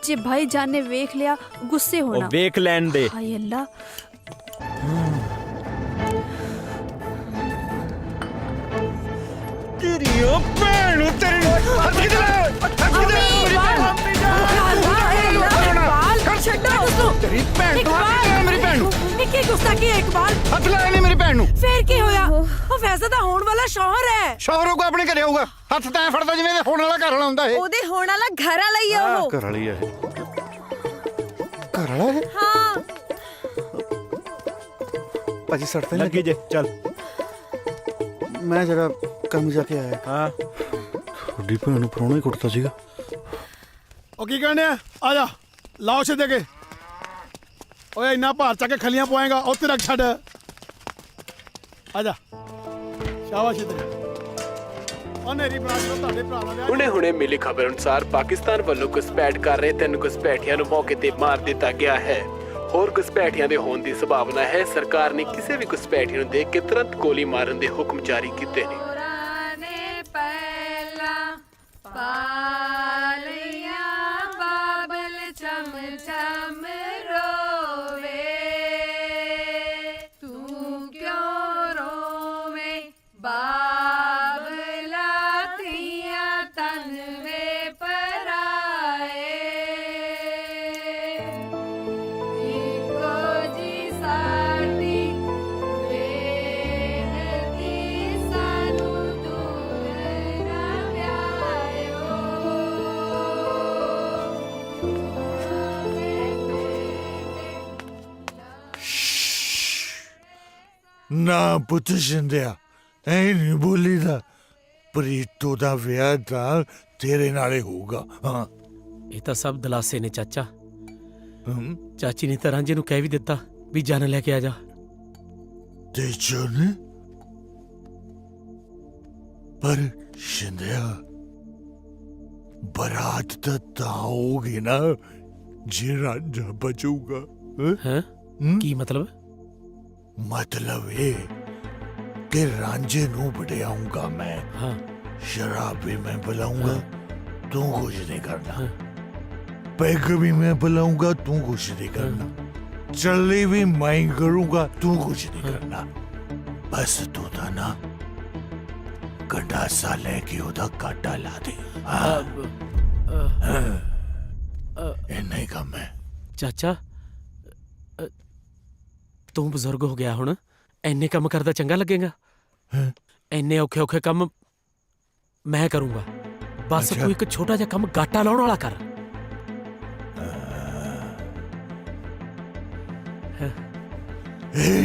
B: ਜੇ ਭਾਈ ਜਾਨ ਨੇ ਵੇਖ ਲਿਆ ਗੁੱਸੇ ਹੋਣਾ।
P: ਉਹ ਵੇਖ ਲੈਣ ਦੇ।
B: ਹਾਏ ਅੱਲਾ।
P: ਤੇਰੀ ਉਹ ਭੈਣ ਨੂੰ ਤੇਰੀ ਹੱਥ ਕਿੱਥੇ ਮੇਰੀ
R: ਛੱਡੋ ਉਸਨੂੰ।
C: ਤੇਰੀ ਭੈਣ ਤੋਂ ਮੇਰੀ ਭੈਣ ਨੂੰ।
R: ਕੀ ਗੁਸਤਾਖੀ ਹੈ ਇਕਬਾਲ?
C: ਹੱਥ ਲਾਇਆ ਨਹੀਂ ਮੇਰੀ ਭੈਣ ਨੂੰ।
R: ਫੇਰ ਕੀ ਹੋਇਆ? ਉਹ ਵੈਸੇ ਤਾਂ ਹੋਣ ਵਾਲਾ ਸ਼ੌਹਰ ਹੈ।
C: ਸ਼ੌਹਰੋਂ ਕੋ ਆਪਣੇ ਘਰੇ ਆਊਗਾ। ਹੱਥ ਤਾਂ ਫੜਦਾ ਜਿਵੇਂ ਇਹਦੇ ਹੋਣ ਵਾਲਾ ਘਰ ਵਾਲਾ ਹੁੰਦਾ ਇਹ।
B: ਉਹਦੇ ਹੋਣ ਵਾਲਾ ਘਰ ਵਾਲਾ ਹੀ ਆ ਉਹ।
C: ਘਰ ਵਾਲੀ ਆ ਇਹ। ਘਰ ਵਾਲਾ ਇਹ?
B: ਹਾਂ
C: ਭਾਜੀ ਸੜਤੇ
P: ਲੱਗੀ ਜੇ। ਚੱਲ
C: ਮੈਂ ਜਰਾ ਕੰਮ ਜਾ ਕੇ ਆਇਆ।
P: ਹਾਂ
C: ਤੁਹਾਡੀ ਭੈਣ ਨੂੰ ਪਰੋਣਾ ਹੀ ਕੁੱਟਦਾ ਸੀਗਾ।
I: ਉਹ ਕੀ ਕਰਨੇ ਆ ਜਾ ਲਾਓ ਸਿੱਧੇ ਕੇ ਓਏ ਇੰਨਾ ਭਾਰ ਚੱਕ ਕੇ ਖਲੀਆਂ ਪਵਾਏਗਾ ਉੱਥੇ ਰੱਖ ਛੱਡ ਆ ਜਾ ਸ਼ਾਬਾਸ਼ ਸਿੱਧੇ ਉਹਨੇਰੀ ਬਰਾਜ ਨੂੰ ਤੁਹਾਡੇ ਭਰਾ ਦਾ
F: ਹੁਣੇ ਮਿਲੀ ਖਬਰ ਅਨੁਸਾਰ ਪਾਕਿਸਤਾਨ ਵੱਲੋਂ ਘੁਸਪੈਠ ਕਰ ਰਹੇ 3 ਘੁਸਪੈਠੀਆਂ ਨੂੰ ਮੌਕੇ ਤੇ ਮਾਰ ਦਿੱਤਾ ਗਿਆ ਹੈ। ਹੋਰ ਘੁਸਪੈਠੀਆਂ ਦੇ ਹੋਣ ਦੀ ਸੰਭਾਵਨਾ ਹੈ। ਸਰਕਾਰ ਨੇ ਕਿਸੇ ਵੀ ਘੁਸਪੈਠੀ ਨੂੰ ਦੇਖ ਕੇ ਤੁਰੰਤ ਗੋਲੀ ਮਾਰਨ ਦੇ ਹੁਕਮ ਜਾਰੀ ਕੀਤੇ ਨੇ।
K: ਨਾ ਪੁੱਤ ਸ਼ਿੰਦਿਆ ਐ ਨਹੀਂ ਬੋਲੀਦਾ। ਪ੍ਰੀਤੋ ਦਾ ਵਿਆਹ ਤਾਂ ਤੇਰੇ ਨਾਲੇ ਹੋਊਗਾ। ਹਾਂ
A: ਇਹ ਤਾਂ ਸਭ ਦਲਾਸੇ ਨੇ ਚਾਚਾ। ਚਾਚੀ ਨੇ ਤਾਂ ਰਾਂਝੇ ਨੂੰ ਕਹਿ ਵੀ ਦਿੱਤਾ ਵੀ ਜਨ ਲੈ ਕੇ ਆ ਜਾ।
K: ਤੇ ਜਨ ਪਰ ਸ਼ਿੰਦਿਆ ਬਰਾਤ ਤਾਂ ਹੋਗੀ ਨਾ ਜੇ ਰਾਂਝਾ ਬਚੂਗਾ।
A: ਹੈ ਕੀ ਮਤਲਬ?
K: मतलब ये कि रांझे नू बढ़ियाऊंगा मैं।
A: हाँ।
K: शराब भी मैं पिलाऊंगा, तू कुछ नहीं करना। पैग भी मैं पिलाऊंगा, तू कुछ नहीं करना। चलनी भी मैं करूंगा, तू कुछ नहीं करना। बस तू था ना गंडासा लेके उदा काटा ला दे। इन्ना ही काम है।
A: ਚਾਚਾ ਤੂੰ ਬਜ਼ੁਰਗ ਹੋ ਗਿਆ ਹੁਣ ਐਨੇ ਕੰਮ ਕਰਦਾ ਚੰਗਾ ਲੱਗੇਗਾ? ਐਨੇ ਔਖੇ ਕੰਮ ਮੈਂ ਕਰੂੰਗਾ। ਬਸ ਤੂੰ ਇੱਕ ਛੋਟਾ ਜਿਹਾ ਕੰਮ ਗਾਟਾ ਲਾਉਣ ਵਾਲਾ ਕਰ।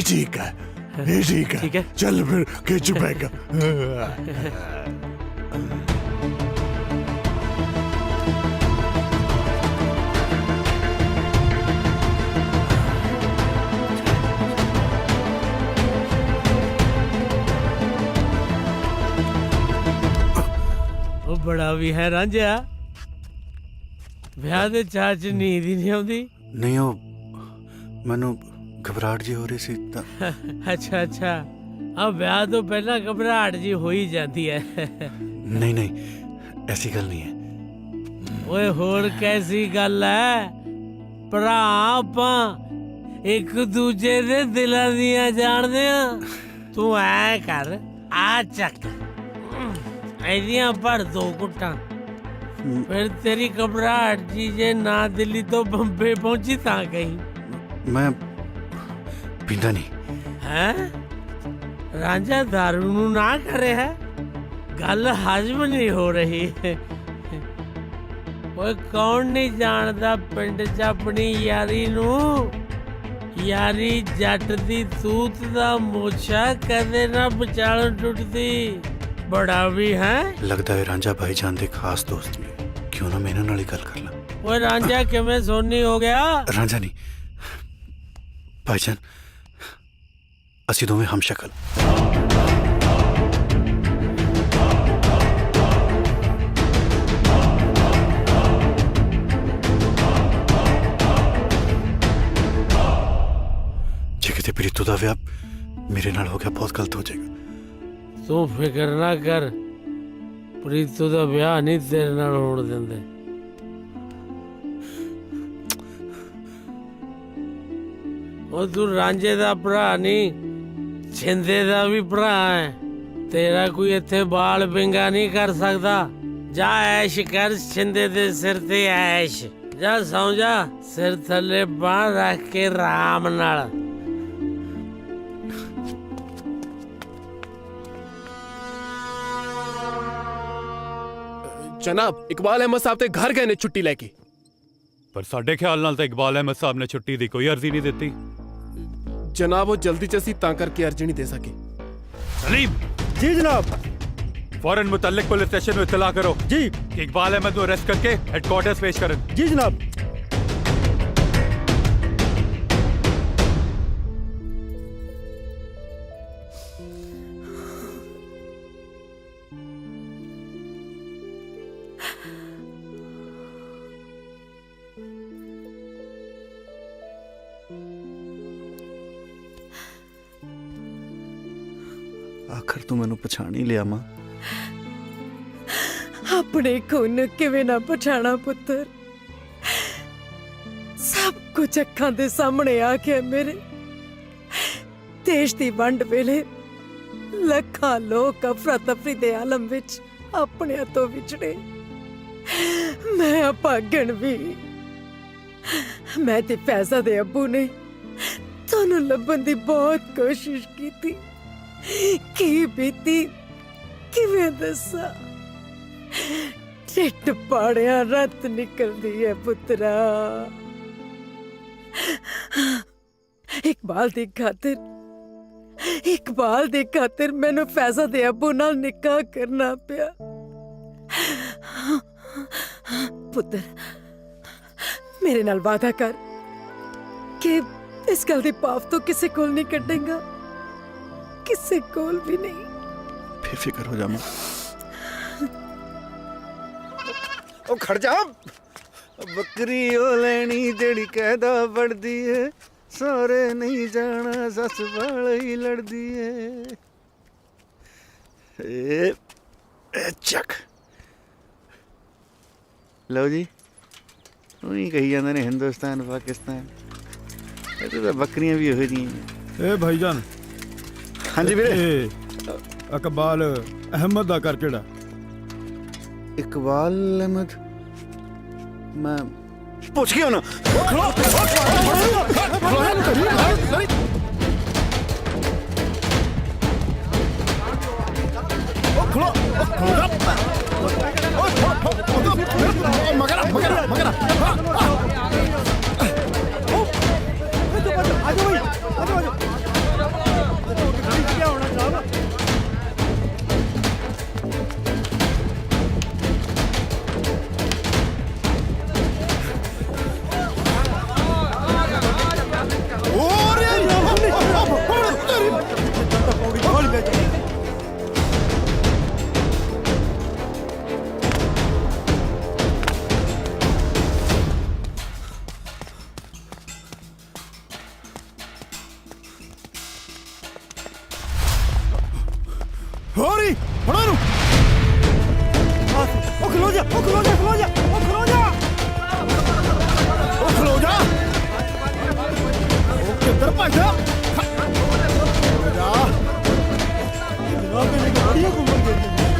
K: ठीक है, ठीक है। चल फिर खिंच पैगा।
A: ਬੜਾ ਵੀ ਹੈ ਰਾਂਝਾ ਵਿਆਹ ਦੇ ਚਾਅ 'ਚ ਨੀਂਦ ਹੀ ਨਹੀਂ ਆਉਂਦੀ।
S: ਨਹੀਂ ਉਹ ਮੈਨੂੰ ਘਬਰਾਹਟ ਜੀ ਹੋ ਰਹੀ ਸੀ ਤਾਂ।
A: ਅੱਛਾ ਆ ਵਿਆਹ ਤੋਂ ਪਹਿਲਾਂ ਘਬਰਾਹਟ ਜੀ ਹੋ ਹੀ ਜਾਂਦੀ ਹੈ।
S: ਨਹੀਂ ਐਸੀ ਗੱਲ ਨਹੀਂ ਹੈ।
A: ਓਏ ਹੋਰ ਕੈਸੀ ਗੱਲ ਹੈ? ਭਰਾ ਆਪਾਂ ਇੱਕ ਦੂਜੇ ਦੇ ਦਿਲਾਂ ਦੀਆਂ ਜਾਣਦੇ ਆ। ਤੂੰ ਐ ਕਰ ਆ ਚੱਕ ਇਹਦੀਆਂ ਭਰ 2 ਘੁੱਟਾਂ। ਫਿਰ ਤੇਰੀ ਘਬਰਾਹਟ ਜੀ ਜੇ ਨਾ ਦਿੱਲੀ ਤੋਂ ਬੰਬੇ ਪਹੁੰਚੀ ਤਾਂ ਕਹੀਂ।
S: ਮੈਂ ਪੀਂਦਾ ਨਹੀਂ।
A: ਹੈ ਰਾਂਝਾ ਦਾਰੂ ਨੂੰ ਨਾ ਕਰ ਰਿਹਾ? ਗੱਲ ਹਜਮ ਨਹੀਂ ਹੋ ਰਹੀ। ਓਏ ਕੌਣ ਨਹੀਂ ਜਾਣਦਾ ਪਿੰਡ 'ਚ ਆਪਣੀ ਯਾਰੀ ਨੂੰ? ਯਾਰੀ ਜੱਟ ਦੀ ਤੂਤ ਦਾ ਮੋਛਾ ਕਦੇ ਨਾ ਵਿਚਾਲੋਂ ਟੁੱਟਦੀ। ਬੜਾ ਵੀ ਹੈ
S: ਲੱਗਦਾ ਹੈ ਰਾਂਝਾ ਭਾਈਜਾਨ ਦੇ ਖਾਸ ਦੋਸਤ ਨੇ। ਕਿਉਂ ਨਾ ਮੈਂ ਇਹਨਾਂ ਨਾਲ ਹੀ ਗੱਲ ਕਰ ਲਾਂ।
A: ਓਏ ਰਾਂਝਾ ਕਿਵੇਂ ਸੋਨੀ ਹੋ ਗਿਆ?
S: ਰਾਂਝਾ ਨਹੀਂ ਭਾਈਜਾਨ, ਅਸੀਂ ਦੋਵੇਂ ਹਮਸ਼ਕਲ। ਜੇ ਕਿਤੇ ਪ੍ਰੀਤੋ ਦਾ ਵਿਆਹ ਮੇਰੇ ਨਾਲ ਹੋ ਗਿਆ ਬਹੁਤ ਗਲਤ ਹੋ ਜਾਏਗਾ।
A: ਤੂੰ ਫਿਕਰ ਨਾ ਕਰ, ਪ੍ਰੀਤੋ ਦਾ ਵਿਆਹ ਨਹੀਂ ਤੇਰੇ ਨਾਲ ਹੋਣ ਦਿੰਦੇ। ਉਹ ਤੂੰ ਰਾਂਝੇ ਦਾ ਭਰਾ ਨਹੀਂ, ਛਿੰਦੇ ਦਾ ਵੀ ਭਰਾ ਹੈ। ਤੇਰਾ ਕੋਈ ਇੱਥੇ ਬਾਲ ਬਿੰਗਾ ਨਹੀਂ ਕਰ ਸਕਦਾ। ਜਾ ਐਸ਼ ਕਰ ਛਿੰਦੇ ਦੇ ਸਿਰ ਤੇ ਐਸ਼। ਜਾ ਸੌਂ ਜਾ, ਸਿਰ ਥੱਲੇ ਬਾਂਹ ਰੱਖ ਕੇ ਆਰਾਮ ਨਾਲ।
G: जनाब इकबाल अहमद साहब ते घर गए ने छुट्टी लेके।
U: ਪਰ ਸਾਡੇ ਖਿਆਲ ਨਾਲ ਤਾਂ ਇਕਬਾਲ ਅਹਿਮਦ ਸਾਹਿਬ ਨੇ ਛੁੱਟੀ ਦੀ ਕੋਈ ਅਰਜ਼ੀ ਨਹੀਂ ਦਿੱਤੀ।
G: जनाब वो जल्दी च असीं तां करके अर्जी नहीं दे सके।
U: सलीम
J: जी जनाब।
U: फौरन मुतल्लिक पुलिस स्टेशन में इत्तला करो
J: जी।
U: इकबाल अहमद को अरेस्ट करके हेडक्वार्टर्स पेश करन।
J: जी जनाब।
C: ਆਖਰ ਤੂੰ ਮੈਨੂੰ ਪਛਾਣ ਹੀ ਲਿਆ ਮਾਂ।
R: ਆਪਣੇ ਖੂਨ ਕਿਵੇਂ ਨਾ ਪਛਾਣਾ ਪੁੱਤਰ। ਸਭ ਕੁਝ ਅੱਖਾਂ ਦੇ ਸਾਹਮਣੇ ਆ ਕੇ ਮੇਰੇ ਦੇਸ਼ ਦੀ ਵੰਡ ਵੇਲੇ ਲੱਖਾਂ ਲੋਕ ਅਫਰਾ ਤਫਰੀ ਦੇ ਆਲਮ ਵਿੱਚ ਆਪਣੇ ਤੋਂ ਵਿਛੜੇ। ਮੈਂ ਅਪਾਗਣ ਵੀ। ਮੈਂ ਤੇ ਫੈਜ਼ਾ ਦੇ ਅੱਬੂ ਨੇ ਤੁਹਾਨੂੰ ਲੱਭਣ ਦੀ ਬਹੁਤ ਕੋਸ਼ਿਸ਼ ਕੀਤੀ। ਕੀ ਬੀਤੀ ਕਿਵੇਂ ਦੱਸਾਂ। ਢਿੱਡ ਪਾੜਿਆ ਰਤ ਨਿਕਲਦੀ ਹੈ ਪੁੱਤਰਾ। ਇਕਬਾਲ ਦੀ ਖਾਤਰ ਮੈਨੂੰ ਫੈਜ਼ਾ ਦੇ ਅੱਬੂ ਨਾਲ ਨਿਕਾਹ ਕਰਨਾ ਪਿਆ। ਪੁੱਤਰ ਮੇਰੇ ਨਾਲ ਵਾਅਦਾ ਕਰ ਕਿ ਇਸ ਗੱਲ ਦੀ ਪਾਪ ਤੋਂ ਕਿਸੇ ਕੋਲ ਨਹੀਂ ਕੱਢੇਗਾ। ਕਿਸੇ ਕੋਲ ਵੀ ਨਹੀਂ।
C: ਬੇਫਿਕਰ ਹੋ ਜਾ ਮਾਂ। ਉਹ ਖੜ ਜਾ। ਬੱਕਰੀ ਉਹ ਲੈਣੀ ਜਿਹੜੀ ਕਹਿਦਾ ਵੜਦੀ ਏ। ਸਾਰੇ ਨਹੀਂ ਜਾਣਾ ਸੱਸ ਵਾਲੇ ਹੀ ਲੜਦੀ ਏ। ਏ ਚੱਕ ਲਓ ਜੀ। ਉਹੀ ਕਹੀ ਜਾਂਦੇ ਨੇ ਹਿੰਦੁਸਤਾਨ ਪਾਕਿਸਤਾਨ। ਇਹ ਤਾਂ ਬੱਕਰੀਆਂ ਵੀ ਉਹੋ ਜਿਹੀਆਂ।
N: ਏ ਭਾਈਜਾਨ।
C: ਹਾਂਜੀ ਵੀਰੇ।
N: ਇਕਬਾਲ ਅਹਿਮਦ ਦਾ ਘਰ ਕਿਹੜਾ?
C: ਇਕਬਾਲ ਅਹਿਮਦ ਮੈਂ ਪੁੱਛ ਗਿਆ ਨਾ।
N: ਹੋਰੀ ਫੜੋ ਨੂੰ। ਉਹ ਖਲੋ ਜਾ। ਉਹ ਕਿੱਧਰ ਭੱਜਦਾ? ਜਨਾਬ ਨੇ ਗਾੜੀਆਂ ਘੁੰਮਣ ਦੇ ਦਿੱਤੀਆਂ।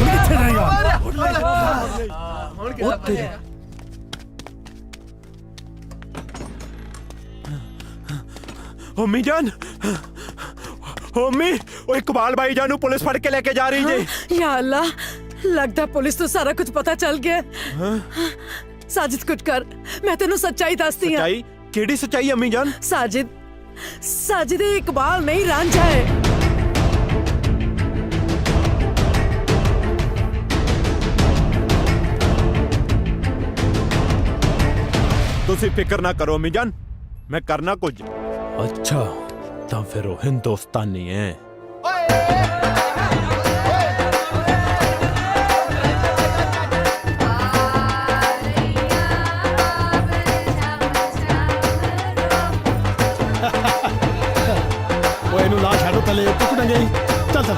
N: ਕਿੱਥੇ ਜਾਏਗਾ? ਉੱਥੇ ਹੋਮੀ ਜਾਨ। ਹੋਮੀ ਉਹ ਇਕਬਾਲ ਭਾਈ ਜਾਨ ਨੂੰ ਪੁਲਿਸ ਫੜ ਕੇ ਲੈ ਕੇ ਜਾ ਰਹੀ ਜੇ।
R: ਯਾ ਅੱਲਾ ਲੱਗਦਾ ਪੁਲਿਸ ਤੋਂ ਸਾਰਾ ਕੁਝ ਪਤਾ ਚੱਲ ਗਿਆ। ਸਾजिद ਕੁਝ ਕਰ। ਮੈਂ ਤੈਨੂੰ ਸੱਚਾਈ ਦੱਸਦੀ ਹਾਂ।
N: ਸੱਚਾਈ? ਕਿਹੜੀ ਸੱਚਾਈ ਅੰਮੀ ਜਾਨ?
R: साजिद इकबाल नहीं रांझा है।
P: ਤੁਸੀਂ ਫਿਕਰ ਨਾ ਕਰੋ ਅੰਮੀ ਜਾਨ, ਮੈਂ ਕਰਨਾ ਕੁਝ।
G: ਅੱਛਾ ਤਾਂ ਫਿਰ ਉਹ ਹਿੰਦੁਸਤਾਨੀ ਹੈ।
N: ਉਹ ਇਹਨੂੰ ਲਾ ਛੱਡੋ ਥੱਲੇ ਟੁੱਟਣਾ ਜਾਈ। ਚੱਲ ਚੱਲ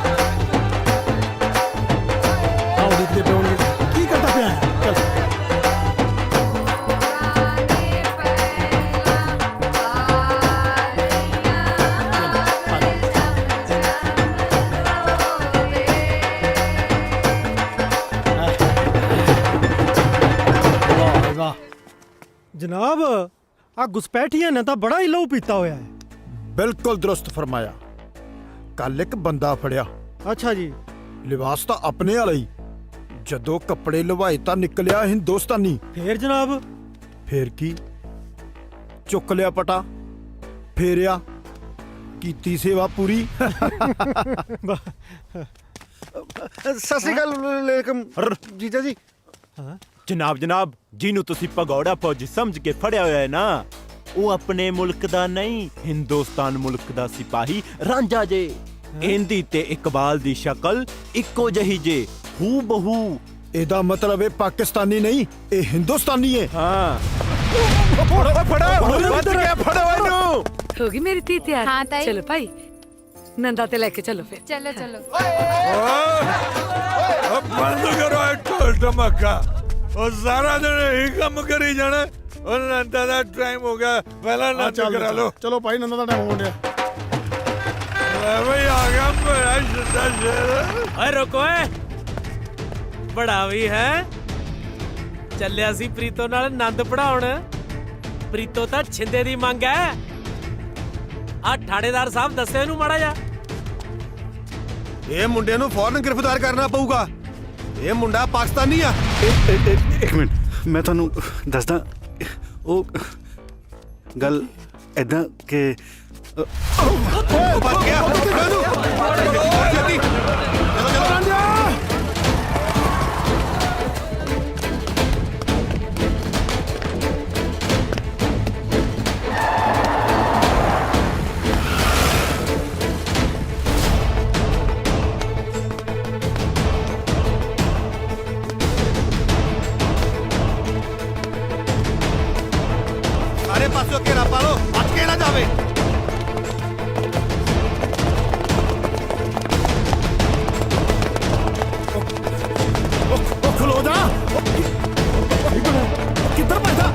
N: ਆਓ ਦੇਖਦੇ ਪਏ ਹੋਣਗੇ ਕੀ ਕਰਦਾ ਪਿਆ ਹੈ। ਚੱਲ
J: जनाब आ घुसपैठिया ने तो बड़ा ही लहू पीता होया है।
N: ਬਿਲਕੁਲ ਦਰੁਸਤ ਫਰਮਾਇਆ। ਕੱਲ ਇੱਕ ਬੰਦਾ ਫੜਿਆ।
J: अच्छा जी।
N: ਲਿਬਾਸ ਤਾਂ ਆਪਣੇ ਵਾਲਾ ਹੀ, ਜਦੋਂ ਕੱਪੜੇ ਲਵਾਏ ਤਾਂ ਨਿਕਲਿਆ ਹਿੰਦੁਸਤਾਨੀ।
J: फिर जनाब?
N: ਫੇਰ ਕੀ,
Q: ਚੁੱਕ ਲਿਆ ਪਟਾ, ਫੇਰਿਆ, ਕੀਤੀ ਸੇਵਾ ਪੂਰੀ।
C: ਸਤਿ ਸ਼੍ਰੀ ਅਕਾਲ ਲੇਕਮ ਜੀਜਾ ਜੀ।
P: ਜਨਾਬ ਜਨਾਬ, ਜਿਹਨੂੰ ਤੁਸੀਂ ਭਗੌੜਾ ਫੌਜੀ ਸਮਝ ਕੇ ਫੜਿਆ ਹੋਇਆ ਹੈ ਨਾ, ਉਹ ਆਪਣੇ ਮੁਲਕ ਦਾ ਨਹੀਂ, ਹਿੰਦੁਸਤਾਨ ਮੁਲਕ ਦਾ ਸਿਪਾਹੀ ਰਾਂਝਾ ਜੇ। ਇਹਦੀ ਤੇ ਇਕਬਾਲ ਦੀ ਸ਼ਕਲ ਇੱਕੋ ਜਿਹੀ ਜੇ, ਹੂ ਬਹੂ।
Q: ਇਹਦਾ ਮਤਲਬ ਇਹ ਪਾਕਿਸਤਾਨੀ ਨਹੀਂ, ਇਹ ਹਿੰਦੁਸਤਾਨੀ ਹੈ।
P: ਹਾਂ ਫੜੋ ਇਹਨੂੰ।
E: ਹੋ ਗਈ ਮੇਰੀ ਧੀ ਤਿਆਰ?
B: ਹਾਂ ਤਾਈ।
E: ਚਲੋ ਭਾਈ, ਨੰਦਾ ਤੇ ਲੈ ਕੇ ਚਲੋ ਫਿਰ।
B: ਚਲੋ ਚਲੋ।
K: ਬੰਦ ਕਰੋ ਇਹ ਢੋਲ ਢਮਾਕਾ। ਉਹ ਸਾਰਾ ਦਿਨ ਇਹੀ ਕੰਮ ਕਰੀ ਜਾਣਾ। ਉਹ ਨੰਦਾ ਦਾ ਟਾਈਮ ਹੋ ਗਿਆ, ਪਹਿਲਾਂ ਨੰਦ ਕਰਾ ਲਓ।
Q: ਚਲੋ ਭਾਈ, ਨੰਦਾ ਦਾ ਟਾਈਮ ਹੋ ਗਿਆ।
K: ਬਈ ਆ ਗਿਆ ਮੇਰਾ ਸ਼ੁੱਧਾ ਸ਼ੇਰ।
A: ਓਏ ਰੁਕੋ ਏ, ਬੜਾ ਵੀ ਹੈ ਚੱਲਿਆ ਸੀ ਪ੍ਰੀਤੋ ਨਾਲ ਆਨੰਦ ਪੜਾਉਣ। ਪ੍ਰੀਤੋ ਤਾਂ ਛਿੰਦੇ ਦੀ ਮੰਗ ਹੈ। ਆ ਠਾੜੇਦਾਰ ਸਾਹਿਬ ਦੱਸਿਓ ਇਹਨੂੰ ਮਾੜਾ ਜਾ।
Q: ਇਹ ਮੁੰਡੇ ਨੂੰ ਫੌਰਨ ਗ੍ਰਿਫਤਾਰ ਕਰਨਾ ਪਊਗਾ। ਇਹ ਮੁੰਡਾ ਪਾਕਿਸਤਾਨੀ ਆ।
C: ਇੱਕ ਮਿੰਟ, ਮੈਂ ਤੁਹਾਨੂੰ ਦੱਸਦਾ। ਉਹ ਗੱਲ ਐਦਾਂ ਕਿ
Q: ਬਚ ਗਿਆ। ਜਲਦੀ ਚਲੋ ਰਾਂਝਾ। ਸਾਰੇ ਪਾਸੋਂ ਘੇਰਾ ਪਾ ਲਓ, ਬਚ ਕੇ ਨਾ ਜਾਵੇ। ਖਲੋ ਜਾ। ਕਿੱਧਰ ਭੱਜਦਾ?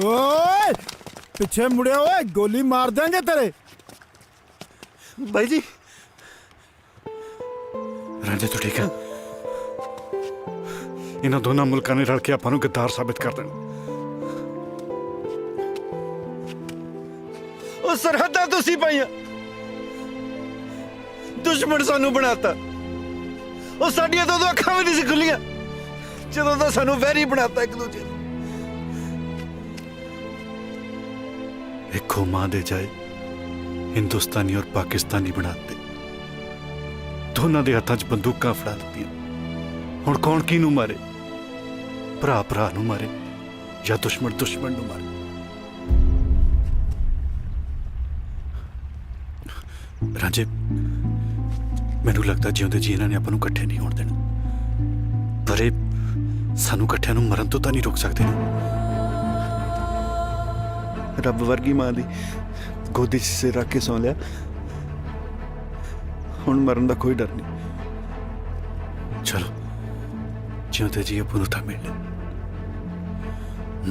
Q: ਓਏ ਪਿੱਛੇ ਮੁੜਿਆ, ਓਏ ਗੋਲੀ ਮਾਰ ਦਾਂਗੇ ਤੇਰੇ।
C: ਬਾਈ ਜੀ, ਰਾਂਝਾ ਤੂੰ ਠੀਕ ਹੈ? ਇਹਨਾਂ ਦੋਨਾਂ ਮੁਲਕਾਂ ਨੇ ਰਲ ਕੇ ਆਪਾਂ ਨੂੰ ਗੱਦਾਰ ਸਾਬਿਤ ਕਰ ਦੇਣਾ। ਉਹ ਸਰਹੱਦਾਂ ਤੁਸੀਂ ਪਾਈਆਂ, ਦੁਸ਼ਮਣ ਸਾਨੂੰ ਬਣਾਤਾ। ਉਹ ਸਾਡੀਆਂ ਦੋ ਅੱਖਾਂ ਵੀ ਨਹੀਂ ਸੀ ਖੁੱਲੀਆਂ ਜਦੋਂ ਦਾ ਸਾਨੂੰ ਵੈਰੀ ਬਣਾਤਾ ਇੱਕ ਦੂਜੇ ਨੂੰ। एक मां दे जाए हिंदुस्तानी और पाकिस्तानी बनाते, दोनों के हाथों च बंदूकां फड़ा दित्तियां। हुण कौन किनू मारे? भरा भरा नू मारे या दुश्मन दुश्मन नू मारे? रांझे, मैनू लगता जिउंदे जी इन्हां ने आपां नू इकट्ठे नहीं होण देना, पर इह सानू इकट्ठिआं नू मरन तो तां नहीं रोक सकदे ना। रब वर्गी मां दी गोदी च सिर रख के सौ लिया, हुण मरन दा कोई डर नहीं। चलो जिउंदे जी अपन उत्थे मिलने,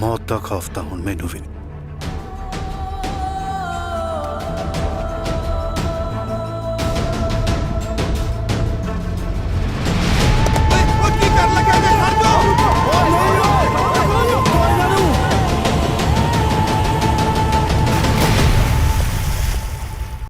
C: मौत दा खौफ तां हुण मैनू भी नहीं।